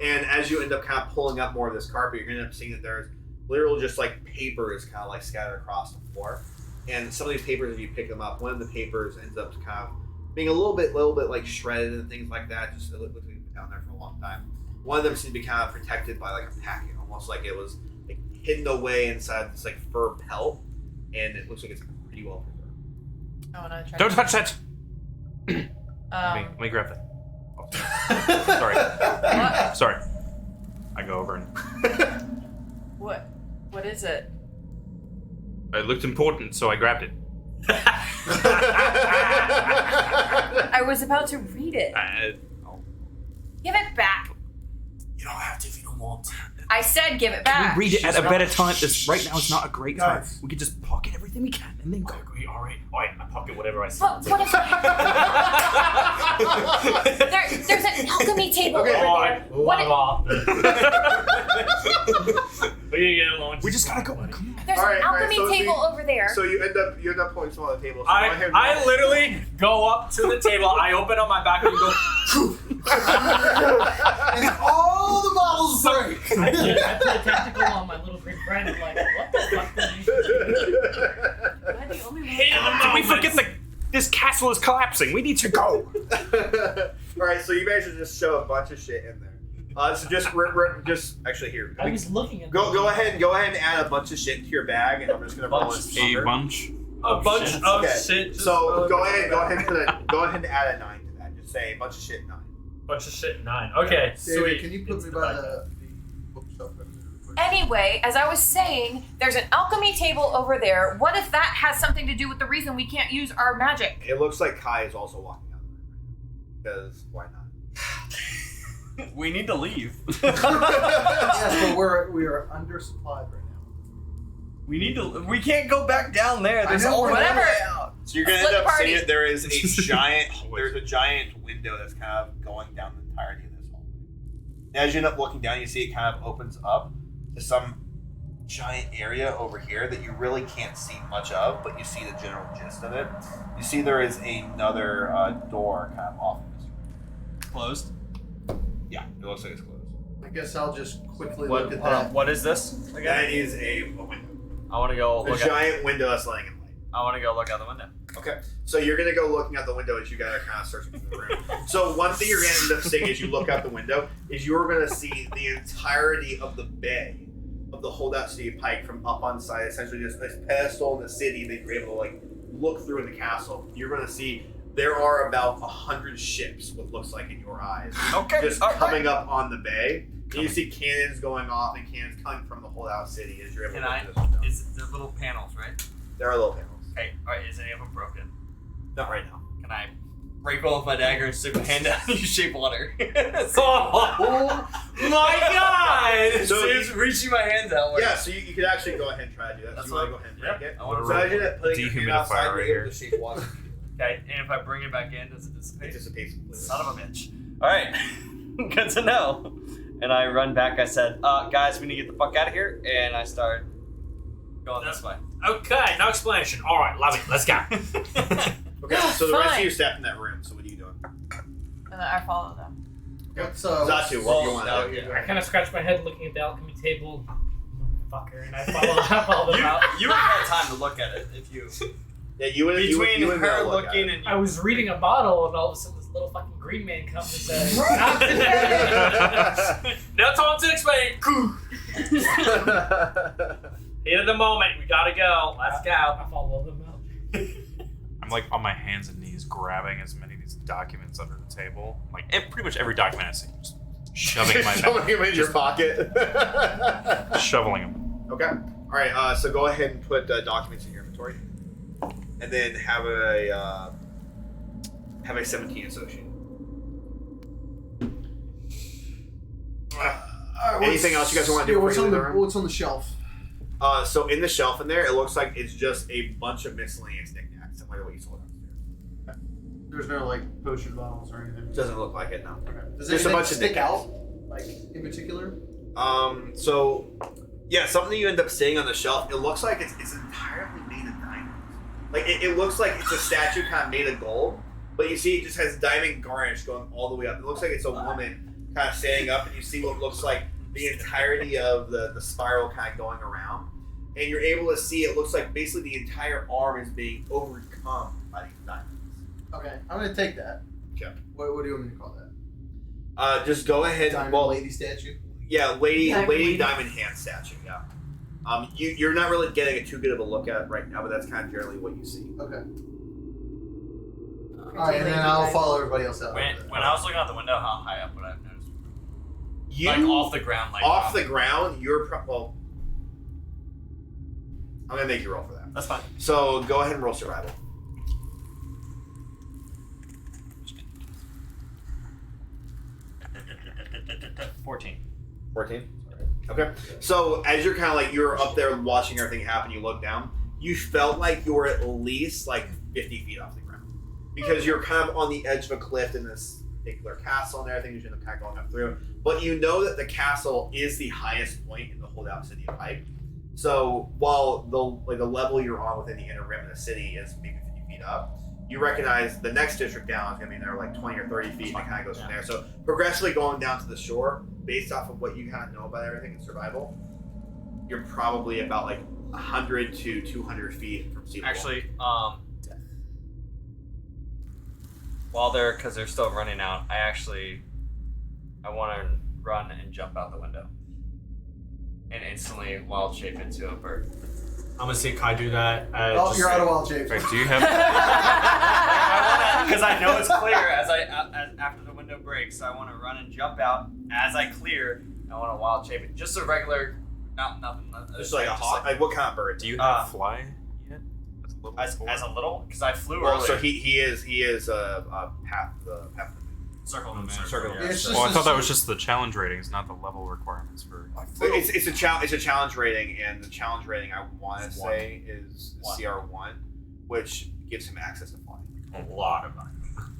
And as you end up kind of pulling up more of this carpet, you're going to end up seeing that there's literal just like papers kind of like scattered across the floor. And some of these papers, if you pick them up, one of the papers ends up kind of being a little bit like shredded and things like that. Just it looks like it's been down there for a long time. One of them seems to be kind of protected by like a packet, almost like it was like hidden away inside this like fur pelt, and it looks like it's pretty well preserved. I want to try. Don't touch that. Um, Let me grab that. Oh. Sorry. What? Sorry. I go over and What? What is it? it looked important, so I grabbed it. I was about to read it. Give it back. You don't have to if you don't want to. I said give it Can back. we read it at a better time? Right now, it's not a great time. Guys. We could just pocket everything we can and then go. I agree. All right. I pocket whatever I see. What if there's an alchemy table over there? What if, We get along. We just gotta go. Come on. there's All right, an all right, alchemy so table over there. So you end up pulling some on the table. So go ahead and I literally go up to the table. I open up my back and go. And all the bottles break. I put a tentacle on my little big friend. I'm like, what the fuck did you Am I the only one? Did we forget this castle is collapsing? We need to go. All right, so you managed to just show a bunch of shit in there. So just actually here. I was looking at Go ahead and add a bunch of shit into your bag, and I'm just gonna roll this A number. bunch. A bunch of Okay, shit. Just So go ahead and add a 9 to that. Just say a bunch of shit 9. Bunch of shit. 9. Okay. David, Sweet. can you put It's me by divided. the bookshelf? Anyway, as I was saying, there's an alchemy table over there. What if that has something to do with the reason we can't use our magic? It looks like Kai is also walking out the room because why not? We need to leave. Yes, but we are undersupplied right now. We can't go back down there. There's I know, already whatever. a way out. So you're gonna Split end up party. seeing it. There's a giant window that's kind of going down the entirety of this hallway. As you end up looking down, you see it kind of opens up to some giant area over here that you really can't see much of, but you see the general gist of it. You see there is another door kind of off in this room. Closed. Yeah, it looks like it's closed. I guess I'll just quickly What? look at Hold on. that. What is this? That is a window. I want to go A look. At, giant window that's letting in light. I want to go look out the window. Okay, so you're gonna go looking out the window as you guys are kind of searching for the room. So one thing you're gonna end up seeing as you look out the window is you're gonna see the entirety of the bay of the holdout city of Pike from up on site, essentially just this pedestal in the city that you're able to like look through in the castle. You're gonna see there are about 100 ships, what looks like in your eyes, Okay. just all right. coming up on the bay. And you see cannons going off and cannons coming from the holdout city as you're able Can to I? look through this window. Is there little panels, right? There are little panels. Okay. All right. Is any of them broken? Not right now. Can I break one with my dagger and stick my hand out and you shape water? Oh my god! So So it's reaching my hands out. Yeah, so you could actually go ahead and try to do that. That's So you want to what- go ahead and break it. I want So to as you're putting your hand outside, Dehumidifier you're right able here. to shape water. Okay. And if I bring it back in, does it It dissipate? dissipates completely. Son of a bitch. All right. Good to know. And I run back. I said, guys, we need to get the fuck out of here. And I start going this way. Okay, no explanation. All right, love it. Let's go. Okay, so the rest of Fine. you step in that room. So what are you doing? And then I follow them. What's Zatu, what do you want no, to do? yeah. I kind of scratch my head looking at the alchemy table. Motherfucker, and I follow them out. You would have had time to look at it if you. Yeah, you would. Between you would her look at looking it. and I you. was reading a bottle, and all of a sudden this little fucking green man comes and says, "Not today." No time to explain. Heat of the moment. We gotta go. Let's go. I follow them out. I'm like on my hands and knees grabbing as many of these documents under the table. Like pretty much every document I see, just shoving in my Shoving him in your pocket. shoveling them. Okay. All right. So go ahead and put documents in your inventory, and then have a 17 associated. Anything else you guys want to do What's before on you the leave the room? What's on the shelf? So in the shelf in there, it looks like it's just a bunch of miscellaneous knickknacks, similar to what you saw downstairs. There's no like potion bottles or anything. Doesn't look like it, no. Does Just a anything bunch of stick knickknacks. out, like in particular? So yeah, something that you end up seeing on the shelf, it looks like it's entirely made of diamonds. Like it looks like it's a statue kind of made of gold, but you see it just has diamond garnish going all the way up. It looks like it's a woman kind of standing up, and you see what looks like the entirety of the spiral kind of going around. And you're able to see it looks like basically the entire arm is being overcome by these diamonds. Okay, I'm gonna take that. Okay. What do you want me to call that? Just go ahead. Diamond well, lady statue. yeah, lady Diamond diamond hand statue. Yeah. You're not really getting too good of a look at it right now, but that's kind of generally what you see. Okay. Alright, and then I'll follow everybody else out. When I was looking out the window, how high up would I have noticed? You Like off the ground, like off the ground. You're well. I'm gonna make you roll for that. That's fine. So go ahead and roll survival. 14. 14. Okay. So as you're kind of like you're up there watching everything happen, you look down. You felt like you were at least like 50 feet off the ground because you're kind of on the edge of a cliff in this particular castle and everything. You're kind of going up through, but you know that the castle is the highest point in the holdout city of Pike. So while the level you're on within the inner rim of the city is maybe 50 feet up, you recognize the next district down is going to be there like 20 or 30 feet, and it kind of goes from there. So progressively going down to the shore, based off of what you kind of know about everything in survival, you're probably about like 100 to 200 feet from sea level. Actually, because they're still running out, I want to run and jump out the window and instantly wild shape into a bird. I'm gonna see Kai do that. Oh, you're out of wild shape. Wait, do you have? Because I know it's clear as after the window breaks, so I want to run and jump out as I clear. I want to wild shape it, just a regular, nothing. Just like a hawk. Like what kind of bird? Do you have fly yet? As a little, because I flew Well, earlier. so he is half the Circle the moon. Circle the moon. It's just Well, I a thought that was just the challenge ratings, not the level requirements for. It's a challenge rating, and the challenge rating I want to say is One. CR1, which gives him access to flying. A lot of money.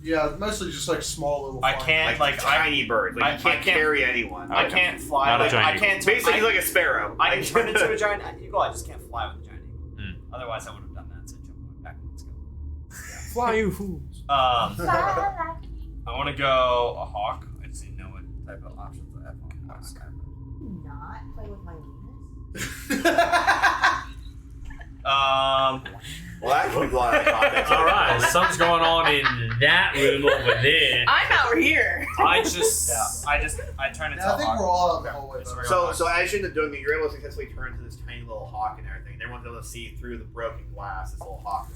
Yeah, mostly just like small little. I flying- can't Like tiny birds. Like you can't carry anyone. I can't fly. Not a Like, giant I can't. Basically, he's like a sparrow. I can Like- turn into a giant eagle. I just can't fly with a giant eagle. Hmm. Otherwise, I would have done that. So jump back. Let's go. Fly, you fools! I want to go a hawk. I just need to know what type of options I have on hawk. Not play with my Well, that could be blown out of context. All right, something's going on in that room over there. I'm out here. I just, I turn into Yeah, I a think hawk. we're all out the whole way. It's though. regular So as you're doing it, you're able to successfully turn into this tiny little hawk and everything. And everyone's able to see through the broken glass this little hawk.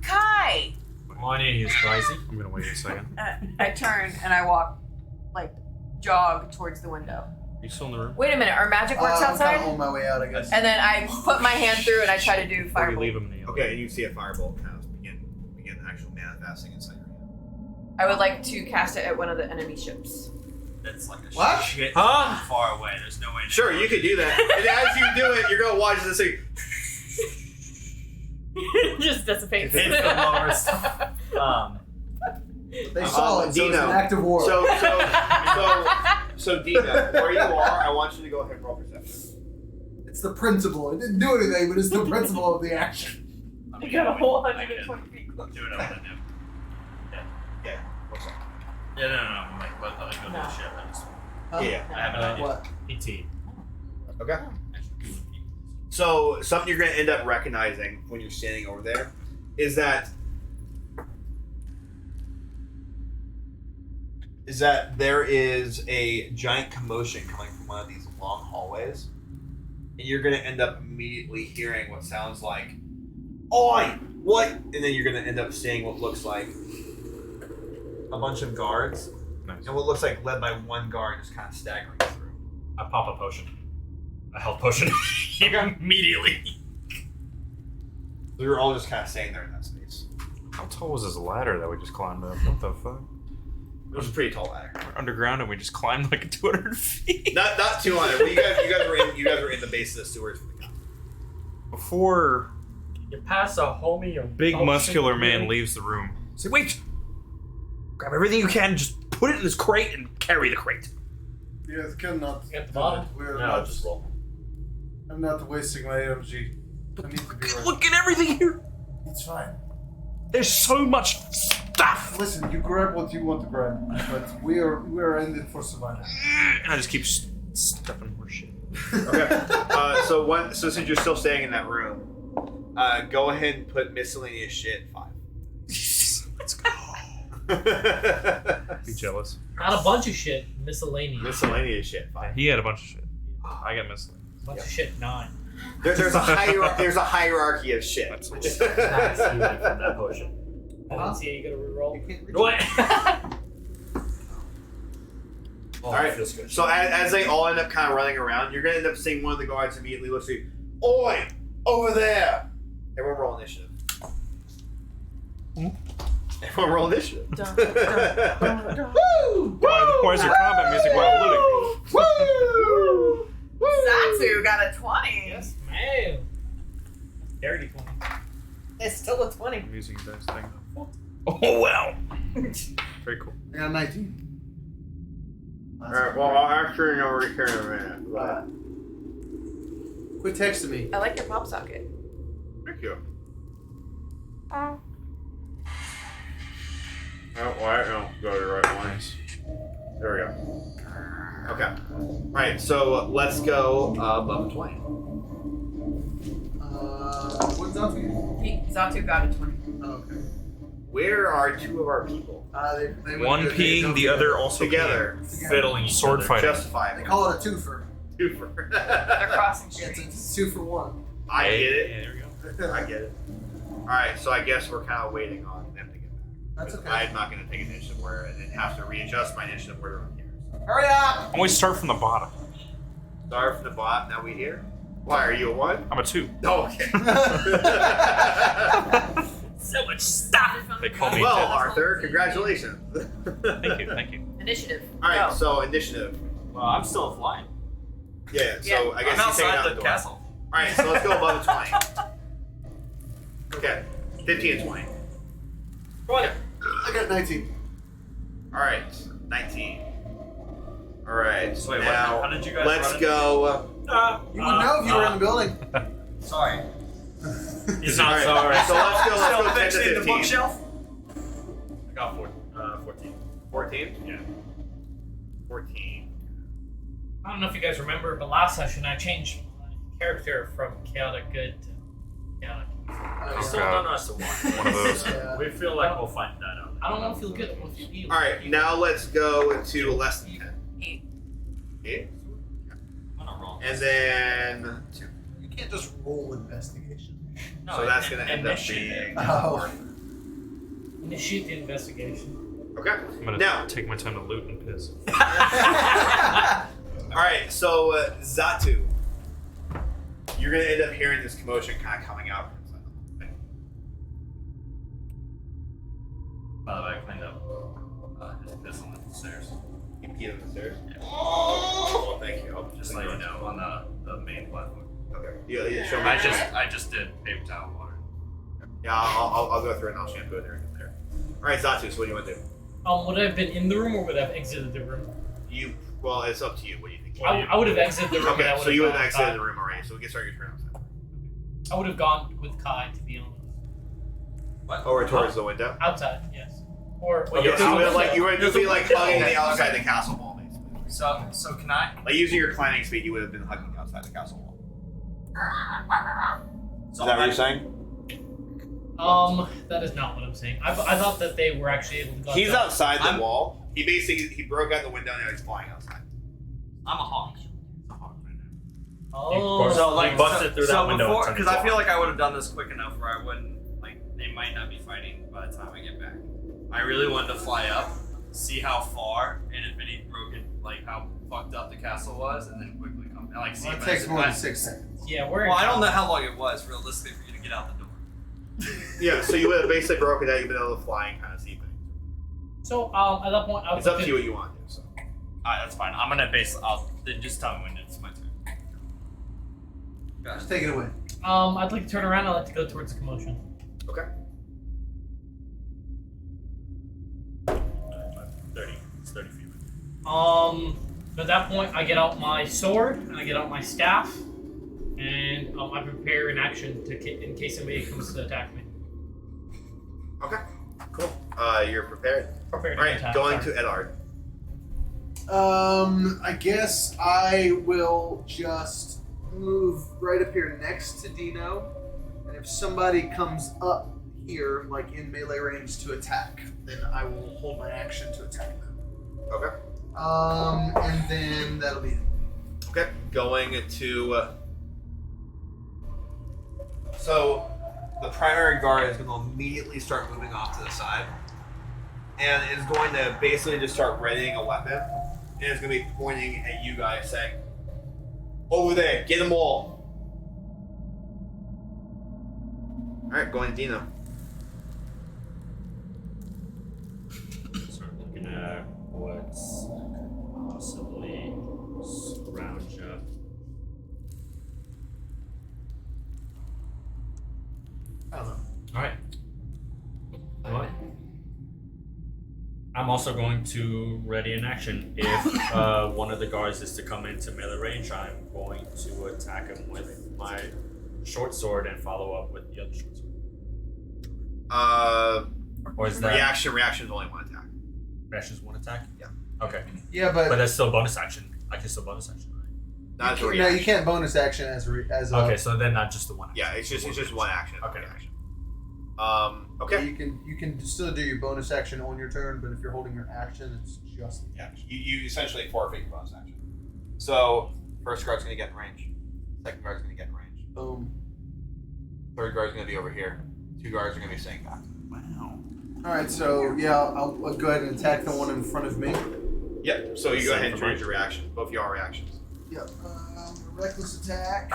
Kai. on in, he's crazy. I'm gonna wait a second. I turn and I walk, like, jog towards the window. Are you still in the room? Wait a minute, our magic works I'm kind outside? of on my way out, I guess. And then I put my hand through and I try to do Or do you fireball. leave him in the Okay, and you see a firebolt kind of begin actually manifesting inside your hand. I would like to cast it at one of the enemy ships. That's like a What? shit Huh? far away. There's no way. Sure, you could do that. And as you do it, you're gonna watch this thing. Just dissipates. It's the lowest. They saw it, so it's Dino. an active war. So Dina, where you are, I want you to go ahead and roll perception. It's the principle. It didn't do anything, but it's the principle of the action. I got a whole I get it. 120 feet close. Do what I want to do. Yeah. What's that? Yeah, no. Like, let go to No. the ship. I just. Huh? Yeah. I have an idea. What? PT. Okay. So something you're going to end up recognizing when you're standing over there is that there is a giant commotion coming from one of these long hallways, and you're going to end up immediately hearing what sounds like "Oi! What?" and then you're going to end up seeing what looks like a bunch of guards, Nice. and what looks like led by one guard just kind of staggering through. I pop a potion. A health potion. Immediately. So you're all just kind of staying there in that space. How tall was this ladder that we just climbed up? What the fuck? It was a pretty tall ladder. We're underground and we just climbed like 200 feet. Not 200. But you guys were in the base of the sewers for the count. Before You pass a homie or big potion muscular man through. leaves the room, say, "Wait! Grab everything you can, just put it in this crate and carry the crate." You guys cannot. Get the do bottle? it. We're No, not, just roll. I'm not wasting my energy. I need to be right. Look at everything here. It's fine. There's so much stuff. stuff. Listen, you grab what you want to grab, but we are in it for survival. And I just keep stuffing more shit. Okay. So since you're still staying in that room, go ahead and put miscellaneous shit 5. Let's go. Be jealous. Not a bunch of shit. Miscellaneous. Miscellaneous shit 5. He had a bunch of shit. I got miscellaneous. Bunch of shit. 9. There's a hierarchy of shit. Not stealing from that potion. I didn't see it. You gotta reroll. What? All right. So as they all end up kind of running around, you're gonna end up seeing one of the guards immediately looks at you. Oi, over there! Everyone roll initiative. Everyone roll initiative. Dun, dun, dun, dun. Why is there combat music while looting? Zatsu got a 20. Yes, ma'am. Dirty 20. It's still a 20. Music dice thing. Oh wow. Very cool. I got a 19. Alright, well, I'll actually know return in a minute. Right. Quit texting me. I like your pop socket. Thank you. Oh, well, I don't go to the right one. There we go. Okay. Alright, so let's go above 20. What's up for you? Zatu got a 20. Oh, okay. Where are 2 of our people? They went One to- peeing, the other also Together. Fiddling each Sword other. fighting. Justify They it. call it a twofer. Twofer. They're crossing Yeah, streets. it's 2 for 1. I get it. Yeah, there we go. I get it. Alright, so I guess we're kind of waiting on them to get back. That's okay. I'm not going to take initiative where and then have to readjust my initiative where everyone cares. Hurry up! Always start from the bottom. Start from the bottom, now we here. Why, are you a 1? I'm a 2. No, okay. So much stuff. They call me Well, dead. Arthur, congratulations. Thank you. Initiative. Alright, Go. so initiative. Well, I'm still flying. Yeah, so Yeah. I guess I'm you take it out outside the the door. castle. Alright, so let's go above 20. Okay, 15 and 20. I got 19. Alright, 19. Alright, So wait, now how did you guys let's run it? go. You would know if you were in the building. Sorry. He's not Alright, sorry. so let's go 10 to fixing the 15. bookshelf. I got 14. 14? Yeah. 14. I don't know if you guys remember, but last session I changed my character from chaotic good to chaotic evil. We still God. done us a one. One of those. Yeah. We feel like we'll find that out. I don't want to feel good. I want to feel evil. Alright, now let's go to less than 10. 8. 8. I'm gonna roll. And then 2. You can't just roll investigation. No, So that's in- going to end up initiative. being. Oh. Initiate the investigation. Okay. I'm gonna Now. take my time to loot and piss. Alright, so Zatu. You're going to end up hearing this commotion kind of coming out from inside the thing. By the way, I cleaned up his piss on the stairs. You peed on the stairs? Yeah. Oh, thank you. I'll Just so you know, on the main platform. Okay. You show me. I just did paper towel water. Yeah, I'll go through it and I'll shampoo it there. Alright, Zatu, so what do you want to do? Would I have been in the room or would I have exited the room? Well, it's up to you. What do you think? I would have exited the room. and I Okay, would so you would gone have exited Kai. the room already, so we can start your turn outside. I would have gone with Kai, to be honest. What? Over towards the window? Outside, yes. Or Okay, so you would like you'd There's be a like window. hugging the outside the castle wall, basically. So can I? Like using your climbing speed, you would have been hugging outside the castle wall. So Is that what you're saying? That is not what I'm saying. I thought that they were actually able to go He's outside the I'm- wall. He basically broke out the window and now he's flying outside. I'm a hawk. Oh, So like busted through that window before, and because turned I feel it like I would have done this quick enough where I wouldn't like they might not be fighting by the time I get back. I really wanted to fly up, see how far, and if any broken, like how fucked up the castle was, and then quickly come and like see. Well, it if takes I, more than 6 seconds. yeah, we're. Well, I don't know how long it was realistically for you to get out the door. Yeah, so you would have basically broken out, you've been able to fly and kind of see things. So at that point, I was It's up to you what you want to do, so. Alright, that's fine. I'm gonna I'll then just tell me when it's my turn. Just take it away. I'd like to turn around. I'd like to go towards the commotion. Okay. 30. It's 30 feet. At that point, I get out my sword and I get out my staff, and I prepare an action in case somebody comes to attack me. Okay. Cool. You're prepared. Prepared All right, attack. going to Edard. I guess I will just move right up here next to Dino, and if somebody comes up here, like in melee range to attack, then I will hold my action to attack them. Okay. And then that'll be it. Okay. Going to. So, the primary guard is going to immediately start moving off to the side, and is going to basically just start readying a weapon, and is going to be pointing at you guys, saying, "Over there, get them all." All right, going to Dino. Start looking at what's possibly scrounge up. I don't know. Alright. Well, I'm also going to ready an action. If one of the guards is to come into melee range, I'm going to attack him with my short sword and follow up with the other short sword. Or is that Reaction is only one attack. reaction's one attack? Yeah. Okay. Yeah, But that's still bonus action. I can still bonus action, right? Not as a no, reaction. you can't bonus action as a. Okay, so then not just the one action. Yeah, it's just one action. Okay. Reaction. Yeah, Okay. you can still do your bonus action on your turn, but if you're holding your action, it's just the Yeah, action. you essentially forfeit your bonus action. So, first guard's going to get in range. Second guard's going to get in range. Boom. Third guard's going to be over here. Two guards are going to be staying back. Wow. All right, so yeah, I'll go ahead and attack the one in front of me. Yep, so you go Same ahead and for mine. choose your reactions. Both of y'all reactions. Yep. Reckless attack.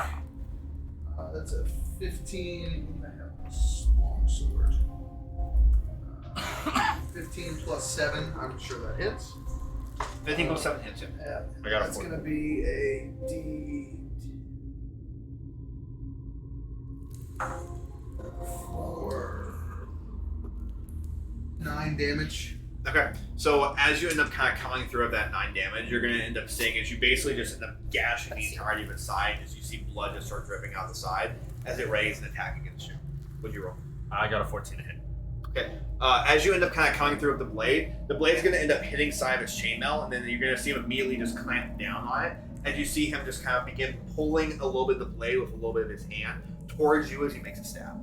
That's a 15. I have a long sword. 15 plus 7. I'm sure that hits. 15 plus 7 hits him. Yeah, I got a that's 4. going to be a D. 4. 9 damage. Okay, so as you end up kind of coming through of that 9 damage, you're going to end up seeing as you basically just end up gashing the entirety of its side as you see blood just start dripping out the side as it raises an attack against you. What'd you roll? I got a 14 to hit. Okay, as you end up kind of coming through with the blade's going to end up hitting side of its chainmail, and then you're going to see him immediately just clamp down on it, and you see him just kind of begin pulling a little bit of the blade with a little bit of his hand towards you as he makes a stab.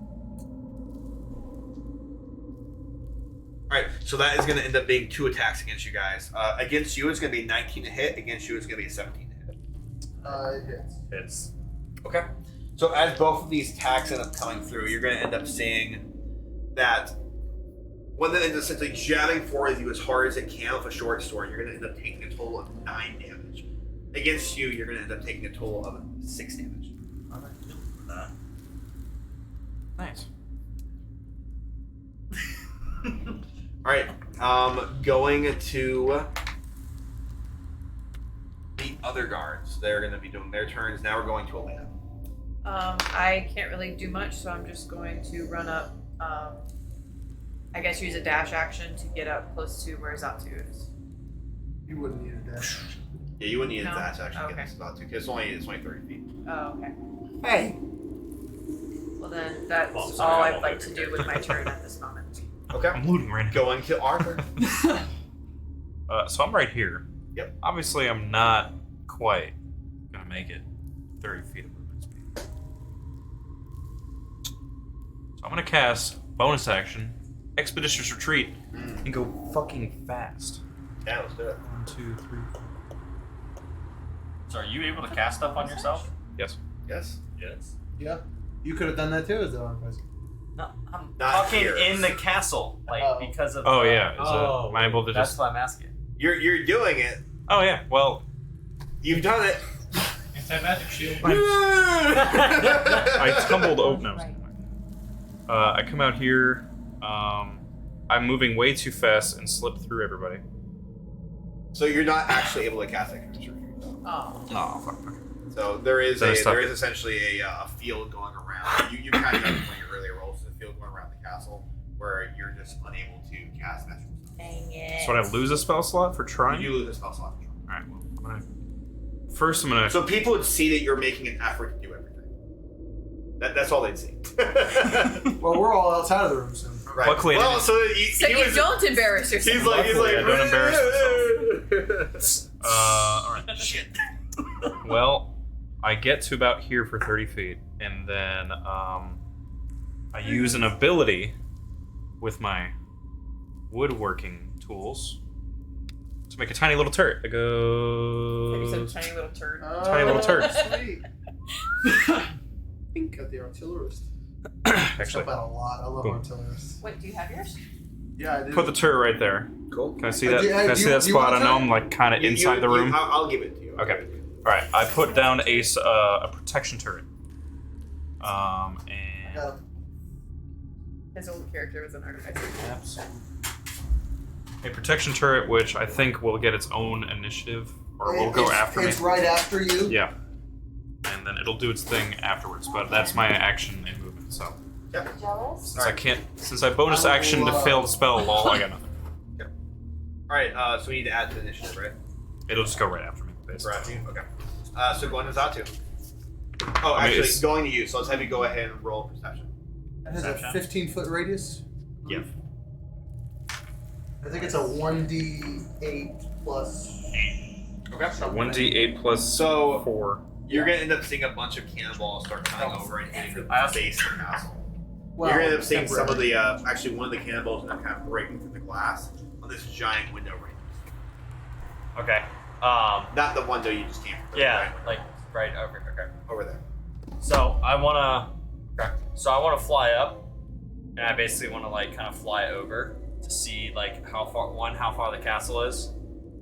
Alright, so that is going to end up being 2 attacks against you guys. Against you, it's going to be 19 to hit. Against you, it's going to be a 17 to hit. It hits. Hits. Okay. So as both of these attacks end up coming through, you're going to end up seeing that one that ends up essentially jabbing forward you as hard as it can with a short sword, you're going to end up taking a total of 9 damage. Against you, you're going to end up taking a total of 6 damage. Nice. Alright, going to the other guards. They're going to be doing their turns. Now we're going to Elena. I can't really do much, so I'm just going to run up. I guess use a dash action to get up close to where Zatu is. You wouldn't need a dash. Yeah, you wouldn't need No? a dash actually Okay. get this about to, because it's only 30 feet. Oh, okay. Hey! Well, then that's Well, sorry, all I I'd won't like be to prepared. do with my turn at this moment. Okay. I'm looting right now. Going to Arthur. So I'm right here. Yep. Obviously, I'm not quite gonna make it 30 feet of movement speed. So I'm gonna cast bonus action, Expeditious Retreat, and go fucking fast. Yeah, let's do it. 1, 2, 3. So are you able to cast stuff on yourself? Yes. Yes. Yes. Yeah. You could have done that too, as the arm No, I'm Not talking here. in the castle, like Oh. because of. Oh yeah. Is Oh, am I able to That's just? what I'm asking. You're doing it. Oh yeah. Well, You've done it. Anti-magic shield. I tumbled over. No. I come out here. I'm moving way too fast and slip through everybody. So you're not actually able to cast Expeditious Retreat. Oh. Oh fuck. So there is So it's there tough. is essentially a field going around. You kind of done one of your earlier rolls. There's a field going around the castle where you're just unable to cast magical spells. Dang it. So would I lose a spell slot for trying? You lose a spell slot. All right. Well, I'm gonna. So people would see that you're making an effort to do everything. That's all they'd see. Well, we're all outside of the room soon. Right. Luckily, well, so So he you was. don't embarrass yourself. He's like, Luckily, I don't embarrass myself. all right. Shit. Well, I get to about here for 30 feet, and then I use an ability with my woodworking tools to make a tiny little turret. I You said go. tiny little turd. Tiny little turd. Sweet. Got the artillerist. Actually, Help out a lot. I love Boom. artillerists. Wait, do you have yours? Yeah, I do. put the turret right there. Cool. Can I see that? do you- Can I do see you- that do you spot? I want know to? I'm like kind of inside the room. I'll give it to you. Okay. All right. I put down a protection turret. And Got him. His old character was an artificer. a protection turret, which I think will get its own initiative, or will go after me. It's right after you. Yeah. And then it'll do its thing afterwards, but that's my action and movement. So Jealous? since I bonus action to fail the spell, lol, I got nothing. All right. So we need to add to the initiative, right? It'll just go right after me. Basically. For you. Okay. So going to Zatu. Oh, I mean, actually, it's- going to you. So let's have you go ahead and roll perception. It has a 15-foot radius. Yeah. I think it's a 1d8 plus. Okay. 1d8 plus So 4. you're gonna end up seeing a bunch of cannonballs start coming over and hitting the base of the castle. Well, You're gonna end up seeing some of temporary. the actually one of the cannonballs end up kind of breaking through the glass on this giant window right now. Okay. Not the window you just came from. but the Yeah, giant window like right over. Okay. over there. So I wanna. Okay. So I wanna fly up, and I basically wanna like kind of fly over to see like how far the castle is.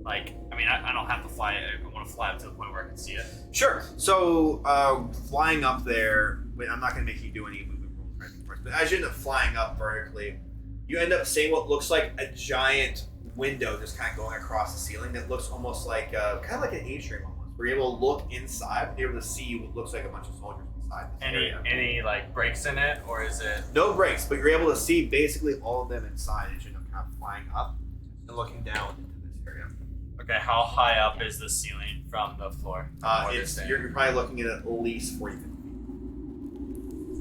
Like, I mean, I don't have to fly it. I want to fly up to the point where I can see it. Sure. So flying up there. Wait, I'm not gonna make you do any movement rules or anything first. But as you end up flying up vertically, you end up seeing what looks like a giant window just kind of going across the ceiling that looks almost like kind of like an atrium almost. Where you're able to look inside and you're able to see what looks like a bunch of soldiers inside this area. Any like breaks in it, or is it? No breaks, but you're able to see basically all of them inside as you end up kind of flying up and looking down into this area. Okay, how high up is the ceiling from the floor? Where they're staying? You're probably looking at least 40 feet.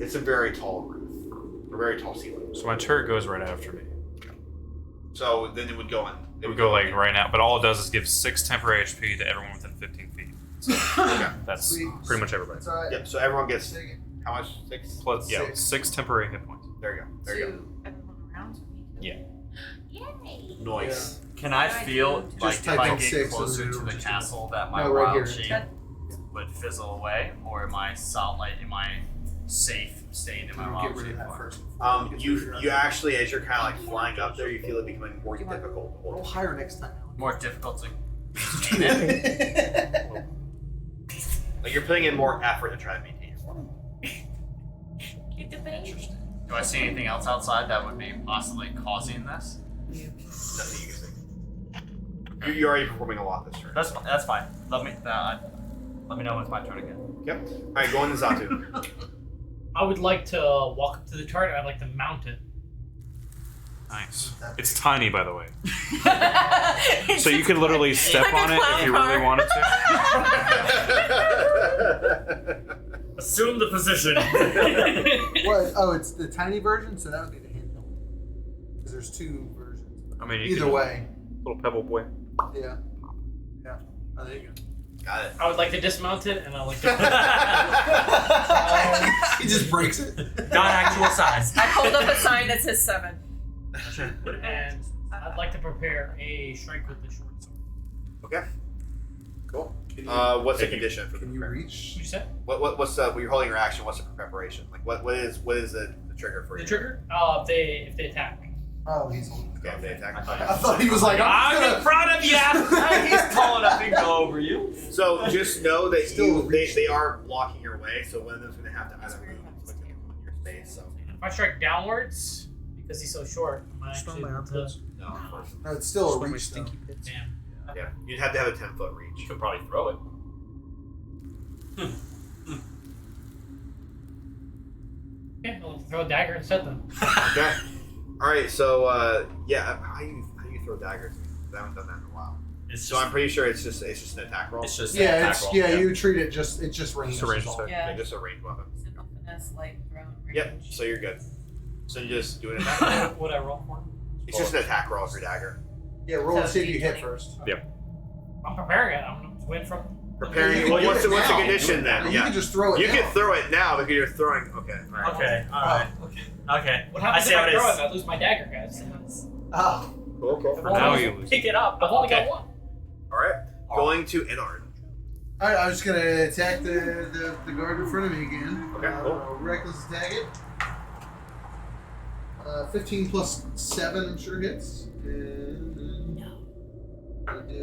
It's a very tall roof, a very tall ceiling. So my turret goes right after me. So then it would go in. It would go like right now, but all it does is give 6 temporary HP to everyone within 15 feet. So Okay. that's Sweet. pretty much everybody. That's alright. Yep. So everyone gets Take it. how much? 6. Plus, yeah, 6. 6 temporary hit points. There you go. There you To everyone around? Yeah. Yay! go. Noise. Can I feel Just like if type I in get 6 closer and to it'll the just- castle that my No, right wild here. shape would fizzle away, or am I safe staying in my Get wild rid shape? of that form? first. You actually, as you're kind of like flying up there, you feel it becoming more difficult to Roll hold. higher next time. More difficult to maintain it. Like you're putting in more effort to try to maintain your form. Interesting. Do I see anything else outside that would be possibly causing this? Nothing you can see. You're already performing a lot this turn. That's fine. Let me know when it's my turn again. Yep. All right, go into Zatu. I would like to walk up to the turret. I'd like to mount it. Nice. It's tiny, by the way. So you could literally step like a on it if clown you car. really wanted to. Assume the position. What? Oh, it's the tiny version, so that would be the handheld. Because there's 2 versions. I mean, you Either could- way, Little pebble boy. yeah. Yeah. Oh, there you go. Got it. I would like to dismount it, and I would like to. He just breaks it. Not actual size. I hold up a sign that says 7. And I'd like to prepare a strike with the short sword. Okay. Cool. Can you, What's the condition for the can you reach? You said what's when you're holding your action? What's the preparation? Like what is the trigger for the you? trigger? If they attack. Oh, he's holding. Okay, if they attack. I thought he was like, I'm I'm gonna. proud of you. He's tall enough to go over you. So just know that Still reach. they are blocking your way. So one of them's going to have to either move with you on your space. So If I strike downwards, because he's so short, I'm actually able to. no, of course. No, it's still a reach though. Damn. Yeah, you'd have to have a 10-foot reach. You could probably throw it. Okay, I'll throw a dagger instead then. Okay. All right. So yeah, how do you throw daggers? I haven't done that in a while. It's So I'm pretty sure it's just an attack roll. It's just an Yeah, attack it's roll. you treat it just range. Just a range is all. attack. Yeah, Yeah. just a ranged weapon. Simple finesse, light thrown, range. Yep. So you're good. So you just do an attack. What I roll for? It's just an attack roll for your dagger. Yeah, roll to see if you hit first. I'm preparing it. I'm gonna win from. Preparing. You Well, can what's do the it now. condition then? You Yeah. can just throw it. You now. can throw it now because you're throwing. Okay. All right. Okay, alright. Okay. What I happens see if how I it throw it is. and I lose my dagger, guys? That's- Oh, Okay. For now, you lose. Pick it up. I've only got one. All right. Going to Enard. all right. I'm just gonna attack the guard in front of me again. Okay, cool. Reckless attack it. 15 plus 7, I'm sure hits. And No. I do.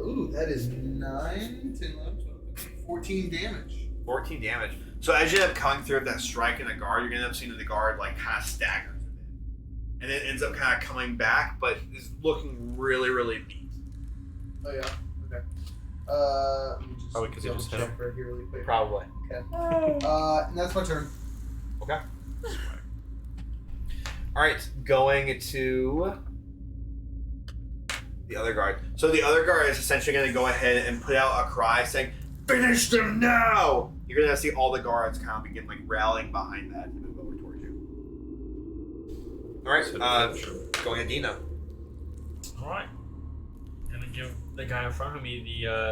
Ooh, that is 9, 10, 11, 12, 14 damage. 14 damage. So as you end up coming through with that strike in the guard, you're gonna end up seeing that the guard like kind of staggers a bit, and then ends up kind of coming back, but is looking really, really beat. Oh yeah. Okay. Let me just Probably 'cause you just hit check him. right here really quick. Probably. And that's my turn. Okay. All right, going to the other guard. So the other guard is essentially going to go ahead and put out a cry saying, "Finish them now!" You're going to see all the guards kind of begin like rallying behind that and move over towards you. All right, going to Dino. Alright. Gonna give the guy in front of me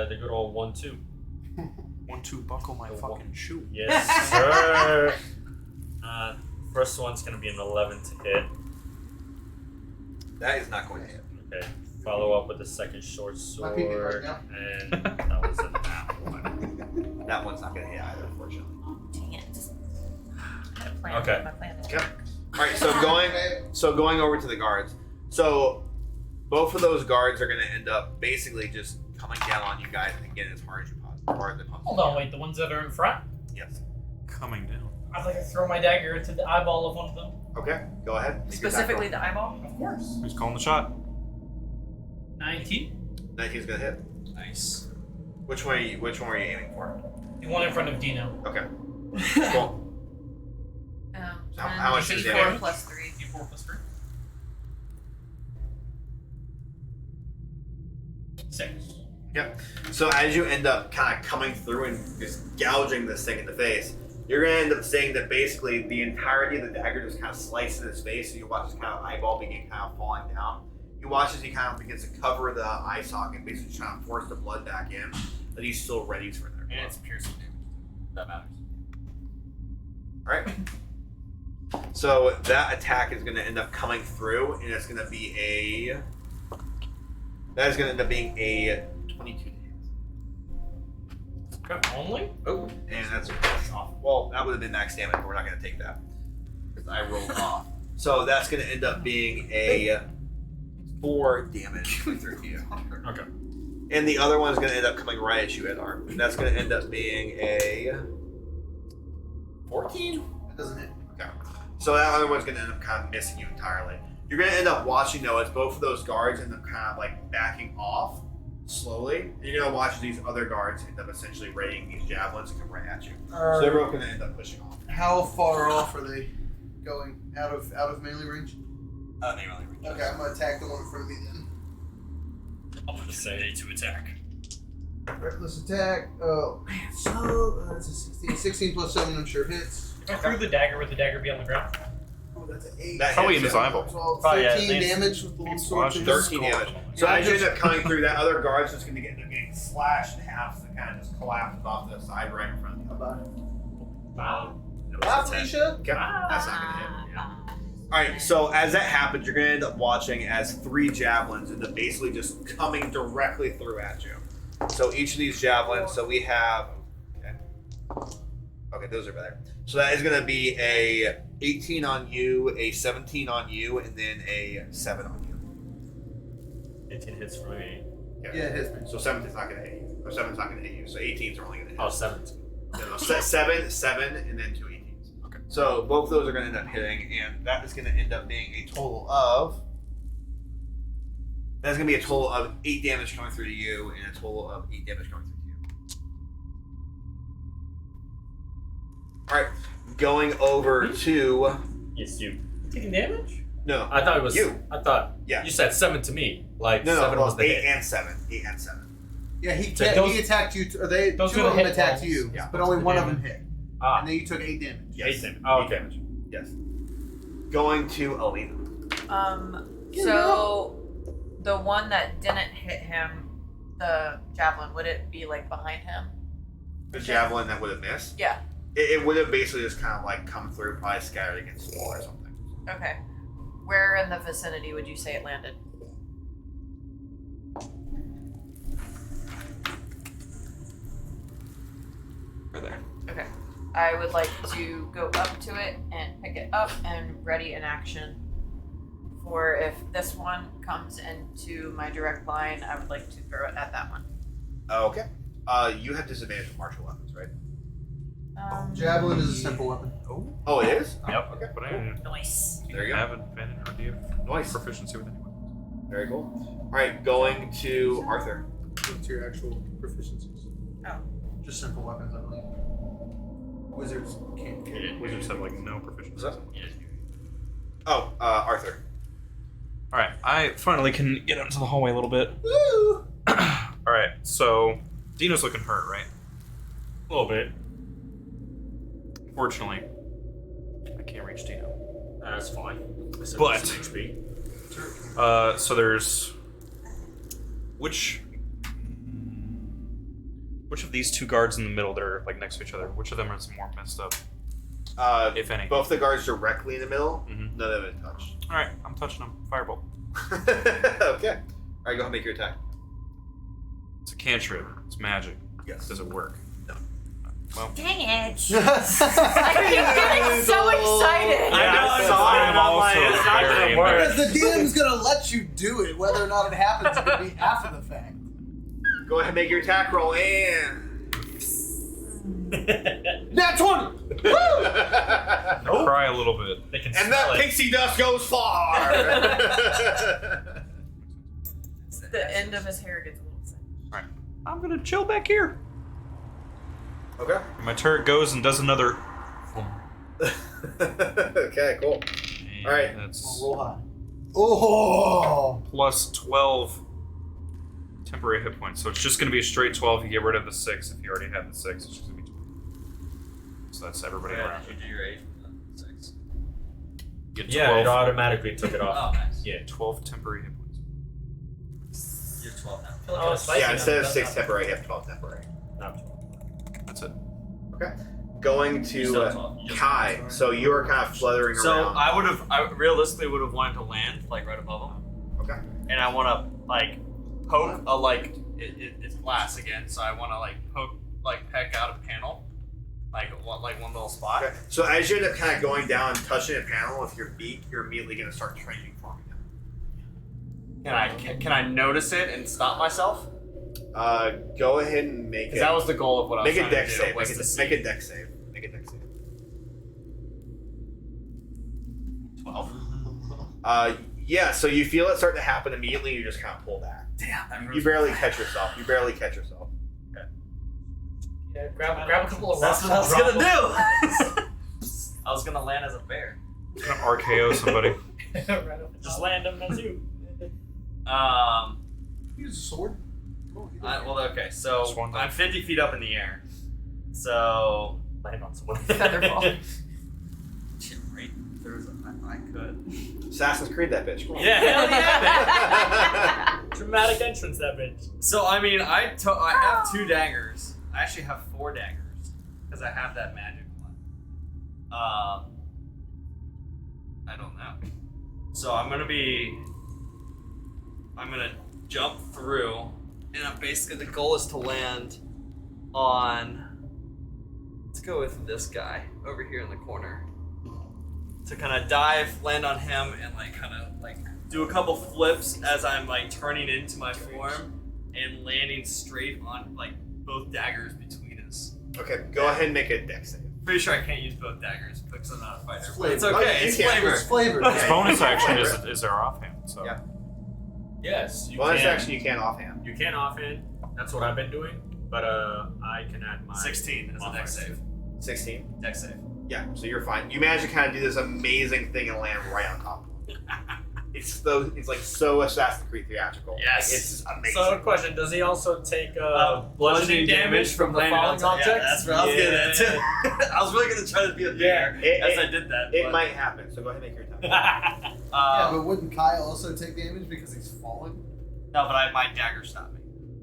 the good old 1-2. 1-2, buckle my fucking shoe. Yes, sir. First one's gonna be an 11 to hit. That is not going to hit. Okay. Follow up with the second short My peeking right sword, now. and that was a nat 1. That one's not going to hit either, unfortunately. Dang it. I had a plan. Okay. My plan didn't Okay. work. All right, so going over to the guards. So both of those guards are going to end up basically just coming down on you guys and getting as hard as you possibly. Hold on, wait. The ones that are in front? Yes. Coming down. I'd like to throw my dagger into the eyeball of one of them. Okay, go ahead. Make your attack Specifically roll. the eyeball? Of course. Who's calling the shot? 19. 19's gonna hit. Nice. Which one are you aiming for? The one in front of Dino. Okay. Cool. How much is D4 damage? plus 3. D4 plus 3. 6. Yep. So as you end up kind of coming through and just gouging this thing in the face, you're gonna end up seeing that basically the entirety of the dagger just kind of slices in his face, and you watch his kind of eyeball begin kind of falling down. You watch as he kind of begins to cover the eye socket, basically just trying to force the blood back in, but he's still ready for their And it's piercing damage. That matters. Alright. So that attack is going to end up coming through, and it's going to be that is going to end up being a 22 to hit. Only? Oh, and that's off. Well, that would have been max damage, but we're not going to take that because I rolled off. So that's going to end up being a 4 damage coming through to you. Okay. And the other one's going to end up coming right at you, Edar. And that's going to end up being a 14? That doesn't hit. Okay. So that other one's going to end up kind of missing you entirely. You're going to end up watching, though, as both of those guards end up kind of like backing off slowly. And you're going to watch as these other guards end up essentially readying these javelins to come right at you. So they're both going to end up pushing off. How far off are they going? Out of melee range? They really reach. Okay, I'm gonna attack the one in front of me then. I'm gonna say to attack. Reckless attack. Oh, man. So that's a 16. 16 plus 7, I'm sure hits. If I threw the dagger, would the dagger be on the ground? Oh, that's an 8. That Probably hits in his him. eyeball. 12, Probably, yeah, 13 they- damage with the long sword. Squash 13 damage. So Yeah, as you end just- up coming through, that other guard's just going to end up getting slashed in half, so it kind of just collapses off to the side right in front of you. Wow. Bye, Felicia. Okay, that's not going to hit. Yeah. Alright, so as that happens, you're going to end up watching as 3 javelins end up basically just coming directly through at you. So each of these javelins, so we have... Okay, those are better. So that is going to be a 18 on you, a 17 on you, and then a 7 on you. 18 hits for me. Yeah, it hits me. So 17's not going to hit you. Or 7's not going to hit you. So 18's are only going to hit Oh, you. 7. No, 7, and then 2 18s. Okay. So both of those are going to end up hitting, and that is going to end up being a total of... That's going to be a total of 8 damage coming through to you, and a total of 8 damage coming through to you. Alright, going over to... Yes, you. Taking damage? No. I thought it was You. I thought Yeah. you said 7 to me. Like No, 7 well, was the 8 hit. and 7. 8 and 7. Yeah, he So those- attacked you. Or they those 2 are the of them hit attacked rolls. you, Yeah. but only The one of damage. them hit. Ah, And then you took 8 damage. Yes. 8 damage. Oh, 8 okay. damage. Yes. Going to Alina. So the one that didn't hit him, the javelin, would it be like behind him? The javelin that would have missed? Yeah. It would have basically just kind of like come through, probably scattered against the wall or something. Okay. Where in the vicinity would you say it landed? Right there. Okay. I would like to go up to it and pick it up and ready an action for if this one comes into my direct line, I would like to throw it at that one. Okay. You have disadvantage with martial weapons, right? Javelin is a simple weapon. Oh, it is? Yep. Okay. But I Nice. There you go. have advantage or do you have Nice. proficiency with anyone? Very cool. Alright, going to Arthur. What's your actual proficiencies? Oh. Just simple weapons, I believe. Wizards can't get. Wizards have like no proficiency. Oh, Arthur. All right, I finally can get out into the hallway a little bit. Woo! All right, so Dino's looking hurt, right? A little bit. Fortunately, I can't reach Dino. That's fine. But- Some HP. So there's which of these two guards in the middle that are like next to each other? Which of them is more messed up, if any? Both the guards directly in the middle, Mhm. none of it touched. All right, I'm touching them. Firebolt. Okay. Alright, go ahead and make your attack. It's a cantrip. It's magic. Yes. Does it work? No. Well, Dang it. I keep getting so excited. I know, I I saw saw it, it. I'm I'm like, also it's not very gonna work. Because the DM's gonna let you do it, whether or not it happens, it could be after the fact. Go ahead and make your attack roll and Nat 20! Woo! I'll cry a little bit. They can And smell that it. pixie dust goes far! The end of his hair gets a little thin. All right, I'm gonna chill back here. Okay. And my turret goes and does another. Okay, cool. And All right. That's Roll high. Oh! plus 12 temporary hit points. So it's just going to be a straight 12 if you get rid of the 6. If you already have the 6, it's just going to be 12. So that's everybody around. Did you do your age with the 6? Get Yeah, 12, it automatically took it off. Oh, nice. Yeah. 12 temporary hit points. You're 12 now. Oh, it's Yeah, instead of 6 temporary, you have 12 temporary. Not That's it. Okay. Going You to still have 12. You just- Kai. So you are kind of fluttering So around. I realistically would have wanted to land like right above him, Okay. and I want to like poke a like it's glass again, so I want to like poke like peck out a panel, like one little spot. Okay. So as you end up kind of going down and touching a panel with your beak, you're immediately going to start training for him. Can I notice it and stop myself? Go ahead and make Because it. that was the goal of what I was Make a trying deck to do. save. was Make to a see- deck save. Make a deck save. 12. Yeah. So you feel it start to happen immediately. You just kind of pull back. Damn. You barely catch yourself. You barely catch yourself. Yeah, grab a couple of That's rocks. what I was and gonna drop do. I was gonna land as a bear. It's going to RKO somebody. them. Right up the Just top. land them as you. Use a sword. Okay, so Swan dive. I'm 50 feet up in the air. So Land on someone. Featherfall. shit, right? I could. Assassin's Creed that bitch. Come on. Yeah, hell yeah, man. Dramatic entrance, that bitch. So I mean, I have 2 daggers. I actually have 4 daggers because I have that magic one. I don't know. So I'm gonna jump through, and I'm basically the goal is to land on. Let's go with this guy over here in the corner. To kind of dive, land on him, and like kind of like do a couple flips as I'm like turning into my form and landing straight on like both daggers between us. Okay. Go ahead and make a deck save. Pretty sure I can't use both daggers because I'm not a fighter. It's But it's flavor. okay. Oh, you It's can. flavor. It's flavored. Its bonus action Yeah. is their offhand. So Yeah. Yes, you Bonus can. action you can offhand. You can offhand. That's what I've been doing. But I can add my 16 as a deck modifiers. save. 16. Deck save. Yeah. So you're fine. You manage to kind of do this amazing thing and land right on top of him. It it's like so Assassin's Creed theatrical. Yes. Like, it's just amazing. So, question: does he also take bludgeoning damage from the landing falling on top. objects? Yeah, that's what I was getting at too. I was really gonna try to be a bear as I did that. It but- might happen. So go ahead and make your attack. Yeah, but wouldn't Kai also take damage because he's falling? No, but my dagger stopped me.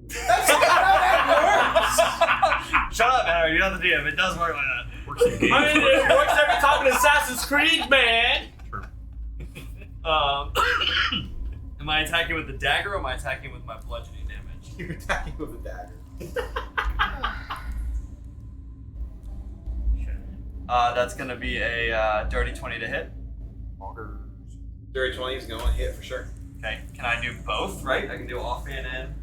That's not how Shut up, Harry. You're not the DM. It does work like that. Works in games. I mean, it works every time in Assassin's Creed, man. Am I attacking with the dagger or am I attacking with my bludgeoning damage? You're attacking with a dagger. That's gonna be a dirty 20 to hit. Dirty 20 is going to hit for sure. Okay, can I do both, right? I can do offhand and...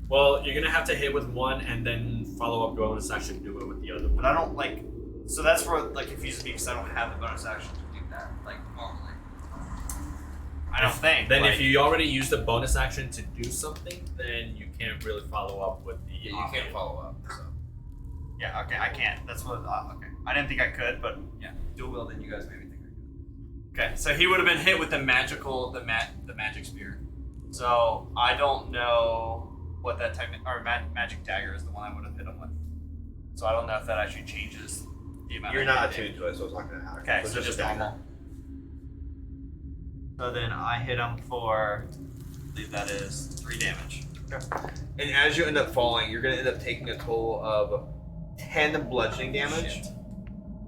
Well, you're gonna have to hit with one and then follow up bonus action do it with the other one. But I don't, like... So that's for, like, confuses me because I don't have the bonus action to do that, like, normally. I don't think. Then like, if you already used a bonus action to do something, then you can't really follow up with the. Yeah, you can't follow up. So. Yeah, okay, I can't. That's what... okay. I didn't think I could, but yeah. Do well, then you guys made me think I could. Okay, so he would have been hit with the magic spear. So I don't know what that magic dagger is the one I would have hit him with. So I don't know if that actually changes the amount. You're of not damage. attuned to it, so it's not going to happen. Okay, So so it's just a dagger. normal. So then I hit him for, I believe that is 3 damage. And as you end up falling, you're going to end up taking a total of 10 bludgeoning damage. Shit.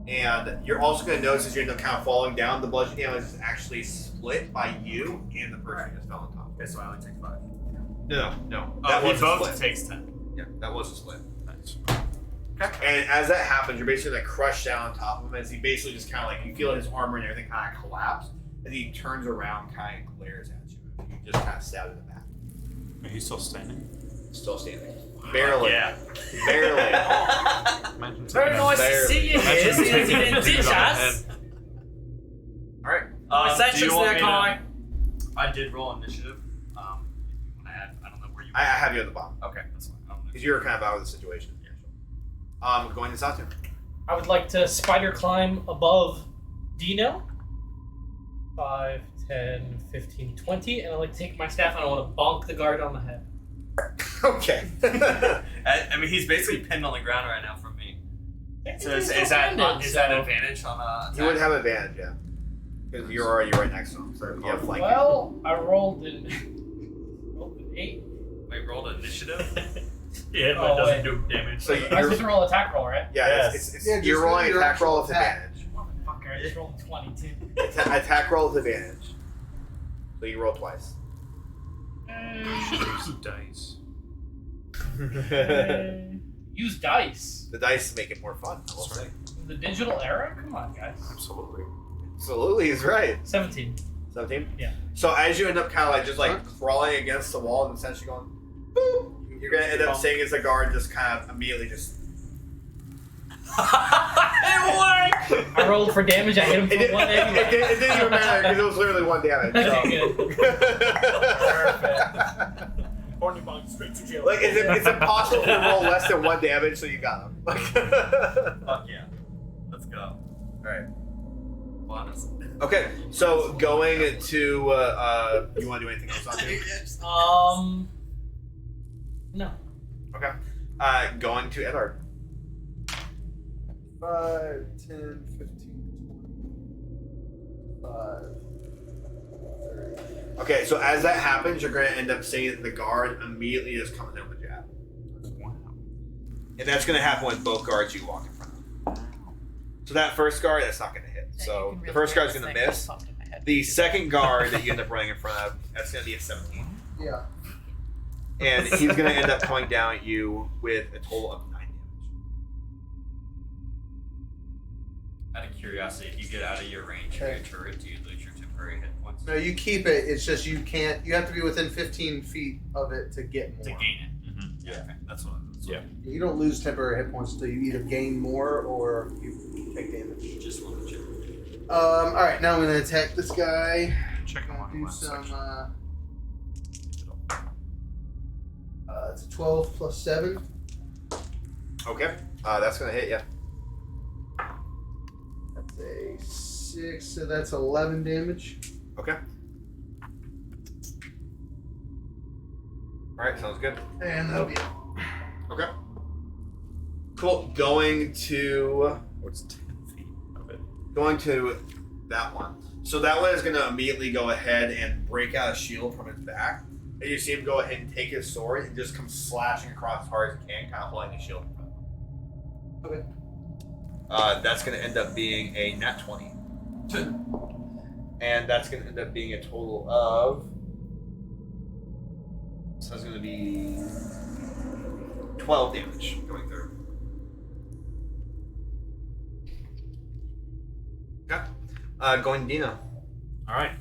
And you're also going to notice as you end up kind of falling down, the bludgeoning damage is actually split by you and the person who just fell on top. Okay, so I only take 5. No. Oh, That he was a both split. takes 10. Yeah, that was a split. Nice. And as that happens, you're basically like crushed down on top of him as he basically just kind of like, you feel his armor and everything kind of collapse as he turns around, kind of glares at you. And you just kind of stab in the back. Are you still standing? Still standing. Barely. Yeah. Barely. Imagine Very taking nice a- to see you Imagine here. Seeing as you taking didn't a ditch dude on the us. head. Alright. What's that Do you chicks want there, me to- Kai? I did roll initiative. If you want to add, I don't know where you. I have you at the bottom. Okay, that's fine. I don't know. Because you were kind of out of the situation. Going to Satu. I would like to spider climb above Dino. 5, 10, 15, 20, and I'd like to take my staff and I want to bonk the guard on the head. Okay. I mean, he's basically pinned on the ground right now from me. So is He's that offended, is so- that advantage on You would have advantage, yeah. Because you're already right next to him. So you have flanking. Well, I rolled an 8. Wait, rolled initiative. Yeah, but Oh, it doesn't wait. do damage. So I was supposed to roll attack roll, right? yeah, Yes. it's Yeah, just you're rolling roll your attack actual roll with attack. advantage. Motherfucker, I just rolled 22. Attack roll with advantage. So you roll twice. Use dice. Use dice. The dice make it more fun, I will That's say. The digital era? Come on, guys. Absolutely. Absolutely, he's right. 17. 17? Yeah. So as you end up kind of like just like crawling against the wall and essentially going, boop, you're going to end up seeing as the guard just kind of immediately just. I rolled for damage. I hit him It, for did, 1 anyway. it didn't even matter because it was literally 1 damage. Okay, Horny bong straight to jail. Like it's impossible to roll less than 1 damage, so you got him. Like, Fuck yeah. Let's go. Alright. Bonus. Okay, so going to you want to do anything else on you? No. Okay. Going to Edard. 5, 10, 15, 20, 5, 30. Okay, so as that happens, you're going to end up seeing that the guard immediately just comes in with a jab. Wow. And that's going to happen with both guards you walk in front of. So that first guard, that's not going to hit. So the first guard's going to miss. The second guard that you end up running in front of, that's going to be a 17. Yeah. And he's going to end up coming down at you with a total of 9 damage. Out of curiosity, if you get out of your range of your turret, do you lose your temporary hit points? No, you keep it. It's just you can't. You have to be within 15 feet of it to get more. To gain it. Yeah. Okay. That's what. Yeah. You don't lose temporary hit points until you either gain more or you take damage. Just want to check. All right, now I'm gonna attack this guy. Checking one Do last some. section. It's a 12 plus 7. Okay. That's going to hit you. That's a 6, so that's 11 damage. Okay. Alright, sounds good. And that'll be it. Okay. Cool. Going to What's 10 feet of it? that one. So that one is going to immediately go ahead and break out a shield from its back. And you see him go ahead and take his sword and just come slashing across as hard as he can, kind of holding the shield in front of him. Okay. That's going to end up being a nat 20. And that's going to end up being a total of... So it's going to be 12 damage going through. Okay. Going Dino. All right.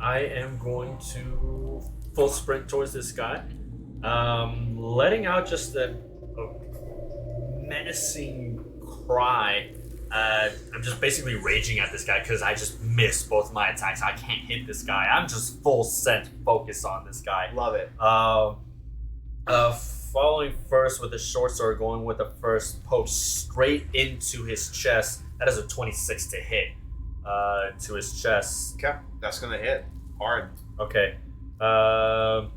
I am going to full sprint towards this guy, letting out just a menacing cry. I'm just basically raging at this guy because I just missed both my attacks. I can't hit this guy. I'm just full scent focus on this guy. Love it. Following first with the short sword, going with the first poke straight into his chest. That is a 26 to hit to his chest. Okay. That's going to hit hard. Okay. And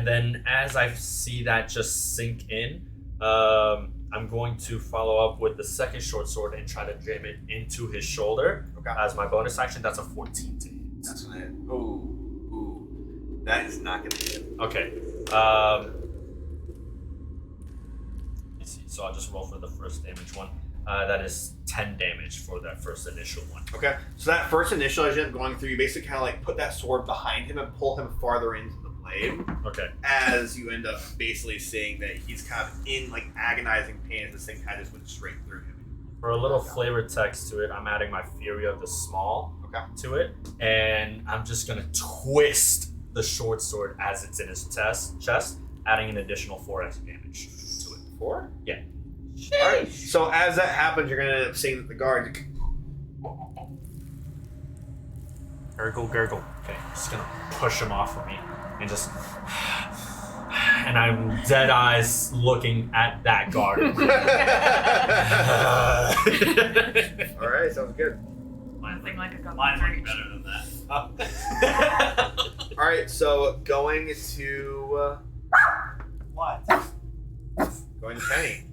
then as I see that just sink in, I'm going to follow up with the second short sword and try to jam it into his shoulder. Okay. As my bonus action, that's a 14 to hit. That's going to hit. Ooh. That is not going to hit. Okay. Let's see. So I'll just roll for the first damage one. That is 10 damage for that first initial one. Okay. So that first initial as you end up going through, you basically kind of like put that sword behind him and pull him farther into the blade. Okay. As you end up basically seeing that he's kind of in like agonizing pain as this thing kind of just went straight through him. For a little flavor text to it, I'm adding my Fury of the Small to it. And I'm just going to twist the short sword as it's in his chest, adding an additional 4x damage to it. 4? Yeah. Alright. So as that happens, you're going to end up seeing that the guard... Gurgle, gurgle. Okay, I'm just going to push him off of me and just... And I'm dead eyes looking at that guard. Alright, sounds good. Nothing like a couple Mine of look better than that. Alright, so going to... What? Going to Penny.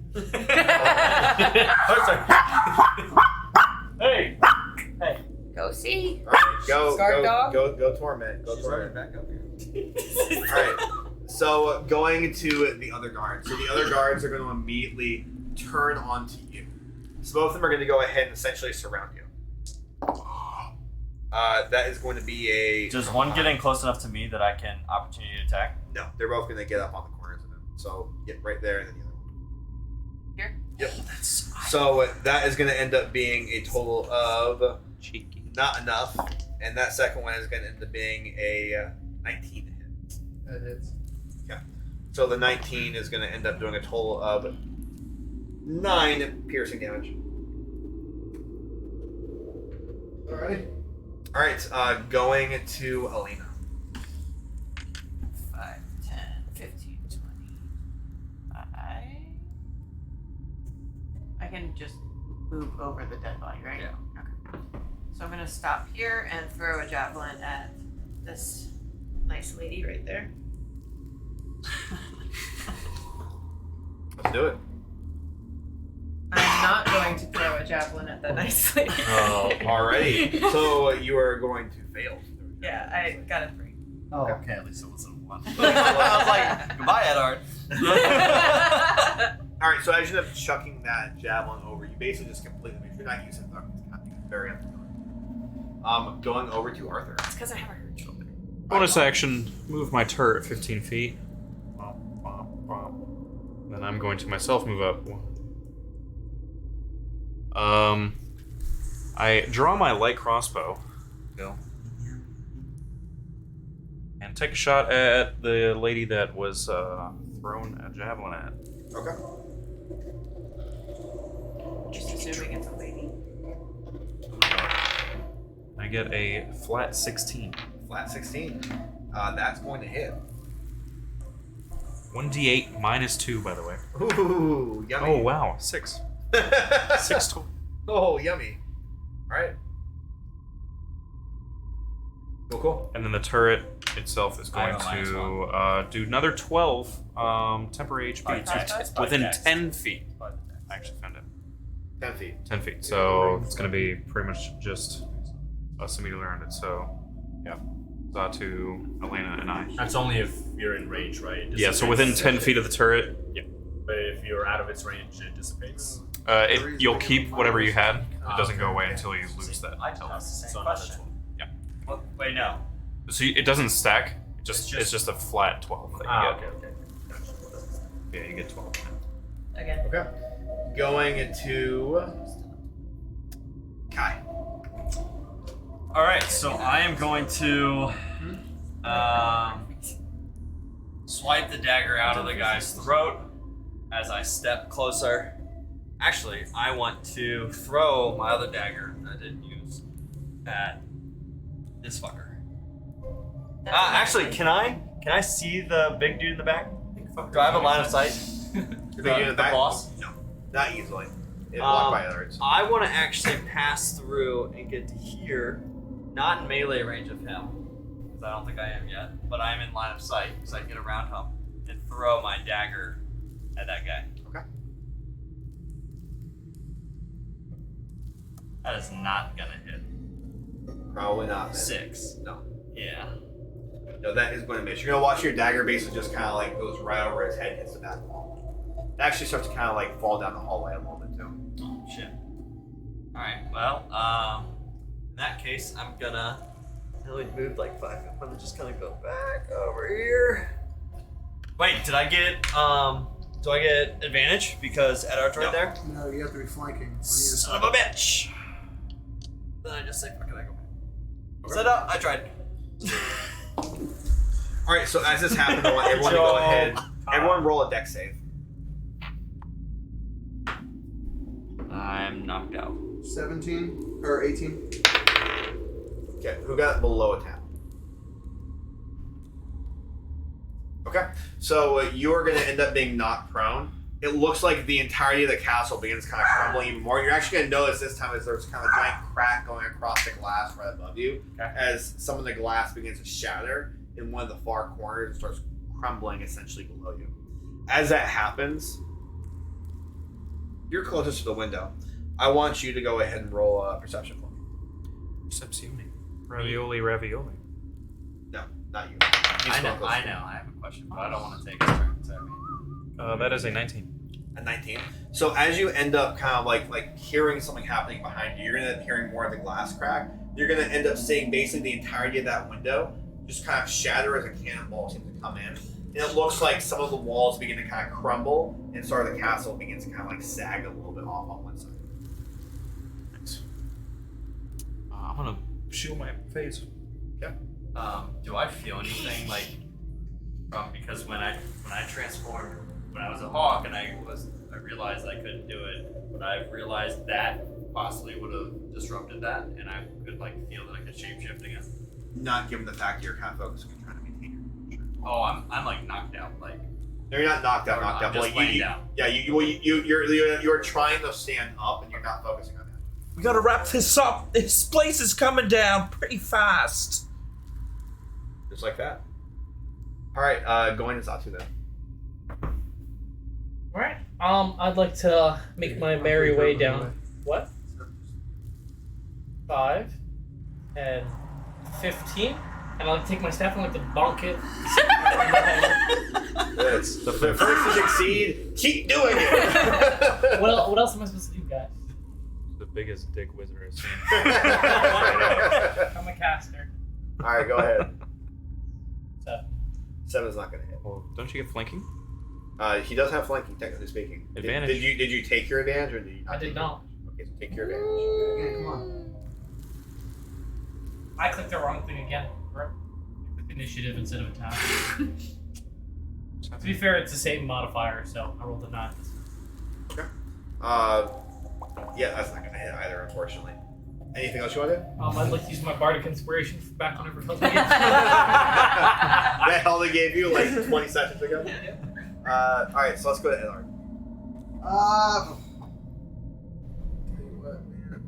Hey! Go see. Alright, go Dog? Torment. Go She's Torment. right back up here. Alright, so going to the other guards. So the other guards are going to immediately turn onto you. So both of them are going to go ahead and essentially surround you. That is going to be a... Does one get in close enough to me that I can opportunity attack? No, they're both going to get up on the corners of him. So get right there and then the other one. Here? Yep. So that is going to end up being a total of... Cheeky. Not enough. And that second one is going to end up being a 19 to hit. That hits. So the 19 is going to end up doing a total of 9 piercing damage. Alrighty. Alright, going to Alina. 5, 10, 15, 20. I can just move over the dead body, right? Yeah. Okay. So I'm gonna stop here and throw a javelin at this nice lady right there. Let's do it. I'm not going to throw a javelin at that nice lady. Oh, Alrighty. So you are going to fail. Yeah, I got a 3. Oh, Okay, at least it wasn't a 1. I was like, goodbye, Edard. Alright, so as you end up chucking that javelin over, you basically just completely make sure you're not using the it's very unfamiliar. Going over to Arthur. It's because I have a hurt shoulder. Bonus action, move my turret 15 feet. Then I'm going to myself move up. I draw my light crossbow. Bill. And take a shot at the lady that was thrown a javelin at. Okay. Just assuming it's a lady. I get a flat 16. Flat 16. That's going to hit. 1d8 minus 2, by the way. Ooh, yummy. Oh, wow. 6. 6 total. Oh, yummy. Alright. Cool. And then the turret itself is I going have a to do another 12 temporary HP Five attacks. within Five 10 feet. Five attacks. I actually found it. 10 feet. 10 feet. So it's going to be pretty much just us immediately around it. So, yeah. Zatu, Elena, and I. That's only if you're in range, right? It Yeah, so within dissipates. 10 feet of the turret, yeah. But if you're out of its range, it dissipates. You'll keep whatever you had. It doesn't go away Okay. until you lose that. I just health. asked the same So another question. 12. Well, wait, no. So it doesn't stack. It's just- just a flat 12 that you Okay, get. okay. Yeah, you get 12. Again. Okay. Going into Kai. All right, so I am going to swipe the dagger out of the guy's throat as I step closer. Actually, I want to throw my other dagger that I didn't use at this fucker. Actually, can I see the big dude in the back? Do I have a line of sight? The big dude in the back? boss? No, not easily. It's blocked by others. I want to actually pass through and get to here, not in melee range of him, because I don't think I am yet, but I am in line of sight, so I can get around him and throw my dagger at that guy. Okay. That is not gonna hit. Probably not. Then. 6. No. Yeah. No, that is going to miss. You're going to watch your dagger basically just kind of like goes right over his head, hits the back wall. It actually starts to kind of like fall down the hallway a little bit too. Oh shit. Alright, well, in that case, I'm gonna. I only moved like 5. I'm gonna just kind of go back over here. Wait, did I get, do I get advantage? Because Edar's right No. there? No, you have to be flanking. Son of a bitch! Then I just say, fuck it, I go back. Set up, I tried. All right, so as this happens, I want everyone to go ahead. Everyone roll a dex save. I'm knocked out. 17 or 18. Okay, who got below a 10? Okay, so you're going to end up being knocked prone. It looks like the entirety of the castle begins kind of crumbling even more. You're actually going to notice this time is there's kind of a giant crack going across the glass right above you as some of the glass begins to shatter in one of the far corners and starts crumbling essentially below you. As that happens, you're closest to the window. I want you to go ahead and roll a perception for me. Percepzione. Ravioli. No, not you. I know, I have a question, but I don't want to take his turn. So That is a 19. A 19. So as you end up kind of like hearing something happening behind you, you're gonna end up hearing more of the glass crack. You're gonna end up seeing basically the entirety of that window just kind of shatter as a cannonball seems to come in. And it looks like some of the walls begin to kind of crumble and sort of the castle begins to kind of like sag a little bit off on one side. Nice. I'm gonna shield my face. do I feel anything like from because when I transformed when I was a hawk and I realized I couldn't do it, but I realized that possibly would have disrupted that, and I could like feel that I could shapeshift again. Not given the fact you're kind of focusing on trying to maintain your control. Oh, I'm like knocked out, like No, you're not knocked out. I'm just Like, laying you, down. Yeah, you're trying to stand up and you're not focusing on that. We gotta wrap this up. This place is coming down pretty fast. Just like that. All right, going to Zatu then. Alright. I'd like to make my merry way down. What? 5, 10, 15. And I'd like to take my staff and like to bonk it. It's the first to succeed. Keep doing it. What else am I supposed to do, guys? The biggest dick wizard I've seen. I'm a caster. All right, go ahead. 7. 7's not gonna hit. Well, don't you get flanking? He does have flanking, technically speaking. Advantage. Did you take your advantage or did you not? I did take not. Your okay, so take your advantage. Yeah, come on. I clicked the wrong thing again. Right? I clicked initiative instead of attack. To be fair, it's the same modifier, so I rolled a 9. Yeah, that's not gonna hit either, unfortunately. Anything else you want to do? I'd like to use my bardic inspiration back whenever it comes again. That hell they gave you like 20 sessions ago. All right, so let's go to Edard. Tell you what, man.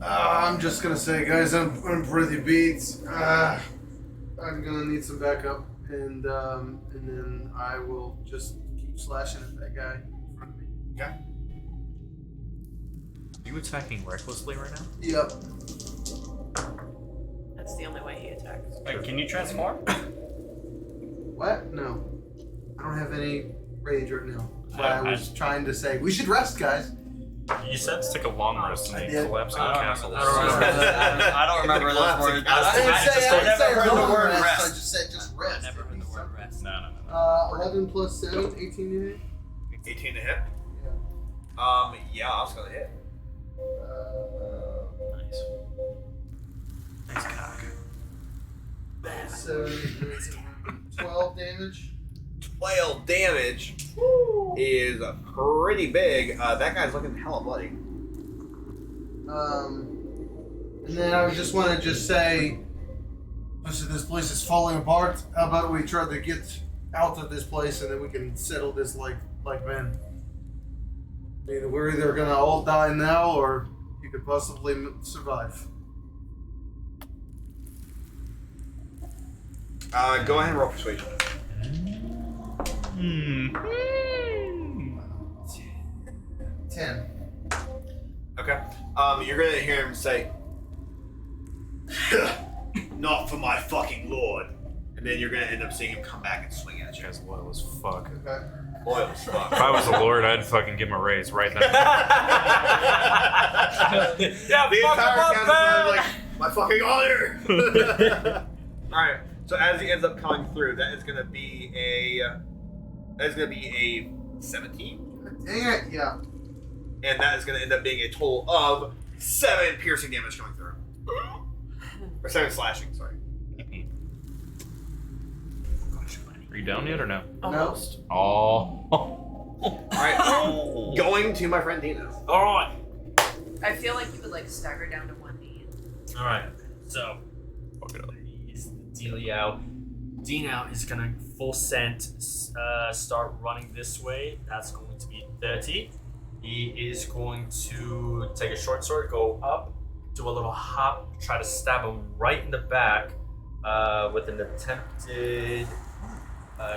I'm just gonna say, guys, I'm pretty beat. I'm gonna need some backup, and then I will just keep slashing at that guy in front of me. Okay. Are you attacking recklessly right now? Yep. That's the only way he attacks. Wait, can you transform? What? No. I don't have any rage right now. That's why I I- was trying to say we should rest, guys. You said Let's take a long rest I and did. collapsing I the don't castle. I don't remember those words. I didn't say I've never heard the long word rest. rest. I just said just I rest. never heard the word rest. No. 11 plus 7, 18 to hit. 18 to hit. Yeah, I was gonna hit. Nice. Nice cock. 7, 12 damage. 12 damage is pretty big. That guy's looking hella bloody. And then I just want to say, listen, this place is falling apart. How about we try to get out of this place and then we can settle this like men. We're either gonna all die now or you could possibly survive. Go ahead and roll persuasion. 10. Okay. You're gonna hear him say, "Not for my fucking lord," and then you're gonna end up seeing him come back and swing at This you. guy's loyal as fuck. Okay. Loyal as fuck. If I was the Lord, I'd fucking give him a raise right then. Yeah, The fuck entire him up, cast man! is like, my fucking honor. All right. So as he ends up coming through, that is gonna be a 17, Dang it, yeah. and that is gonna end up being a total of 7 piercing damage coming through, or 7 slashing. Sorry. Are you down yet or no? Almost. Oh. All right. Going to my friend Dino. All right. I feel like you would like stagger down to one knee. All right. So, Fuck it up. he's dealio. Dino is gonna full scent start running this way. That's going to be 30. He is going to take a short sword, go up, do a little hop, try to stab him right in the back with an attempted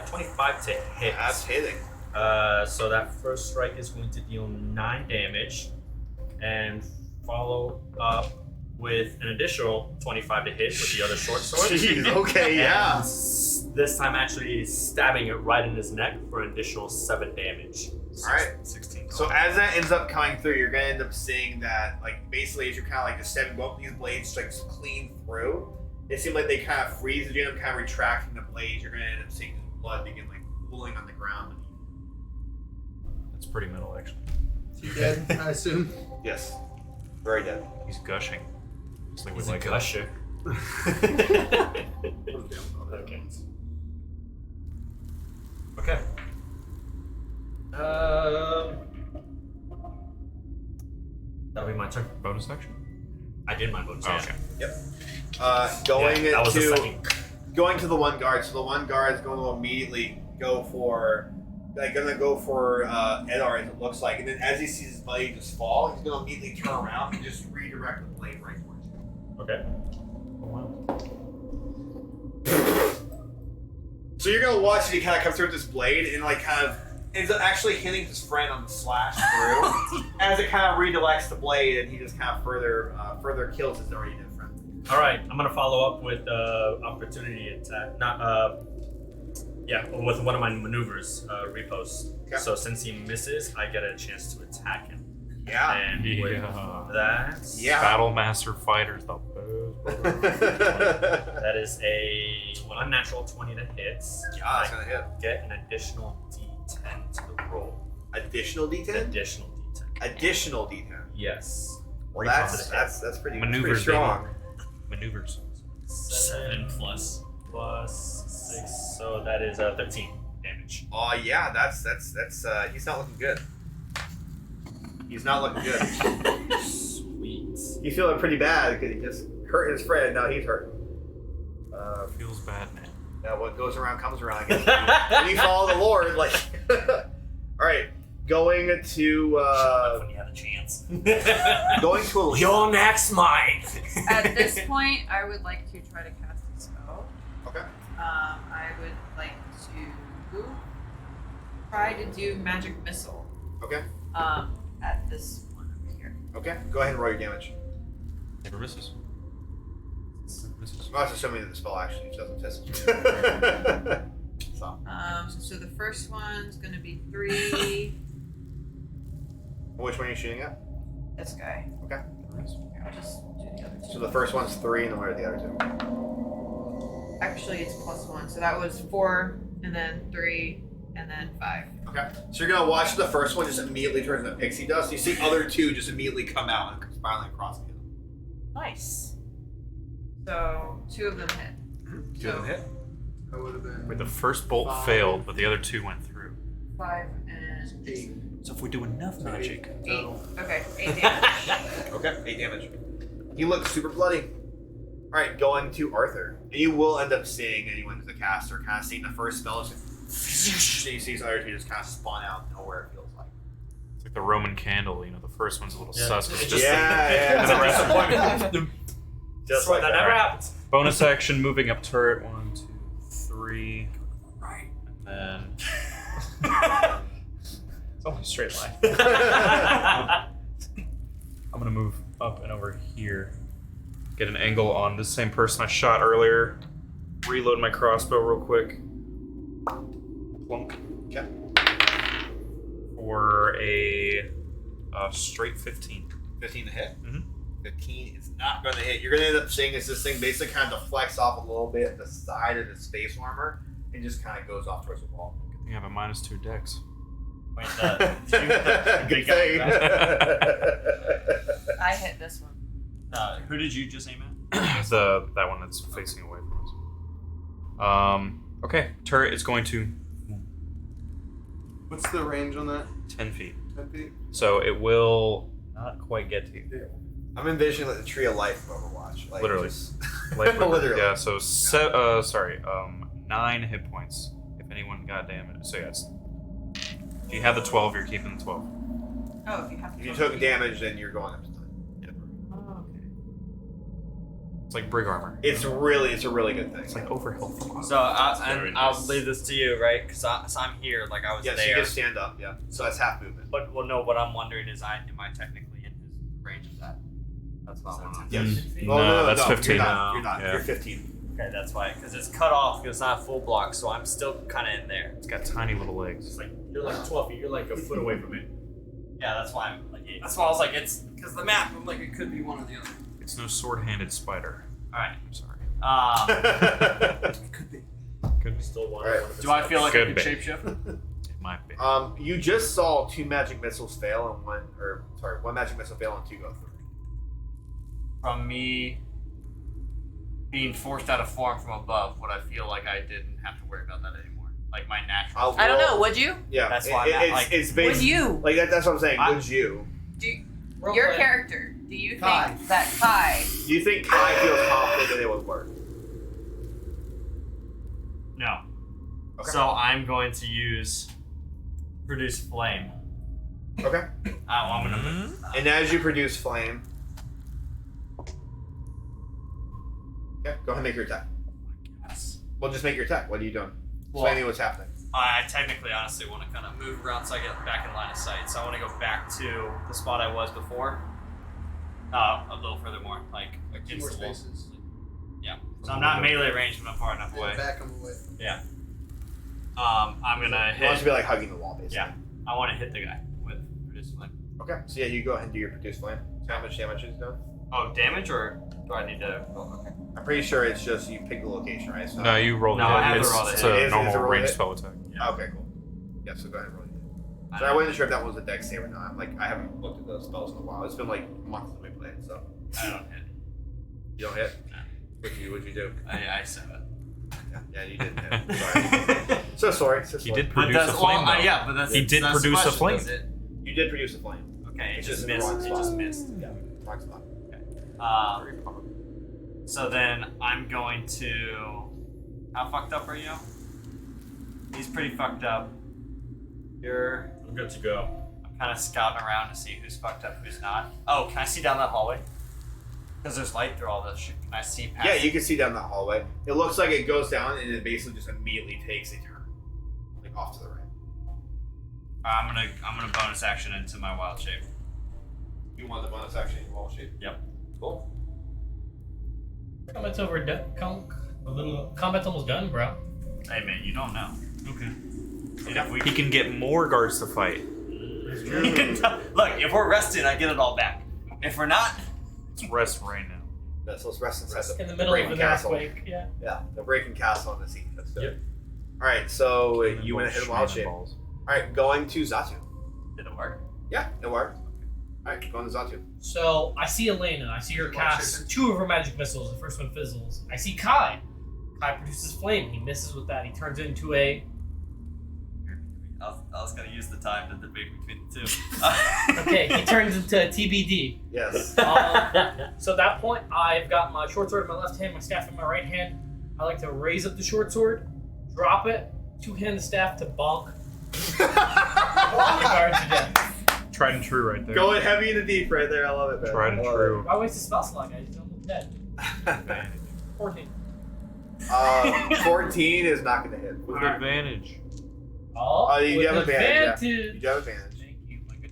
25 to hit. That's hitting. So that first strike is going to deal 9 damage, and follow up with an additional 25 to hit with the other short sword. Jeez, okay, yeah. And this time actually stabbing it right in his neck for an additional 7 damage. All right. 16. So as that ends up coming through, you're gonna end up seeing that, like, basically as you're kind of like just stabbing both these blades like clean through, it seemed like they kind of freeze. As you end up kind of retracting the blades, you're gonna end up seeing the blood begin like pooling on the ground. That's pretty metal, actually. Is he dead, I assume? Yes, very dead. He's gushing. Just He's a like gusher. Okay. Okay. That'll be my turn. bonus action. I did my bonus. Oh, action. okay. Going Yeah, that was the to second. going to the one guard. So the one guard is going to immediately go for, like, gonna go for Edar, as it looks like, and then as he sees his blade just fall, he's gonna immediately turn around and just redirect the blade right towards you. Okay. So you're gonna watch as he kind of comes through with this blade and like kind of ends up actually hitting his friend on the slash through, as it kind of redirects the blade, and he just kind of further kills his already dead friend. All right, I'm gonna follow up with opportunity attack. With one of my maneuvers, repost. Okay. So since he misses, I get a chance to attack him. Yeah. And with Yeah. that, Yeah. Battle Master Fighters, the best. that is a unnatural 20 to hit. Yeah, that's gonna hit. Get an additional D10 to the roll. Additional D10. Additional D10. Additional D10. Yes. Well, Repost that's pretty Maneuvers, strong. Maneuvers. 7 plus. plus 6, so that is 13 damage. Oh yeah, that's he's not looking good. He's not looking good. Sweet. He's feeling pretty bad because he just hurt his friend. Now he's hurt. Feels bad, man. Now what goes around comes around. I guess when you follow the Lord, like. All right, going to Shut up when you have a chance. Going to a You're next, Mike. At this point, I would like to try to cast a spell. Okay. I would like to try to do magic missile. Okay. At this one over here. Okay. Go ahead and roll your damage. Never misses. I'm not assuming that the spell actually doesn't miss. So. So the first one's gonna be 3. Which one are you shooting at? This guy. Okay. Here, I'll just do the other 2. So the first one's 3, and then what are the other 2? Actually, it's +1. So that was 4, and then 3, and then 5. Okay. So you're gonna watch the first one just immediately turn into pixie dust. You see other 2 just immediately come out and spiraling across the other. Nice. So 2 of them hit. 2 of them hit. That would have been Wait, the first bolt 5. failed, but the other 2 went through. 5 and 8. So if we do enough magic. 8. Okay, 8 damage. Okay, 8 damage. He looks super bloody. Alright, going to Arthur. And you will end up seeing anyone who's a caster, kind of seeing the first spell. And you see these other 2 just kind of spawn out of nowhere, it feels like. It's like the Roman candle, you know, the first one's a little sus, but it's just Yeah. and the rest Just Swear like that never happens. bonus action, moving up turret, 1, 2, 3. Right. And then it's only a straight line. I'm gonna move up and over here. Get an angle on this same person I shot earlier. Reload my crossbow real quick. Plunk. Okay. For a straight 15. 15 to hit? Mhm. 15 is not going to hit. You're going to end up seeing as this thing basically kind of deflects off a little bit at the side of the space armor and just kind of goes off towards the wall. Good thing I have a -2 dex. Wait, the Good thing. I hit this one. who did you just aim at? That one that's facing away from us. Okay, turret is going to What's the range on that? 10 feet. 10 feet? So it will not quite get to you. Yeah. I'm envisioning like the Tree of Life from Overwatch. Like, Literally. just- Like, Literally. Yeah, so 9 hit points. If anyone got damage. So yeah, if you have the 12, you're keeping the 12. Oh, if you have to. If you took damage, then you're going up to 10. Oh, okay. It's like brig armor. It's a really good thing. It's like overhealth from us. So very I'll nice. leave this to you, right? Because I'm here, like I was Yes, you there. can stand up, yeah. So that's half movement. But well, no. What I'm wondering is, am I technically in his range of that? That's what I want to. Yes. No, that's 15. You're not. You're not. Yeah. You're 15. Okay, that's why. Because it's cut off. It's not full block, so I'm still kind of in there. It's got tiny little legs. It's like you're like 12 feet. You're like a foot away from it. Yeah, that's why I'm like. That's why I was like, it's because the map. I'm like, it could be one or the other. It's no sword-handed spider. All right. I'm sorry. Could be. Could be. Still one. Alright. one of its Do I feel like I Could can be. shapeshift? It might be. You just saw 2 magic missiles fail and one magic missile fail and 2 go through. From me being forced out of form from above, would I feel like I didn't have to worry about that anymore? Like my natural. I don't know. Would you? Yeah, That's why I'm at, it's, like- it's based, Would you? Like that's what I'm saying. I- Would you? Do you, Roll your play. character? Do you think Kai. that Kai? Do you think Kai feels confident that it would work? No. Okay. So I'm going to use produce flame. Okay. I'm gonna. And as you produce flame, yeah, go ahead and make your attack. Yes. Well, just make your attack. What are you doing? Well- Explain to me what's happening. I technically, honestly, want to kind of move around so I get back in line of sight. So I want to go back to the spot I was before. A little further more, like Like 2 against more the wall. spaces. Yeah. So I'm not melee range, but I'm far enough Yeah, away. back them away. Yeah. I'm gonna It wants hit. to be like hugging the wall, basically. Yeah. I want to hit the guy with produce flame. Okay. So yeah, you go ahead and do your produce flame. So how much damage is done? Oh, damage or do I need to? Oh, okay. I'm pretty sure it's just you pick the location, right? So No, you rolled No, it. I have to It's, roll it. it's It a is- it's normal a roll range hit? spell attack. Yeah. Okay, cool. Yeah, so go ahead and roll it. So I wasn't sure if that was a dex save or not. Like I haven't looked at those spells in a while. It's been like months since we played, so I don't hit. you don't hit. No. What'd you do? I said it. Yeah, you didn't hit. Sorry. so sorry. So He sorry. did produce a flame, though. yeah, but that's He did that's the produce a question, flame. does it? You did produce a flame. Okay, it It's just just in the missed. wrong It spot. just missed. Yeah, wrong spot. So then I'm going to. How fucked up are you? He's pretty fucked up. You're I'm good to go. kind of scouting around to see who's fucked up, who's not. Oh, can I see down that hallway? Because there's light through all this shit. Can I see past? Yeah, you can see down that hallway. It looks like it goes down and it basically just immediately takes a turn, like off to the right. I'm gonna bonus action into my wild shape. You want the bonus action in wall shape? Yep. Cool. Combat's over. Combat's almost done, bro. Hey man, you don't know. Okay. And if we He can get more guards to fight. look, if we're resting, I get it all back. If we're not, Let's rest right now. Yeah, so let's rest inside In the the middle of Breaking an Castle. earthquake. Yeah. Yeah, the breaking castle on the scene. That's good. Yep. All right, so you went ahead and wild shape. All right, going to Zatu. did it work? Yeah, it worked. All right, going to Zatu. So I see Elena. I see her cast 2 of her magic missiles. The first one fizzles. I see Kai. Kai produces flame. He misses with that. He turns into a. I was gonna use the time to debate between the two. Okay, he turns into a TBD. Yes. So at that point, I've got my short sword in my left hand, my staff in my right hand. I like to raise up the short sword, drop it, 2-hand the staff to bonk. The guard to death. Tried and true right there. Going heavy in the deep right there. I love it, man. Tried and I love true. Why waste a spell slot, guys? He's almost dead. it. 14. 14 is not going to hit. With advantage. Oh, You with have advantage. advantage. You do have advantage. Thank you, my good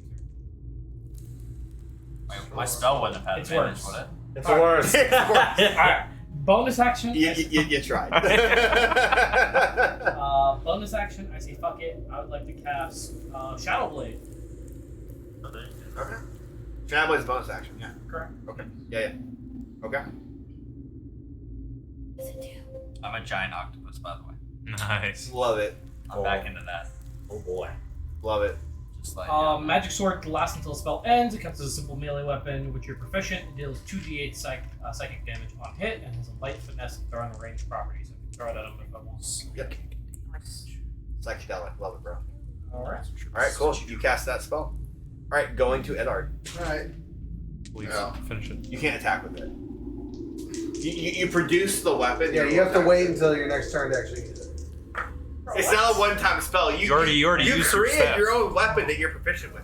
sir. My spell wouldn't have had It's advantage, worse. would it? It's the worst. Alright, bonus action. You tried. Bonus action, I say fuck it. I would like to cast Shadow Blade. Okay. Shadowblade's bonus action. Yeah. Correct. Okay. Yeah. Okay. I'm a giant octopus, by the way. Nice. Love it. I'm back into that. Oh boy. Love it. Just like Magic Sword lasts until the spell ends. It counts as a simple melee weapon, which you're proficient. It deals 2d8 psychic damage on hit and has a light finesse if they're on a ranged property. So I can throw it at them if I want. Yep. Psychedelic. Love it, bro. Alright. All right, cool. You cast that spell. All right, going to Edard. All right. Please Yeah. finish it. You can't attack with it. You produce the weapon. Yeah, you have to wait until your next turn to actually use it. It's not a one-time spell. You already you used your created staff. your own weapon that you're proficient with.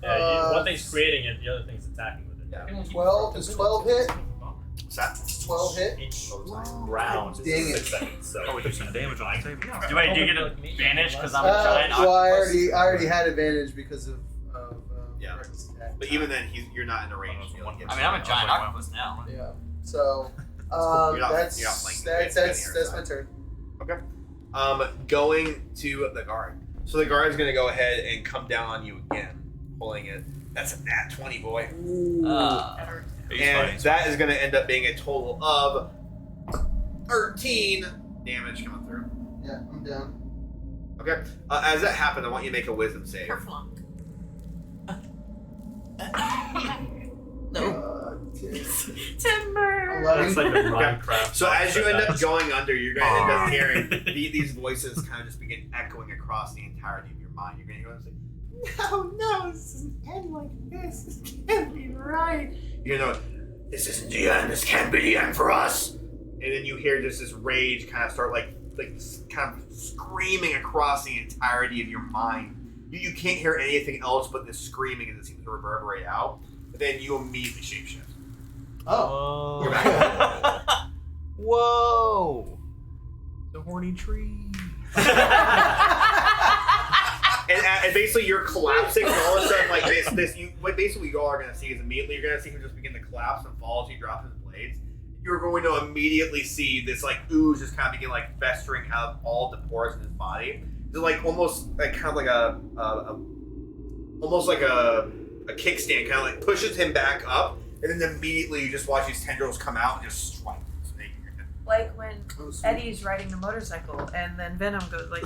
Yeah, one thing's creating it, the other thing's attacking with it. Yeah. 12 does 12 hit? What's that? 12 hit? Each round is Dang it. 6 seconds. So Oh, we do some damage on the table. do you get advantage because I'm a giant Well, I octopus? already had advantage because of Yeah. reckless attack. But even then, you're not in the range. Oh, You don't get I mean, I'm a giant octopus now. Yeah. So cool. You're not that's playing that's my so. turn. Okay. Going to the guard. So the guard is going to go ahead and come down on you again, holding it. That's a nat 20, boy. He's And fighting. that is going to end up being a total of 13 damage coming through. Yeah, I'm down. Okay. As that happens, I want you to make a wisdom save. Kerflunk. Timber. 11. It's like the Minecraft. So as you end up That's- going under, you're going to end up hearing these voices kind of just begin echoing across the entirety of your mind. You're going to hear them say, no, this doesn't end like this. This can't be right. You know, this isn't the end. This can't be the end for us. And then you hear just this rage kind of start like kind of screaming across the entirety of your mind. You can't hear anything else but this screaming as it seems to reverberate out. But then you immediately shapeshift. Oh. You're back. Whoa! The horny tree. And basically you're collapsing, and all of a sudden, like what basically you all are going to see is immediately you're going to see him just begin to collapse and fall as he drops his blades. You're going to immediately see this like ooze just kind of begin like festering out of all the pores in his body. It's like almost like kind of like almost like a kickstand, kind of like pushes him back up, and then immediately you just watch these tendrils come out and just strike the snake in your head. Like when Oh, sweet. Eddie's riding the motorcycle and then Venom goes like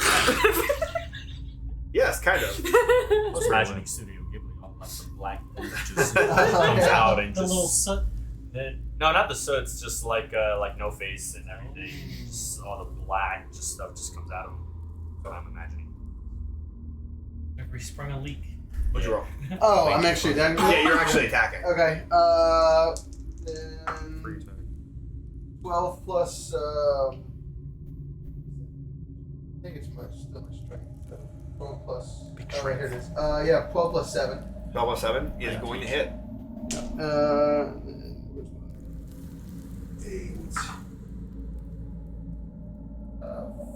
Yes, kind of. I was imagining Studio Ghibli, all like the black ooze just comes out and The just little soot. no, not the soot. It's just like no face and everything. Just all the black just stuff just comes out of him. That's what I'm imagining. Remember, he sprung a leak. What'd you roll? Oh, I'm actually done. Yeah, you're actually attacking. Okay. Then 12 plus. I think it's still my strength. 12 plus. Big Oh, right here it strength. is. Yeah, 12 plus 7. 12 plus 7 is going to hit. Which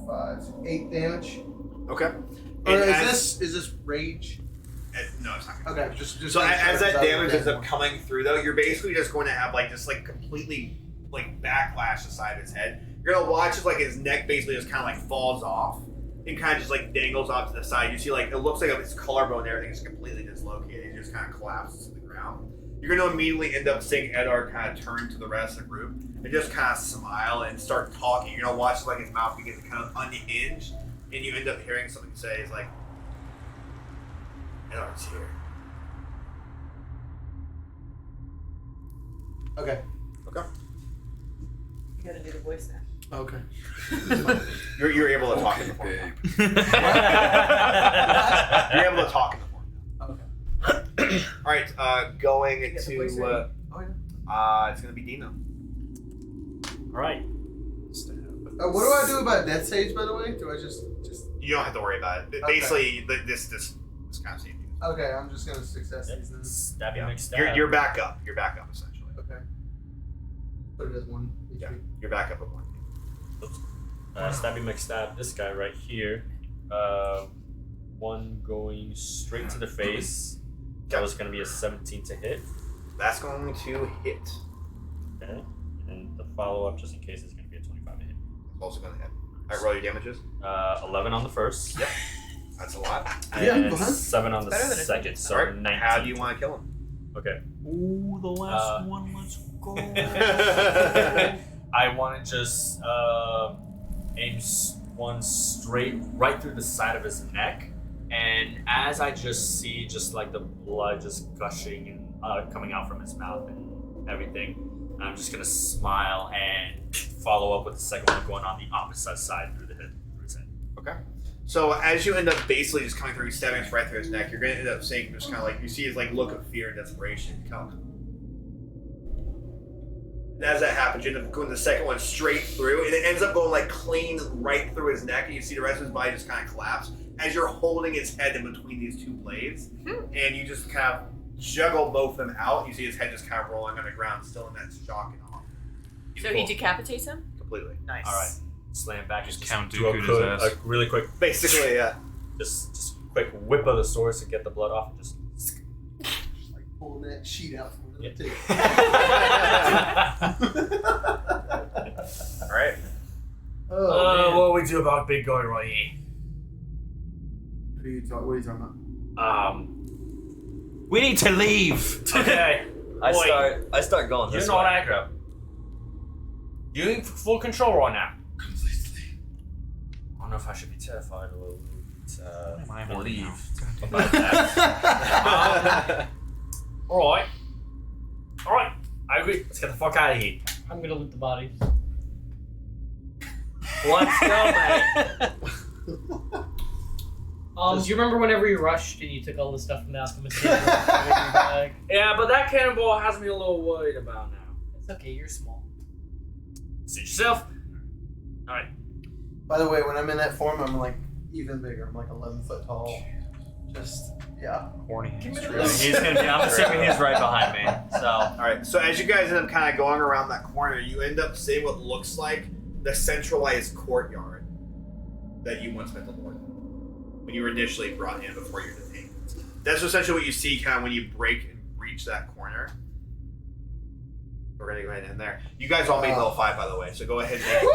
one? 8 damage. Okay. Or And is this rage? No, it's not. Okay, just So make sure as that 'cause I damage wrote ends that up coming through, though, you're basically just going to have like just like completely like backlash the side of his head. You're gonna watch as like his neck basically just kind of like falls off and kind of just like dangles off to the side. You see like it looks like his collarbone and everything is completely dislocated. It just kind of collapses to the ground. You're gonna immediately end up seeing Edar kind of turn to the rest of the group and just kind of smile and start talking. You're gonna watch like his mouth begin to kind of unhinge, and you end up hearing something say, "Is like Edar's here." Okay. Okay. You gotta do the voice now. Okay. You're able to talk in the form. You're able to talk in the form. Okay. All right, going You get the to voice ready? it's gonna be Dino. All right. What do I do about death sage, by the way? Do I just? You don't have to worry about it. Okay. Basically, this kind of same thing. Okay, I'm just gonna success these then. Stabby McStab. You're back up. You're back up essentially. Okay. Put it as 1 HP. Yeah, you're back up at 1. Stabby McStab. This guy right here. One going straight to the face. That was going to be a 17 to hit. That's going to hit. Okay. And the follow up, just in case, is going to be a 25 to hit. Also going to hit. All right, roll your damages. 11 on the first. Yep. That's a lot. Yeah, And go ahead. 7 on the Better than a second. So All right. 19. How do you want to kill him? Okay. Ooh, the last one. Let's go. I want to just aim one straight right through the side of his neck, and as I just see just like the blood just gushing and coming out from his mouth and everything, I'm just gonna smile and follow up with the second one going on the opposite side through the head, through his head. Okay. So as you end up basically just coming through, stabbing us right through his neck, you're gonna end up seeing just kind of like you see his like look of fear and desperation. Kind of. And as that happens, you end up going the second one straight through, and it ends up going like clean right through his neck, and you see the rest of his body just kind of collapse as you're holding his head in between these two blades, and you just kind of juggle both of them out. You see his head just kind of rolling on the ground, still in that shock and awe. So he decapitates him? Completely. Nice. All right, slam back. Just and Count do a Dooku's quick- ass. a really quick, Basically, yeah. just quick whip of the sword to get the blood off. Just Like pulling that sheet out from under Yeah. the table. All right. Oh, man. what we do about big guy right here? What are you talking about? We need to leave. Okay. I Boy, start going you're this not way. aggro. You're in full control right now. Completely. I don't know if I should be terrified or Believe. about that. Alright. Alright. I agree. Let's get the fuck out of here. I'm gonna loot the bodies. Let's go, mate. Do you remember whenever you rushed and you took all the stuff from the alchemist table and put it in your bag? Yeah, but that cannonball has me a little worried about now. It's okay, you're small. See yourself. Alright. By the way, when I'm in that form, I'm like even bigger. I'm like 11 foot tall. Just, yeah. Horny. He's gonna be. I'm assuming he's right behind me. So All right. So as you guys end up kind of going around that corner, you end up seeing what looks like the centralized courtyard that you once met the Lord when you were initially brought in before you were detained. That's essentially what you see kind of when you break and breach that corner. We're gonna go ahead and end there. You guys all made level 5, by the way, so go ahead and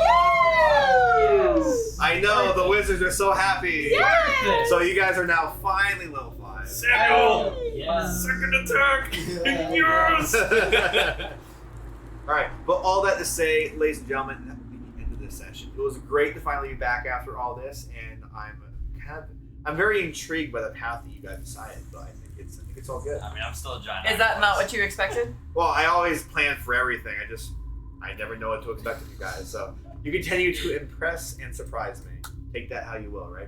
Yes. I know the wizards are so happy. Yes. So you guys are now finally level 5. Samuel! Yes. Second attack! Yes! Alright, but all that to say, ladies and gentlemen, that will be the end of this session. It was great to finally be back after all this, and I'm very intrigued by the path that you guys decided, but I think it's all good. I mean, I'm still a giant. Is that not what you expected? Well, I always plan for everything. I never know what to expect of you guys. So you continue to impress and surprise me. Take that how you will, right?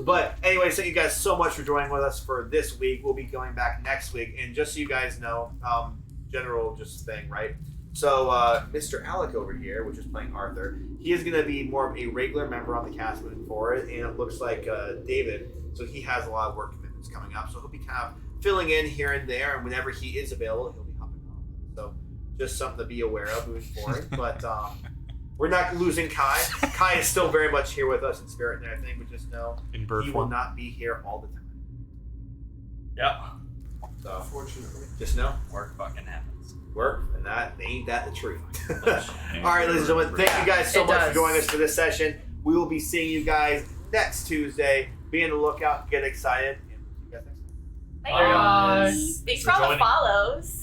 But anyway, thank you guys so much for joining with us for this week. We'll be going back next week, and just so you guys know, general just thing, right? So Mr. Alec over here, which is playing Arthur, he is going to be more of a regular member on the cast moving forward, and it looks like David So he has a lot of work commitments coming up. So he'll be kind of filling in here and there, and whenever he is available, he'll be hopping on. So just something to be aware of moving forward. But we're not losing Kai. Kai is still very much here with us in spirit and everything, but just know In bird he will form. not be here all the time. Yep. So Unfortunately. just know Work fucking happens. work, and that ain't that the truth. All right, ladies and gentlemen, thank you guys so It much does. for joining us for this session. We will be seeing you guys next Tuesday. Be on the lookout, get excited, and we'll see you guys next time. Bye. Thanks for all the joining. follows.